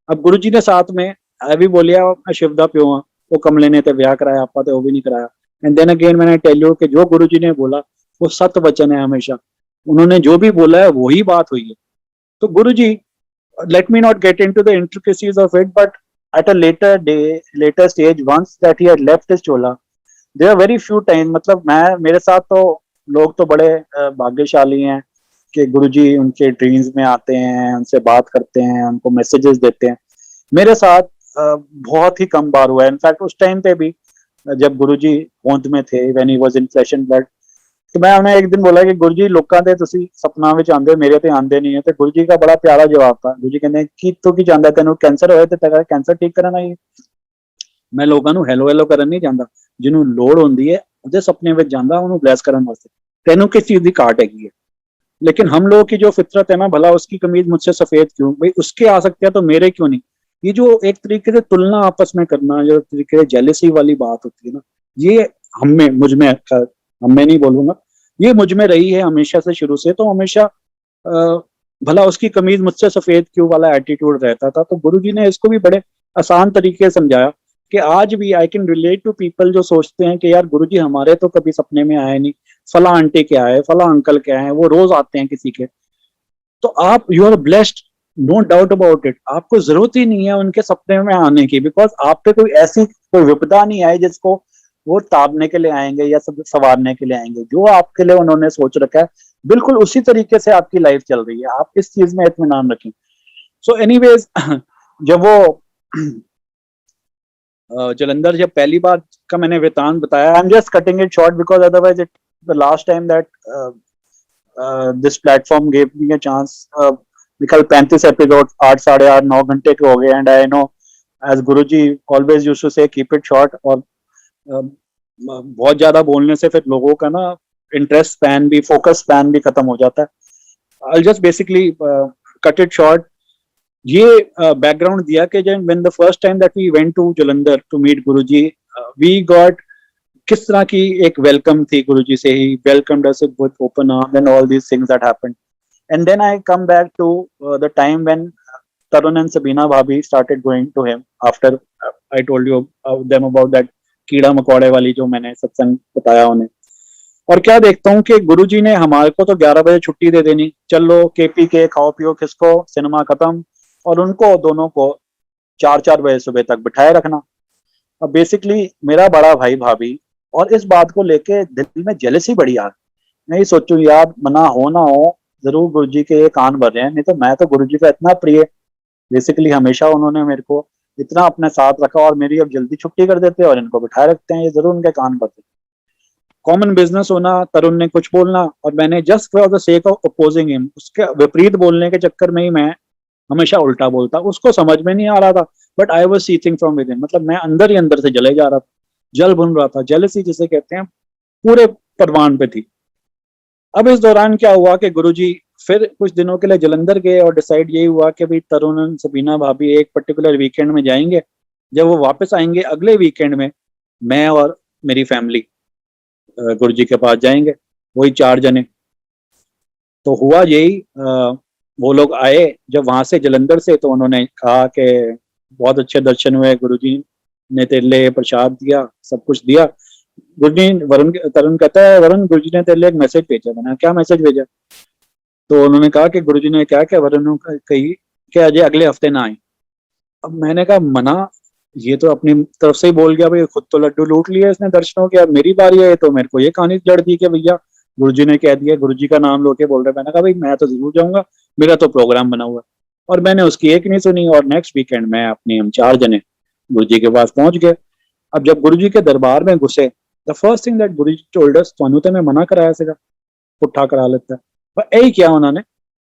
अब गुरु जी ने साथ में ਇਹ भी बोलिया मैं शिव दा प्यो हाँ, वो कमले ने तो ब्याह कराया, आपा तो वो भी नहीं कराया। एंड देन अगेन मैंने टेल यू कि जो गुरु जी ने बोला वो सत्य वचन है हमेशा, उन्होंने जो भी बोला है वही बात हुई है। तो गुरु जी, let me not get into the intricacies of it, but at a later stage, once that he had left his chola, there are very few times, मतलब मैं मेरे साथ तो लोग तो बड़े भाग्यशाली हैं कि गुरुजी उनके ड्रीम्स में आते हैं, उनसे बात करते हैं, उनको मैसेजेस देते हैं। मेरे साथ बहुत ही कम बार हुआ है। इनफैक्ट उस टाइम पे भी जब गुरुजी होंद में थे, when he was in flash and blood, तो मैं उन्हें एक दिन बोला कि गुरु जी लोगों ਦੇ ਤੁਸੀਂ ਸੁਪਨਾ ਵਿੱਚ ਆਂਦੇ, ਮੇਰੇ ਤੇ ਆਂਦੇ ਨਹੀਂ ਹੈ। ਤੇ ਗੁਰੂ ਜੀ ਦਾ ਬੜਾ ਪਿਆਰਾ ਜਵਾਬ था। ਗੁਰੂ ਜੀ ਕਹਿੰਦੇ ਕੀ ਤੂੰ ਕੀ ਚਾਹੁੰਦਾ, ਤੈਨੂੰ ਕੈਂਸਰ ਹੋਇਆ ਤੇ ਤੇਰਾ ਕੈਂਸਰ ਠੀਕ ਕਰਨ ਆਈ। ਮੈਂ ਲੋਕਾਂ ਨੂੰ ਹੈਲੋ ਹੈਲੋ ਕਰਨ ਨਹੀਂ ਜਾਂਦਾ, ਜਿਹਨੂੰ ਲੋੜ ਹੁੰਦੀ ਹੈ ਉਹਦੇ ਸੁਪਨੇ ਵਿੱਚ ਜਾਂਦਾ, ਉਹਨੂੰ ਬਲੈਸ ਕਰਨ ਵਾਸਤੇ। ਤੈਨੂੰ किस चीज की काट हैगी है। लेकिन हम लोगों की जो फितरत है ना, भला उसकी कमीज मुझसे सफेद क्यों, भाई उसके आ सकते हैं तो मेरे क्यों नहीं। ये जो एक तरीके से तुलना आपस में करना, जो तरीके से जेलसी वाली बात होती है ना, ये हमें मुझ में, हमें नहीं बोलूंगा, ये मुझ में रही है हमेशा से, शुरू से। तो हमेशा भला उसकी कमीज मुझसे सफेद क्यों वाला एटीट्यूड रहता था। तो गुरुजी ने इसको भी बड़े आसान तरीके से समझाया कि आज भी I can relate to people जो सोचते हैं कि यार गुरुजी हमारे तो कभी सपने में आए नहीं, फला आंटी क्या है, फला अंकल क्या है, वो रोज आते हैं किसी के। तो आप you are blessed, no doubt about it. आपको जरूरत ही नहीं है उनके सपने में आने की, बिकॉज आप पे कोई ऐसी कोई विपदा नहीं आई जिसको वो तारने के लिए आएंगे या सब संवारने के लिए आएंगे। जो आपके लिए उन्होंने सोच रखा है बिल्कुल उसी तरीके से आपकी लाइफ चल रही है, आप इस चीज में इत्मीनान रखें। सो एनीवेज जब वो जलंधर जब पहली बार का मैंने वृतांत बताया, I am just cutting it short because otherwise it the last time that this platform gave me a chance, निकल 35 एपिसोड 8 साढ़े 8 9 घंटे के हो गए। And I know as Guruji always used to say keep it short, और बहुत ज्यादा बोलने से फिर लोगों का ना इंटरेस्ट स्पैन भी, फोकस स्पैन भी खत्म हो जाता है। I just basically cut it short. ये बैकग्राउंड दिया कि जब when the first time that we went to Jalandhar to meet Guruji, we got किस तरह की एक वेलकम थी गुरुजी से। He welcomed us with open arms and all these things that happened. And then I come back to the time when Tarun and Sabina Bhabhi started going to him after I told you them about that कीड़ा मकोड़े वाली जो मैंने सत्संग बताया उन्हें। और क्या देखता हूँ कि गुरुजी ने हमारे को तो 11 बजे छुट्टी दे देनी, चलो केपी के खाओ पियो खिसको, सिनेमा खत्म, और उनको दोनों को 4-4 बजे सुबह तक बिठाए रखना। अब बेसिकली मेरा बड़ा भाई भाभी, और इस बात को लेके दिल में जेलसी बड़ी आ, नहीं सोचूं यार मना हो ना हो जरूर गुरुजी के ये कान भर रहे हैं। नहीं तो मैं तो गुरुजी का इतना प्रिय, बेसिकली हमेशा उन्होंने मेरे को इतना अपने साथ रखा, और मेरी अब जल्दी छुट्टी कर देते हैं और इनको बिठाए रखते हैं, ये जरूर उनके कान भरते। कॉमन बिजनेस होना, तरुण ने कुछ बोलना और मैंने just for the sake of opposing him, उसके विपरीत बोलने के चक्कर में ही मैं हमेशा उल्टा बोलता। उसको समझ में नहीं आ रहा था, but I was seething from with in, मतलब मैं अंदर ही अंदर से जले जा रहा था, जल भुन रहा था, जेलसी जिसे कहते हैं पूरे परवान पे थी। अब इस दौरान क्या हुआ कि गुरुजी फिर कुछ दिनों के लिए जलंधर गए, और डिसाइड यही हुआ कि भाई तरुण और सबीना भाभी एक पर्टिकुलर वीकेंड में जाएंगे। जब वो वापस आएंगे अगले वीकेंड में, मैं और मेरी फैमिली गुरुजी के पास जाएंगे, वही 4 जने। तो हुआ यही, वो लोग आए जब वहां से जलंधर से, तो उन्होंने कहा कि बहुत अच्छे दर्शन हुए, गुरुजी ने तेरे लिए प्रसाद दिया, सब कुछ दिया। गुरुजी तरुण कहता है वरुण गुरुजी ने तेरे लिए एक मैसेज भेजा। मैंने क्या मैसेज भेजा? तो उन्होंने कहा कि गुरुजी ने क्या कि वरुण कही कि अजय अगले हफ्ते ना आए। अब मैंने कहा मना, ये तो अपनी तरफ से ही बोल गया, भाई खुद तो लड्डू लूट लिया इसने दर्शनों के, अब मेरी बारी है, तो मेरे को ये कहानी जड़ दी कि भैया गुरुजी ने कह दिया, गुरुजी का नाम लो के बोल रहे। मैंने कहा भाई मैं तो जरूर जाऊंगा, मेरा तो प्रोग्राम बना हुआ है। और मैंने उसकी एक नहीं सुनी, और नेक्स्ट वीकेंड में अपने हम 4 जने गुरुजी के पास पहुंच गए। अब जब गुरुजी के दरबार में घुसे, the first thing that Guruji told us, ਤੁਹਾਨੂੰ ਤੇ मैं मना कराया ਸੀਗਾ, पुट्ठा करा लेता है, पर यही किया उन्होंने।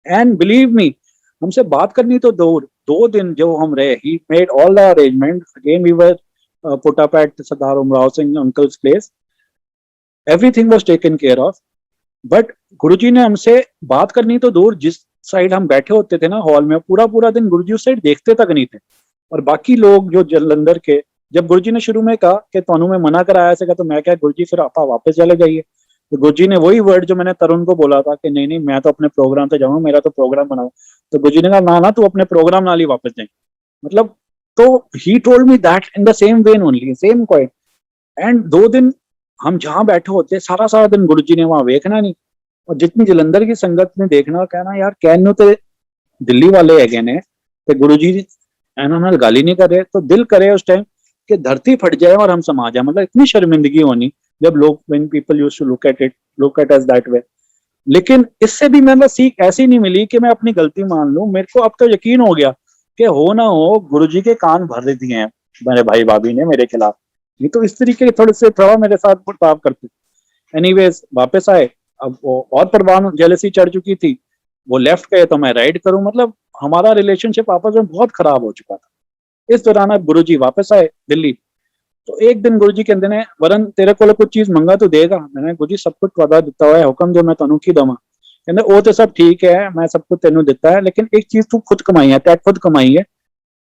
एंड बिलीव मी, हमसे बात करनी तो दूर, 2 दिन जो हम रहे, he made all the arrangement, again we were put up at Sardar Umrao Singh uncle's place, everything was taken care of. But Guruji ने हमसे बात करनी तो दूर, जिस साइड हम बैठे होते थे ना हॉल में, पूरा पूरा दिन गुरुजी उस साइड देखते तक नहीं थे। और बाकी लोग जो जलंधर के, जब गुरुजी ने शुरू में कहा कि ਤੁਹਾਨੂੰ मैं मना कराया सका, तो मैं क्या गुरुजी फिर आप वापस चले जाइए। तो गुरुजी ने वही वर्ड जो मैंने तरुण को बोला था कि नहीं नहीं मैं तो अपने प्रोग्राम पे जाऊंगा, मेरा तो प्रोग्राम बनाओ। तो गुरुजी ने कहा ना ना तू अपने प्रोग्राम नाल ही वापस जाए, मतलब। तो he told me that in the same way only, same quite. And 2 दिन हम जहां बैठे होते, सारा सारा दिन गुरुजी ने वहां देखना नहीं, और जितनी जलंधर की संगत ने देखना, कहना यार कहने तो दिल्ली वाले है ने, तो गुरुजी ਇਹਨਾਂ ਨਾਲ ਗੱਲ ही नहीं कर रहे। तो दिल करे उस टाइम कि धरती फट जाए और हम समा जाए, मतलब इतनी शर्मिंदगी होनी जब लोग, when people used to look at us that way। लेकिन इससे भी मतलब सीख ऐसी नहीं मिली कि मैं अपनी गलती मान लूं। मेरे को अब तो यकीन हो गया कि हो ना हो गुरुजी के कान भर दिए हैं मेरे भाई भाभी ने मेरे खिलाफ, ये तो इस तरीके थोड़ा मेरे साथ बर्ताव करते। एनीवेज वापस आए, अब वो और परवान जेलसी चढ़ चुकी थी, वो लेफ्ट गए तो मैं राइट करूं, मतलब हमारा रिलेशनशिप आपस में बहुत खराब हो चुका था। इस दौरान अब गुरुजी वापस आए दिल्ली, तो एक दिन गुरुजी कहते ने वरन तेरे को कुछ चीज मंगा तो देगा। मैंने गुरुजी सब कुछ वादा दिता हुआ है, हुक्म जो मैं तनु की दवा। कहते वो तो सब ठीक है, मैं सब कुछ तेनू दिता है, लेकिन एक चीज तू खुद कमाई है, तै खुद कमाई है,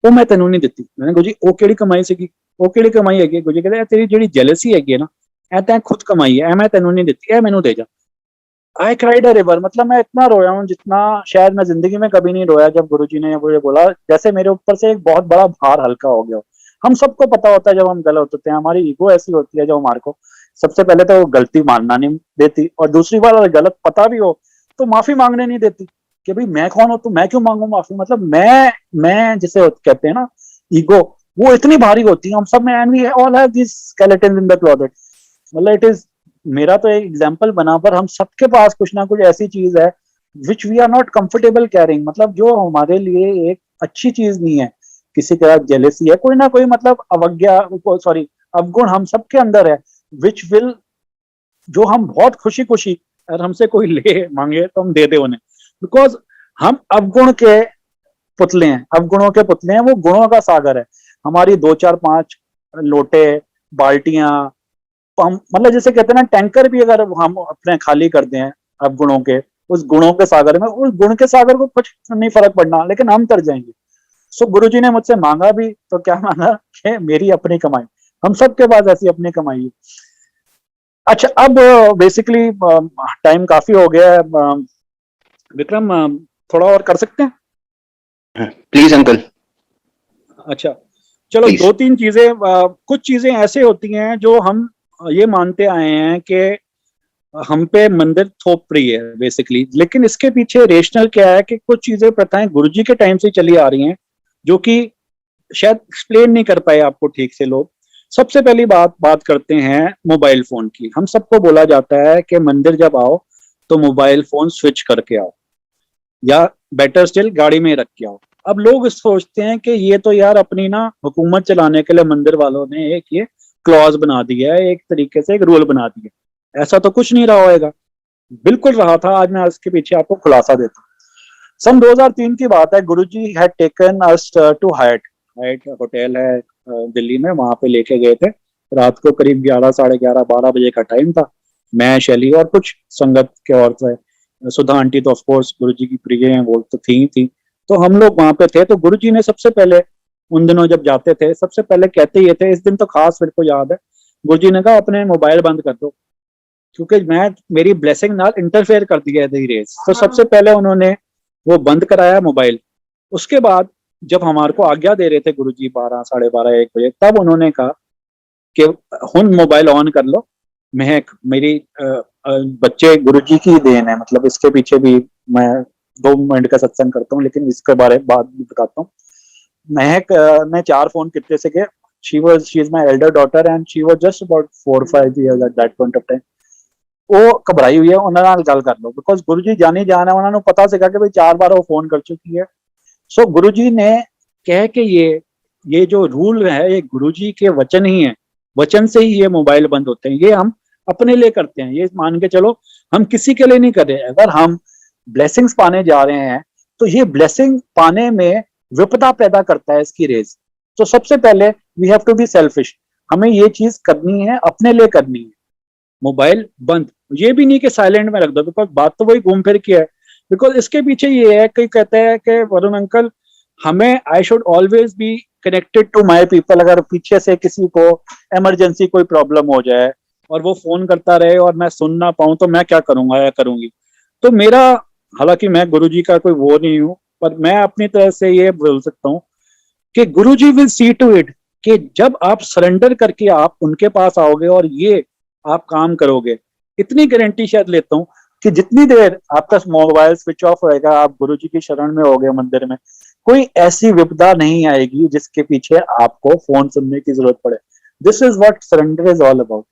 वो मैं तेनू नहीं दिती। मैंने गुरुजी वो केड़ी कमाई सीगी, वो केड़ी कमाई है? गुरुजी कहते तेरी जेडी जेलसी है ना, ए तै खुद कमाई है, मैं तेनू नहीं दिती, ए मैनू दे जा। आई क्राइड अ रिवर, मतलब मैं इतना रोया हूँ जितना शायद मैं जिंदगी में कभी नहीं रोया, जब गुरुजी ने मुझे बोला जैसे मेरे ऊपर से एक बहुत बड़ा भार हल्का हो गया। हम सबको पता होता है जब हम गलत होते हैं, हमारी ईगो ऐसी होती है जो हमारे को सबसे पहले तो वो गलती मानना नहीं देती, और दूसरी बार अगर गलत पता भी हो तो माफी मांगने नहीं देती कि भाई मैं कौन हूं तो मैं क्यों मांगू माफी। मतलब मैं जिसे कहते हैं ना ईगो, वो इतनी भारी होती है हम सब में, and we all have this skeleton in the closet. मतलब इट इज, मेरा तो एक एग्जांपल बना, पर हम सबके पास कुछ ना कुछ ऐसी चीज है which we are not comfortable carrying, मतलब जो हमारे लिए एक अच्छी चीज नहीं है। किसी का जेलेसी है, कोई ना कोई मतलब अवज्ञा, सॉरी अवगुण हम सबके अंदर है, विच विल, जो हम बहुत खुशी खुशी अगर हमसे कोई ले मांगे तो हम दे दे उन्हें, बिकॉज हम अवगुण के पुतले हैं, अवगुणों के पुतले हैं, वो गुणों का सागर है। हमारी 2 4 5 लोटे, बाल्टियां, मतलब जैसे कहते हैं ना टैंकर भी अगर हम अपने खाली कर दें अवगुणों के, उस गुणों के सागर में, उस गुण के सागर को कुछ नहीं फर्क पड़ना, लेकिन हम तर जाएंगे। सो गुरुजी ने मुझसे मांगा भी तो क्या मांगा कि मेरी अपनी कमाई, हम सबके पास ऐसी अपनी कमाई है। अच्छा, अब बेसिकली टाइम काफी हो गया है, विक्रम थोड़ा और कर सकते हैं? Please uncle. अच्छा, चलो प्लीज। 2 3 चीजें, कुछ चीजें ऐसे होती हैं जो हम ये मानते आए हैं कि हम पे मंदिर थोप रही है बेसिकली, लेकिन इसके पीछे रेशनल क्या है कि कुछ चीजें प्रथाएं गुरुजी के टाइम से चली आ रही हैं जो कि शायद एक्सप्लेन नहीं कर पाए आपको ठीक से लोग। सबसे पहली बात करते हैं मोबाइल फोन की। हम सबको बोला जाता है कि मंदिर जब आओ तो मोबाइल फोन स्विच करके आओ, या बेटर स्टिल गाड़ी में रख के आओ। अब लोग सोचते हैं कि ये तो यार अपनी ना हुकूमत चलाने के लिए मंदिर वालों ने एक ये क्लॉज बना दिया है, एक तरीके से एक रूल बना दिया। ऐसा तो कुछ नहीं रहा होएगा, बिल्कुल रहा था। आज मैं इसके पीछे आपको खुलासा देता हूँ। सन 2003 की बात है, Guruji had taken us to Hyatt, Hyatt hotel है दिल्ली में, वहां पे लेके गए थे। रात को करीब 11 11:30 12 बजे का टाइम था। मैं, शैली और कुछ संगत के और थे। सुधा आंटी तो ऑफकोर्स गुरुजी की प्रिय हैं, वो तो थी। तो हम लोग वहां पे थे। तो गुरुजी ने सबसे पहले, उन दिनों जब जाते थे, सबसे पहले कहते ये थे, इस दिन तो खास मेरे को याद है, गुरुजी ने कहा अपने मोबाइल बंद कर दो, क्योंकि मैं, मेरी ब्लेसिंग नाल इंटरफेयर कर दिया है रेस। तो सबसे पहले उन्होंने वो बंद कराया मोबाइल। उसके बाद जब हमारे को आज्ञा दे रहे थे गुरुजी 12 12:30 1 बजे, तब उन्होंने कहा कि हुन मोबाइल ऑन कर लो। महक मेरी बच्चे गुरुजी की देन है, मतलब इसके पीछे भी मैं 2 मिनट का सत्संग करता हूँ, लेकिन इसके बारे में बाद में बताता हूँ। महक ने 4 फोन कितने से के, she is my elder daughter and she was just about 4 5 years at that point of time। वो घबराई हुई है, उन्होंने नाल गल कर लो, बिकॉज गुरुजी जानी जान है, उन्होंने पता सीगा कि भाई 4 बार वो फोन कर चुकी है। सो गुरुजी ने कह के ये जो रूल है ये गुरुजी के वचन ही है, वचन से ही ये मोबाइल बंद होते हैं। ये हम अपने लिए करते हैं, ये मान के चलो हम किसी के लिए नहीं कर रहे। अगर हम ब्लेसिंग्स पाने जा रहे हैं तो ये ब्लेसिंग पाने में विपदा पैदा करता है इसकी रेज। तो सबसे पहले we have to be selfish, हमें ये चीज करनी है, अपने लिए करनी है। मोबाइल बंद, ये भी नहीं कि साइलेंट में रख दो, बिकॉज बात तो वही घूम फिर की है। बिकॉज इसके पीछे ये है, कई कहते हैं कि वरुण अंकल हमें, I should always be connected to my people. अगर पीछे से किसी को इमरजेंसी कोई प्रॉब्लम हो जाए और वो फोन करता रहे और मैं सुन ना पाऊं तो मैं क्या करूंगा या करूंगी। तो मेरा, हालांकि मैं गुरुजी का कोई वो नहीं हूं, पर मैं अपनी तरह से ये बोल सकता हूँ कि गुरुजी विल सी टू इट कि जब आप सरेंडर करके आप उनके पास आओगे और ये आप काम करोगे, इतनी गारंटी शायद लेता हूँ कि जितनी देर आपका मोबाइल स्विच ऑफ होएगा, आप गुरुजी की शरण में होगे मंदिर में, कोई ऐसी विपदा नहीं आएगी जिसके पीछे आपको फोन सुनने की जरूरत पड़े। This is what surrender is all about.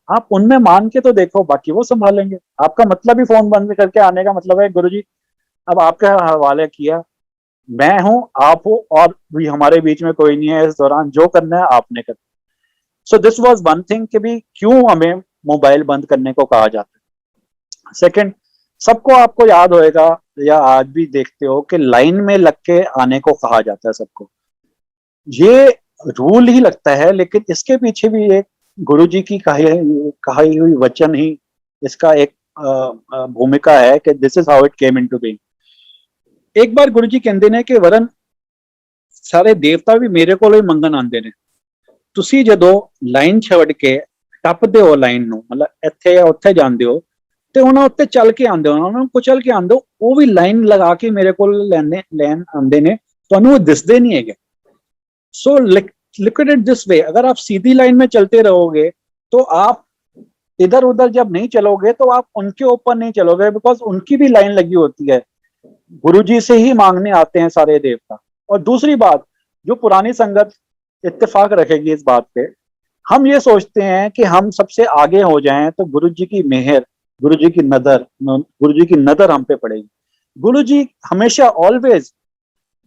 आप उनमें मान के तो देखो, बाकी वो संभालेंगे। आपका मतलब ही फोन बंद करके आने का मतलब है गुरुजी अब आपके हवाले किया, मैं हूं, आप हो, और भी हमारे बीच में कोई नहीं है, इस दौरान जो करना है आपने करना। So this was one thing कि भी क्यों हमें मोबाइल बंद करने को कहा जाता है। सेकंड, सबको आपको याद होएगा या आज भी देखते हो कि लाइन में लग के आने को कहा जाता है सबको। ये रूल ही लगता है, लेकिन इसके पीछे भी एक गुरुजी की कही हुई वचन ही इसका एक भूमिका है कि this is how it came into being. एक बार गुरुजी कहते ने कि वरन सारे देवता भी मेरे को ही मंगन आते ने, ਤੁਸੀਂ ਜਦੋਂ ਲਾਈਨ ਛੱਡ ਕੇ ਟੱਪਦੇ ਹੋ ਲਾਈਨ ਨੂੰ, ਮਤਲਬ ਇੱਥੇ ਜਾਂ ਉੱਥੇ ਜਾਂਦੇ ਹੋ ਤੇ ਉਹਨਾਂ ਉੱਤੇ ਚੱਲ ਕੇ ਆਉਂਦੇ ਹੋ, ਉਹਨਾਂ ਨੂੰ ਕੁਚਲ ਕੇ ਆਉਂਦੇ ਹੋ, ਉਹ ਵੀ ਲਾਈਨ ਲਗਾ ਕੇ ਮੇਰੇ ਕੋਲ ਲੈਣ ਆਉਂਦੇ ਨੇ, ਤੁਹਾਨੂੰ ਉਹ ਦਿਸਦੇ नहीं है। So look at it this way, अगर आप सीधी लाइन में चलते रहोगे तो आप इधर उधर जब नहीं चलोगे तो आप उनके ऊपर नहीं चलोगे, बिकॉज उनकी भी लाइन लगी होती है, गुरुजी से ही मांगने आते हैं सारे देवता। और दूसरी बात, जो पुरानी संगत इत्तेफाक रखेगी इस बात पे, हम ये सोचते हैं कि हम सबसे आगे हो जाएं तो गुरुजी की मेहर, गुरुजी की नजर हम पे पड़ेगी। गुरुजी हमेशा ऑलवेज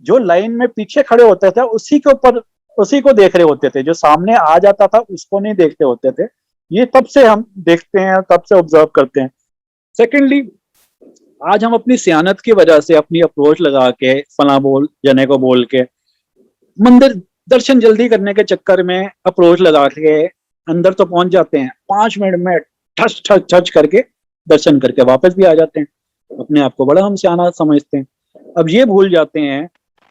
जो लाइन में पीछे खड़े होते थे उसी के ऊपर, उसी को देख रहे होते थे, जो सामने आ जाता था उसको नहीं देखते होते थे। ये तब से हम देखते हैं, तब से ऑब्जर्व करते हैं। सेकेंडली, आज हम अपनी सियानत की वजह से अपनी अप्रोच लगा के फला बोल जने को बोल के मंदिर दर्शन जल्दी करने के चक्कर में अप्रोच लगा के अंदर तो पहुंच जाते हैं, 5 मिनट में ठच ठच ठच करके दर्शन करके वापस भी आ जाते हैं। अपने आप को बड़ा हम सियाना समझते हैं। अब ये भूल जाते हैं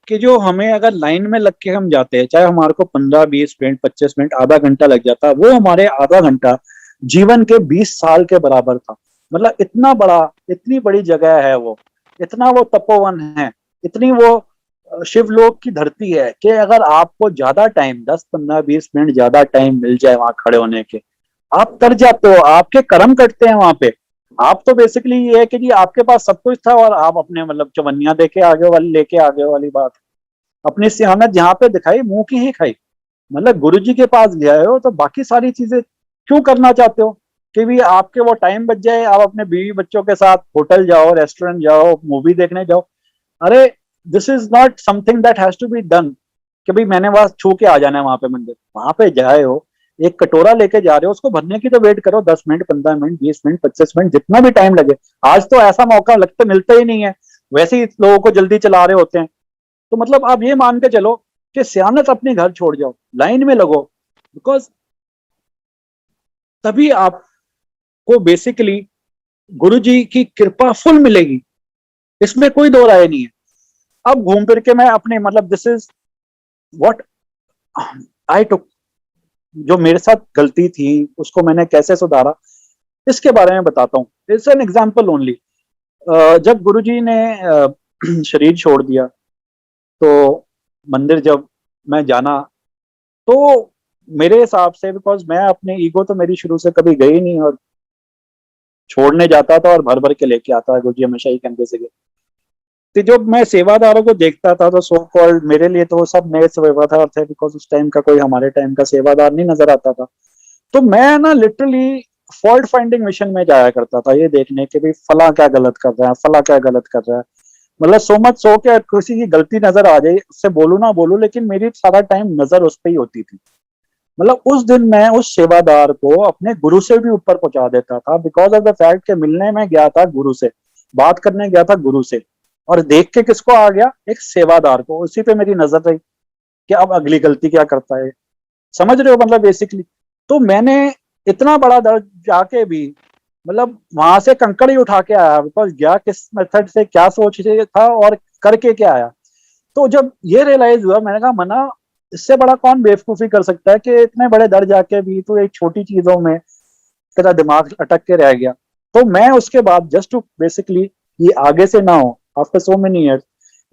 कि जो हमें अगर लाइन में लग के हम जाते हैं, चाहे हमारे को 15-20 मिनट 25 मिनट आधा घंटा लग जाता, वो हमारे आधा घंटा जीवन के 20 साल के बराबर था। मतलब इतना बड़ा, इतनी बड़ी जगह है वो, इतना वो तपोवन है, इतनी वो शिवलोक की धरती है कि अगर आपको ज्यादा टाइम 10-15-20 मिनट ज्यादा टाइम मिल जाए वहां खड़े होने के, आप तर जाते हो, आपके कर्म कटते हैं वहां पे। आप तो बेसिकली ये है कि जी आपके पास सब कुछ था और आप अपने मतलब चवन्निया देके आगे वाली लेके आगे वाली बात। अपनी सियानत जहां पे दिखाई मुंह की ही खाई। मतलब गुरुजी के पास गए हो तो बाकी सारी चीजें क्यों करना चाहते हो कि भी आपके वो टाइम बच जाए, आप अपने बीवी बच्चों के साथ होटल जाओ, रेस्टोरेंट जाओ, मूवी देखने जाओ। अरे this is not something that has to be done कि भाई मैंने बस छू के आ जाना है वहां पे मंदिर। वहां पे जाए हो, एक कटोरा लेके जा रहे हो, उसको भरने की तो वेट करो 10 मिनट 15 मिनट 20 मिनट 25 मिनट जितना भी टाइम लगे। आज तो ऐसा मौका लगता मिलता ही नहीं है, वैसे ही लोगों को जल्दी चला रहे होते हैं। तो मतलब आप ये मान के चलो कि सियानत अपने घर छोड़ जाओ, लाइन में लगो, बिकॉज तभी आपको बेसिकली गुरु जी की कृपा फुल मिलेगी, इसमें कोई दो राय नहीं है। अब घूम फिर के मैं अपने मतलब दिस इज व्हाट आई टुक, जो मेरे साथ गलती थी उसको मैंने कैसे सुधारा, इसके बारे में बताता हूँ। It's an example only. जब गुरुजी ने शरीर छोड़ दिया तो मंदिर जब मैं जाना, तो मेरे हिसाब से, बिकॉज मैं अपने ईगो तो मेरी शुरू से कभी गई नहीं, और छोड़ने जाता था और भर भर के लेके आता है, गुरुजी हमेशा ही कहते थे। तो जब मैं सेवादारों को देखता था तो सो कॉल्ड मेरे लिए तो वो सब नए सेवादार थे, बिकॉज उस टाइम का कोई हमारे टाइम का सेवादार नहीं नजर आता था। तो मैं ना लिटरली फॉल्ट फाइंडिंग मिशन में जाया करता था, ये देखने के भी फला क्या गलत कर रहा है, फला क्या गलत कर रहा है। मतलब सो मच सो के किसी की गलती नजर आ जाए, उससे बोलू ना बोलू, लेकिन मेरी सारा टाइम नजर उस पर ही होती थी। मतलब उस दिन मैं उस सेवादार को अपने गुरु से भी ऊपर पहुंचा देता था, बिकॉज ऑफ द फैक्ट के मिलने में गया था गुरु से, बात करने गया था गुरु से, और देख के किसको आ गया, एक सेवादार को। उसी पे मेरी नजर रही कि अब अगली गलती क्या करता है। समझ रहे हो मतलब बेसिकली। तो मैंने इतना बड़ा दर्द जाके भी मतलब वहां से कंकड़ ही उठा के आया, बिकॉज गया किस मेथड से, क्या सोच रहे था और करके क्या आया। तो जब ये रियलाइज हुआ, मैंने कहा मना, इससे बड़ा कौन बेवकूफी कर सकता है कि इतने बड़े दर जाके भी तो एक छोटी चीजों में तेरा दिमाग अटक के रह गया। तो मैं उसके बाद जस्ट टू बेसिकली ये आगे से ना हो, आफ्टर सो मेनी ईयर्स,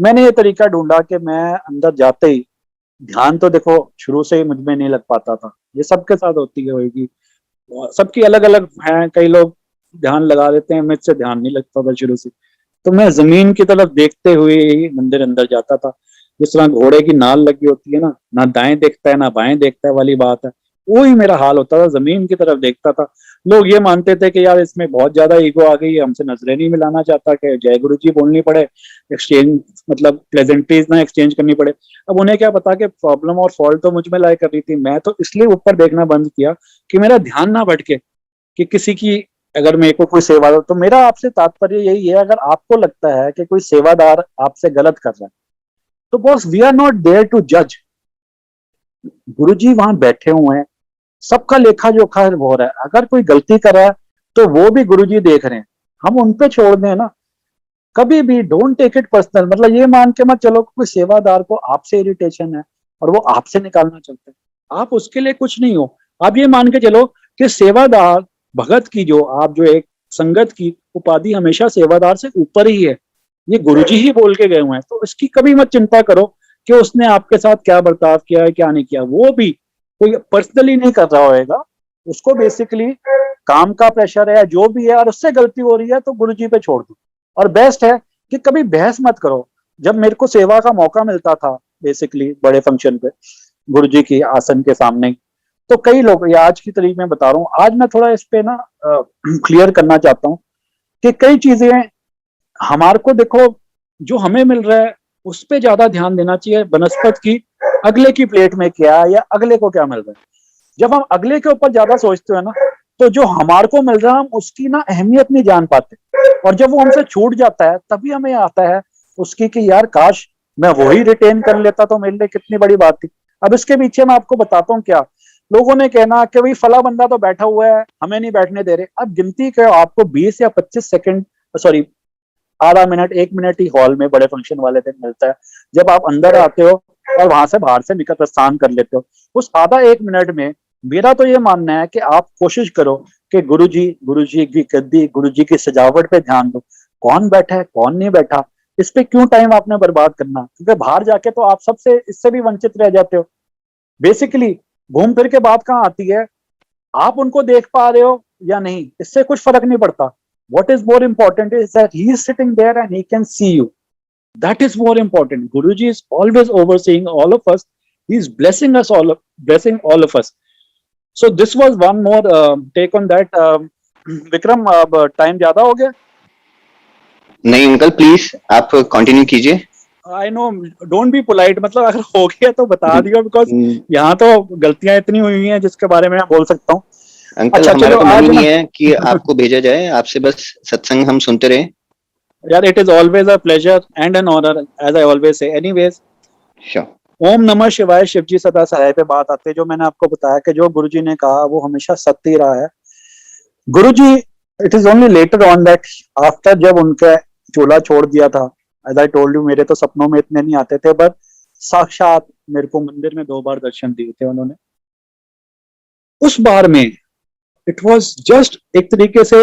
मैंने ये तरीका ढूंढा कि मैं अंदर जाते ही ध्यान, तो देखो शुरू से ही मुझ में नहीं लग पाता था, ये सबके साथ होती है होगी, सबकी अलग अलग है, कई लोग ध्यान लगा देते हैं, मुझसे ध्यान नहीं लगता था शुरू से। तो मैं जमीन की तरफ देखते हुए ही मंदिर अंदर जाता था, जिस तरह घोड़े की नाल लगी होती है ना, ना दाएं देखता है ना बाएं देखता है वाली बात है, वही मेरा हाल होता था, जमीन की तरफ देखता था। लोग ये मानते थे कि यार इसमें बहुत ज्यादा ईगो आ गई है, हमसे नजरें नहीं मिलाना चाहता, कि जय गुरु जी बोलनी पड़े, एक्सचेंज मतलब प्लेजेंटरीज ना एक्सचेंज करनी पड़े। अब उन्हें क्या पता कि प्रॉब्लम और फॉल्ट तो मुझ में लाई कर रही थी। मैं तो इसलिए ऊपर देखना बंद किया कि मेरा ध्यान ना भटके, कि किसी की अगर मेरे को कोई सेवादार, तो मेरा आपसे तात्पर्य यही है, अगर आपको लगता है कि कोई सेवादार आपसे गलत कर रहा है तो boss we are not there to जज। गुरुजी वहां बैठे हुए हैं, सबका लेखा जोखा हो रहा है, अगर कोई गलती कर रहा है तो वो भी गुरुजी देख रहे हैं, हम उन पे छोड़ दें ना। कभी भी डोंट टेक इट पर्सनल, मतलब ये मान के मत चलो कोई सेवादार को आपसे इरिटेशन है और वो आपसे निकालना चाहता है, आप उसके लिए कुछ नहीं हो। आप ये मान के चलो कि सेवादार भगत की, जो आप जो एक संगत की उपाधि हमेशा सेवादार से ऊपर ही है, ये गुरुजी ही बोल के गए हुए हैं। तो इसकी कभी मत चिंता करो कि उसने आपके साथ क्या बर्ताव किया है क्या नहीं किया, वो भी कोई पर्सनली नहीं कर रहा होगा, उसको बेसिकली काम का प्रेशर है, जो भी है, और उससे गलती हो रही है तो गुरुजी पे छोड़ दो। और बेस्ट है कि कभी बहस मत करो। जब मेरे को सेवा का मौका मिलता था बेसिकली बड़े फंक्शन पे गुरुजी की आसन के सामने, तो कई लोग, ये आज की तारीख में बता रहा हूँ, आज मैं थोड़ा इस पे ना क्लियर करना चाहता हूँ कि कई चीजें हमारे को, देखो जो हमें मिल रहा है उस पे ज्यादा ध्यान देना चाहिए बनस्पत की अगले की प्लेट में क्या है या अगले को क्या मिल रहा है। जब हम अगले के ऊपर ज्यादा सोचते हैं ना, तो जो हमारे को मिल रहा है हम उसकी ना अहमियत नहीं जान पाते, और जब वो हमसे छूट जाता है तभी हमें आता है उसकी कि यार काश मैं वही रिटेन कर लेता तो मेरे लिए कितनी बड़ी बात थी। अब इसके पीछे मैं आपको बताता हूँ क्या। लोगों ने कहना कि भाई फला बंदा तो बैठा हुआ है, हमें नहीं बैठने दे रहे। अब गिनती के आपको 20 या 25 सेकंड, सॉरी आधा मिनट 1 मिनट ही हॉल में बड़े फंक्शन वाले दिन मिलता है। जब आप अंदर आते हो और वहां से बाहर से निकल प्रस्थान कर लेते हो, उस आधा 1 मिनट में मेरा तो ये मानना है कि आप कोशिश करो कि गुरुजी की गद्दी, गुरुजी की सजावट पे ध्यान दो। कौन बैठा है कौन नहीं बैठा, इस पे क्यों टाइम आपने बर्बाद करना, क्योंकि बाहर जाके तो आप सबसे इससे भी वंचित रह जाते हो। बेसिकली घूम फिर के बात कहाँ आती है, आप उनको देख पा रहे हो या नहीं, इससे कुछ फर्क नहीं पड़ता। What is more important is that he is sitting there and he can see you. That is more important. Guruji is always overseeing all of us. He is blessing all of us. So this was one more take on that. Vikram, अब टाइम ज्यादा हो गया। नहीं अंकल, प्लीज आप कंटिन्यू कीजिए। I know, don't be polite, मतलब अगर हो गया तो बता दियो, बिकॉज यहाँ तो गलतियां इतनी हुई हैं जिसके बारे में मैं बोल सकता हूँ। अंकल अच्छा, हमारा चलो तो मन आज ही ना, नहीं है कि आपको भेजा जाए, आपसे बस सत्संग हम सुनते रहे। यार it is always a pleasure and an honour, as I always say. Anyways, sure. Om नमः शिवाय, शिवजी सदा सहाय पे बात आते, जो मैंने आपको बताया कि जो गुरुजी ने कहा वो हमेशा सत्य ही रहा है। Guruji, it is only later on that, after जब उनके चूल्हा छोड़ दिया था, एज आई टोल्ड यू, मेरे तो सपनों में इतने नहीं आते थे, बट साक्षात मेरे को मंदिर में 2 बार दर्शन दिए थे उन्होंने। उस बार में इट वॉज जस्ट एक तरीके से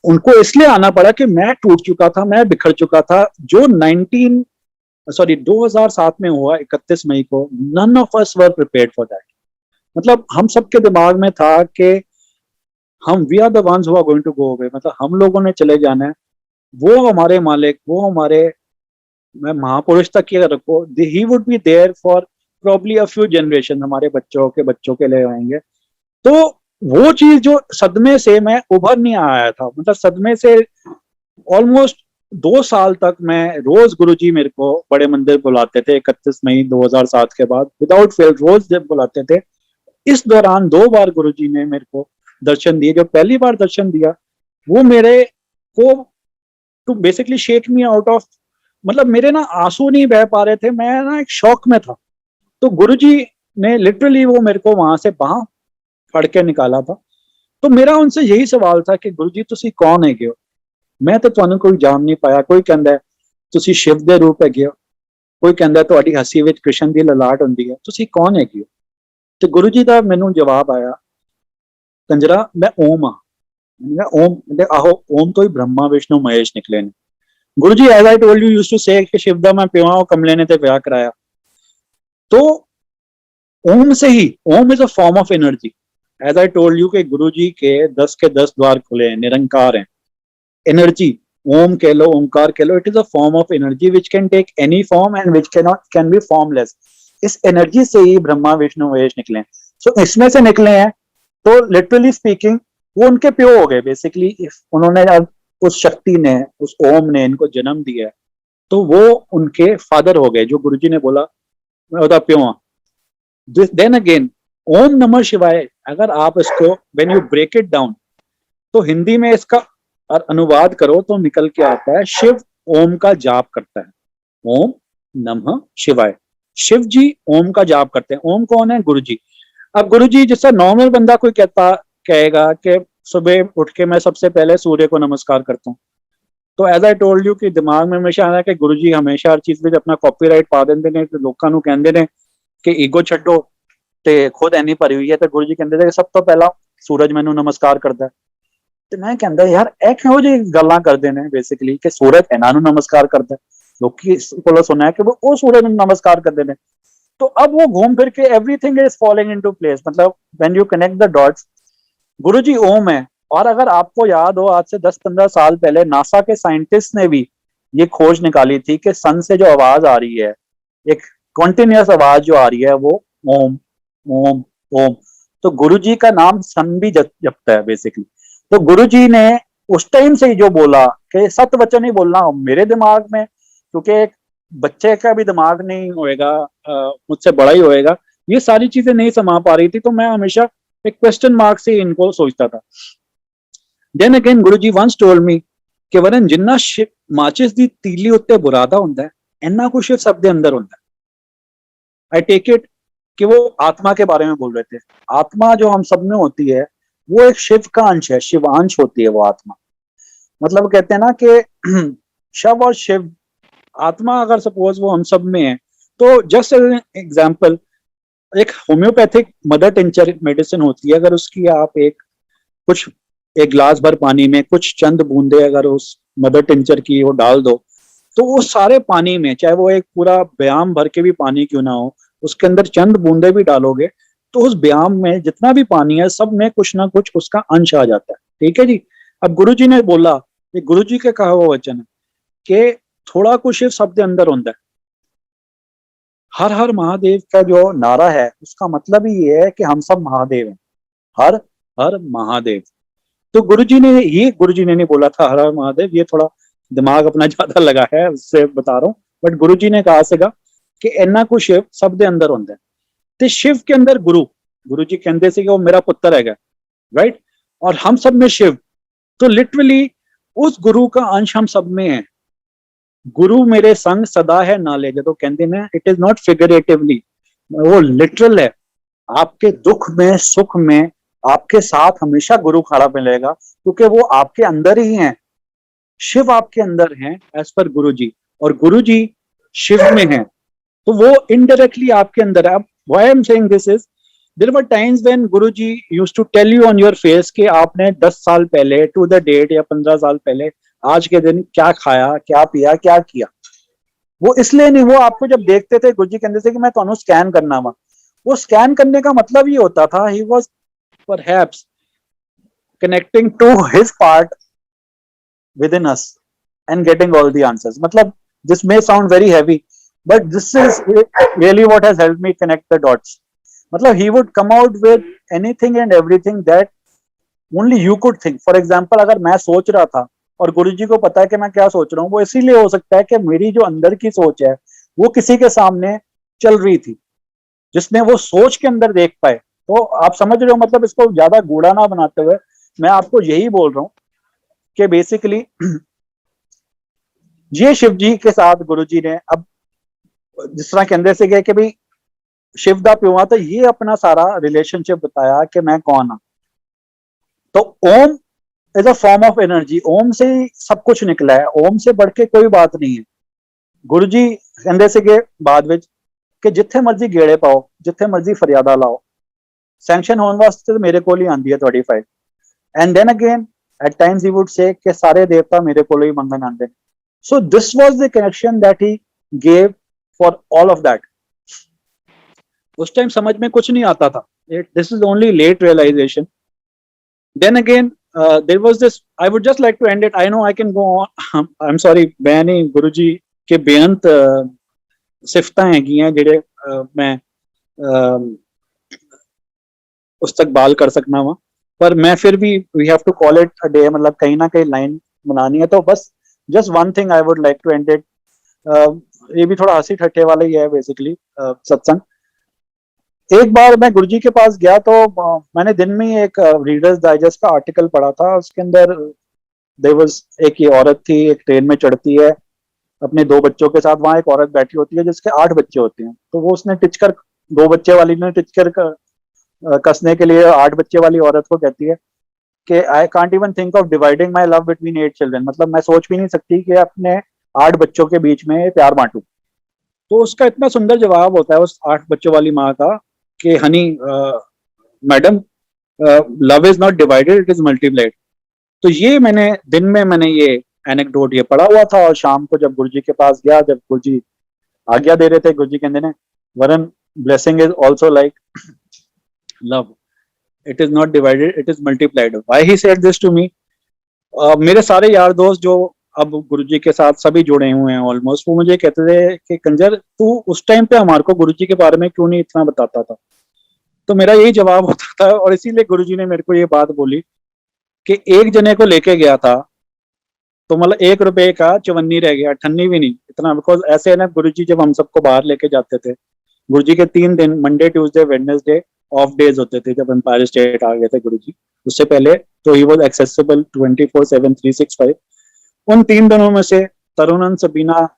उनको इसलिए आना पड़ा कि मैं टूट चुका था, मैं बिखर चुका था। जो 2007 में हुआ 31 मई को, none of us were prepared for that. मतलब हम सबके दिमाग में था कि हम we are the ones who are going to go away, मतलब हम लोगों ने चले जाना है। वो हमारे मालिक, वो हमारे, मैं महापुरुष तक की अगर रखो, he would be there for probably a few generation, हमारे बच्चों के लिए आएंगे। तो वो चीज जो सदमे से मैं उभर नहीं आया था, मतलब सदमे से ऑलमोस्ट 2 साल तक मैं रोज, गुरुजी मेरे को बड़े मंदिर बुलाते थे 31 मई 2007 के बाद, विदाउट फेल रोज जब बुलाते थे। इस दौरान 2 बार गुरुजी ने मेरे को दर्शन दिए। जो पहली बार दर्शन दिया वो मेरे को to basically shake me out of, मतलब मेरे ना आंसू नहीं बह पा रहे थे, मैं ना एक शॉक में था। तो गुरुजी ने लिटरली वो मेरे को वहां से बाहर फड़ के निकाला था। तो मेरा उनसे यही सवाल था कि गुरुजी तुसी कौन है गयो, मैं तो ਤੁਹਾਨੂੰ कोई जान नहीं पाया। कोई कहता है तुसी शिव दे रूप है गयो, कोई कहता ਤੁਹਾਡੀ हसी विच कृष्ण ਦੀ ललाट ਹੁੰਦੀ है, तुसी कौन है गयो। तो गुरुजी ਦਾ ਮੈਨੂੰ जवाब आया, कंजरा मैं ओम हाँ। मैंने कहा ओम, आहो ओम तो ही ब्रह्मा विष्णु महेश निकले ने। Guruji as I told you used to say कि शिव दा मैं प्यो हाँ, कमले ने ते ब्याह कराया। तो ओम से ही, Om is a form of energy. As I told you कि गुरुजी के 10 के 10 द्वार खुले हैं, निरंकार हैं। एनर्जी, ओम कह लो, ओंकार कह लो, it is a form of energy which can take any form and which can be formless. इस एनर्जी से ही ब्रह्मा विष्णु महेश निकले। सो इसमें से निकले हैं, तो लिटरली स्पीकिंग वो उनके प्यो हो गए बेसिकली। उन्होंने अब उस शक्ति ने, उस ओम ने इनको जन्म दिया, तो वो उनके फादर हो गए। जो गुरुजी ने बोला मैं उदा प्यो हाँ। देन अगेन ओम नमः शिवाय, अगर आप इसको when you break it down, तो हिंदी में इसका अनुवाद करो तो निकल के आता है शिव ओम का जाप करता है। ओम नमः शिवाय, शिव जी ओम का जाप करते हैं। ओम कौन है? गुरुजी। अब गुरुजी जैसा नॉर्मल बंदा कोई कहेगा कि सुबह उठ के मैं सबसे पहले सूर्य को नमस्कार करता हूँ, तो एज आई टोल्ड यू कि दिमाग में हमेशा आना कि गुरुजी हमेशा हर चीज में अपना कॉपीराइट पा देंगे ने, लोगों को कहते हैं कि ईगो छड्डो ते खुद एनी भरी हुई है। तो गुरुजी कहते थे सब तो पहला सूरज मैनू नमस्कार करता है। ਤੇ ਮੈਂ ਕਹਿੰਦਾ ਯਾਰ ਇਹ ਕਿਹੋ ਜਿਹੀ ਗੱਲਾਂ ਕਰਦੇ ਨੇ ਬੇਸਿਕਲੀ ਕਿ ਸੂਰਜ ਇਹਨਾਂ ਨੂੰ ਨਮਸਕਾਰ ਕਰਦਾ। ਲੋਕੀ ਇਸ ਕੋਲੋਂ ਸੁਣਿਆ ਕਿ ਉਹ ਸੂਰਜ ਨੂੰ ਨਮस्कार करते हैं। तो अब वो घूम फिर के everything is falling into place. मतलब when you connect the dots, Guruji Om है। और अगर आपको याद हो, आज से 10-15 साल पहले नासा के साइंटिस्ट ने भी ये खोज निकाली थी कि सन से जो आवाज आ रही है, एक कॉन्टिन्यूअस आवाज जो आ रही है, वो ओम ओम ओम। तो गुरुजी का नाम सन भी जपता है बेसिकली। तो गुरुजी ने उस टाइम से ही जो बोला कि सत वचन ही बोलना, मेरे दिमाग में, क्योंकि एक बच्चे का भी दिमाग नहीं होएगा, मुझसे बड़ा ही होएगा, ये सारी चीजें नहीं समा पा रही थी, तो मैं हमेशा एक क्वेश्चन मार्क से इनको सोचता था। देन अगेन गुरुजी वंस टोल्ड मी कि वरन जिन्ना माचिस दी तीली उत्ते बुरादा हुंदा है, इन्ना कुछ शिव सब दे अंदर हुंदा है। आई टेक इट कि वो आत्मा के बारे में बोल रहे थे। आत्मा जो हम सब में होती है, वो एक शिव का अंश है, शिवांश होती है वो आत्मा। मतलब कहते हैं ना कि शव और शिव, आत्मा अगर सपोज वो हम सब में है, तो जस्ट एग्जाम्पल, एक होम्योपैथिक मदर टिंचर मेडिसिन होती है, अगर उसकी आप कुछ एक गिलास भर पानी में कुछ चंद बूंदे अगर उस मदर टिंचर की वो डाल दो, तो वो सारे पानी में, चाहे वो एक पूरा ब्याम भर के भी पानी क्यों ना हो, उसके अंदर चंद बूंदे भी डालोगे, तो उस ब्याम में जितना भी पानी है, सब में कुछ ना कुछ उसका अंश आ जाता है। ठीक है जी। अब गुरुजी ने बोला, ये गुरुजी के कहा हुआ वचन है कि थोड़ा कुछ शिव शब्द अंदर होता है। हर हर महादेव का जो नारा है, उसका मतलब ही ये है कि हम सब महादेव हैं। हर हर महादेव। तो गुरुजी ने नहीं बोला था हर हर महादेव, ये थोड़ा दिमाग अपना ज्यादा लगा है, उससे बता रहा हूँ। बट गुरुजी ने कहा सीगा कि इन्ना कुछ शिव सब दे अंदर होता है। ते शिव के अंदर गुरु जी कहते थे कि वो मेरा पुत्र हैगा, राइट। और हम सब में शिव, तो लिटरली उस गुरु का अंश हम सब में है। गुरु मेरे संग सदा है नाले, जो कहते हैं, इट इज नॉट फिगरेटिवली, वो लिटरल है। आपके दुख में सुख में आपके साथ हमेशा गुरु खड़ा मिलेगा, क्योंकि वो आपके अंदर ही है। शिव आपके अंदर हैं एज पर गुरु जी, और गुरु जी शिव में हैं, तो वो इनडायरेक्टली आपके अंदर है। अब why I am saying this is, there were times when Guruji used to tell you on your face कि आपने 10 साल पहले टू द डेट या 15 साल पहले आज के दिन क्या खाया, क्या पिया, क्या किया। वो इसलिए नहीं, वो आपको जब देखते थे, गुरुजी कहते थे कि मैं ਤੁਹਾਨੂੰ स्कैन करना वा। वो स्कैन करने का मतलब ये होता था, he was perhaps connecting to his part within us and getting all the answers. मतलब this may sound very heavy, but this is really what has helped me connect the dots. मतलब he would come out with anything and everything that only you could think. For example, अगर मैं सोच रहा था और गुरुजी को पता है कि मैं क्या सोच रहा हूँ, वो इसीलिए हो सकता है कि मेरी जो अंदर की सोच है वो किसी के सामने चल रही थी, जिसने वो सोच के अंदर देख पाए। तो आप समझ रहे हो, मतलब इसको ज्यादा गूढ़ा ना बनाते हुए मैं आपको यही बोल रहा हूँ कि बेसिकली ये शिव जी के साथ गुरुजी ने, अब जिस तरह कहते से गए कि भाई शिव दा प्यो, तो ये अपना सारा रिलेशनशिप बताया कि मैं कौन हाँ। तो Om is a form of energy, Om से ही सब कुछ निकला है, ओम से बढ़ के कोई बात नहीं है। गुरुजी कहते से गए बाद विच कि जिथे मर्जी गेड़े पाओ, जिथे मर्जी फरियादा लाओ, सैंक्शन होने वास्ते मेरे को ही आंदी है तुहाडी file. And then again at times he would say कि सारे देवता मेरे को ही मंगन आंदे। So this was the connection that he gave for all of that. उस टाइम समझ में कुछ नहीं आता था, this is only late realization. Then again there was this, I would just like to end it, I know I can go on. I'm sorry, मैं नहीं, गुरुजी के बेअंत सिफतां हैगियां जेड़े मैं उस तक बाल कर सकना वा, पर मैं फिर भी we have to call it a day, मतलब कहीं ना कहीं लाइन बनानी है। तो बस just one thing I would like to end it, ये भी थोड़ा हंसी ठट्ठे वाला ही है बेसिकली सत्संग। एक बार मैं गुरुजी के पास गया, तो मैंने दिन में ही एक रीडर्स डाइजेस्ट का आर्टिकल पढ़ा था। उसके अंदर देयर वाज एक ये औरत थी, एक ट्रेन में चढ़ती है अपने 2 बच्चों के साथ, वहां एक औरत बैठी होती है जिसके 8 बच्चे होते हैं। तो वो उसने टिचकर, 2 बच्चे वाली ने टिचकर कसने के लिए 8 बच्चे वाली औरत को कहती है कि I can't even think of dividing my love between 8 children, मतलब मैं सोच भी नहीं सकती कि अपने 8 बच्चों के बीच में प्यार बांटू। तो उसका इतना सुंदर जवाब होता है उस 8 बच्चों वाली माँ का कि Honey madam, love is not divided, it is multiplied. तो ये मैंने दिन में ये एनेक्डोट ये पढ़ा हुआ था, और शाम को जब गुरुजी के पास गया, जब गुरुजी आज्ञा दे रहे थे, गुरुजी कहते ने वरन blessing is also like love, it is not divided, it is multiplied. Why he said this to me? मेरे सारे यार दोस्त जो अब गुरुजी के साथ सभी जुड़े हुए हैं ऑलमोस्ट, वो मुझे कहते थे कि कंजर तू उस टाइम पे हमारे को गुरुजी के बारे में क्यों नहीं इतना बताता था। तो मेरा यही जवाब होता था, और इसीलिए गुरुजी ने मेरे को ये बात बोली कि एक जने को लेके गया था तो मतलब 1 रुपए का चवन्नी रह गया, अठन्नी भी नहीं इतना। बिकॉज ऐसे है ना, गुरुजी जब हम सबको बाहर लेके जाते थे, गुरुजी के 3 दिन Monday Tuesday Wednesday of days होते थे जब एम्पायर स्टेट आ गए थे गुरुजी। उससे पहले तो ही वाज एक्सेसिबल 24/7 365। उन 3 दिनों में से Tarun and Sabina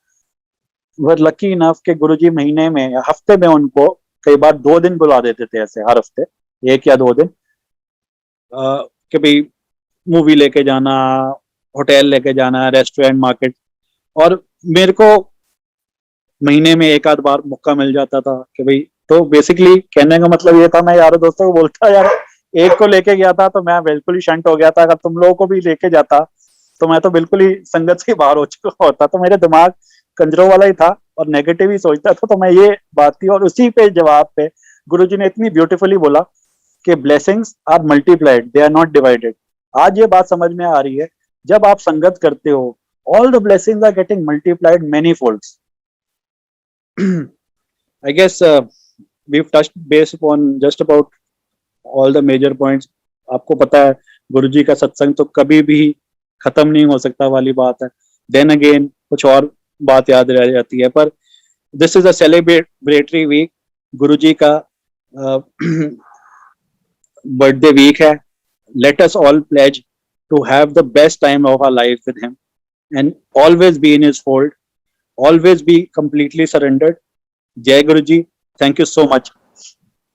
were lucky enough के गुरुजी महीने में या हफ्ते में उनको कई बार 2 दिन बुला देते थे, ऐसे हर हफ्ते 1 या 2 दिन, कि भाई मूवी लेके जाना, होटल लेके जाना, रेस्टोरेंट, मार्केट। और मेरे को महीने में 1 आध बार मौका मिल जाता था कि भाई, तो बेसिकली कहने का मतलब ये था, मैं यारों दोस्तों को बोलता यार एक को लेके गया था तो मैं बिल्कुल ही शंट हो गया था, अगर तुम लोगों को भी लेके जाता तो मैं तो बिल्कुल ही संगत से बाहर हो चुका होता। तो मेरे दिमाग कंजरों वाला ही था और नेगेटिव ही सोचता था। तो मैं ये बात थी, और उसी पे जवाब पे गुरुजी ने इतनी ब्यूटीफुली बोला कि blessings are multiplied, they are not divided. आज ये बात समझ में आ रही है, जब आप संगत करते हो, all the blessings are getting multiplied many folds. I guess we've touched base upon just about all the major points. आपको पता है गुरुजी का सत्संग तो कभी भी खत्म नहीं हो सकता वाली बात है। देन अगेन कुछ और बात याद रह जाती है, पर this is a celebratory week. Guruji का बर्थडे वीक है। Let us all pledge to have the best time of our life with him and always be in his fold, always be completely surrendered. Jai Guruji, thank you so much.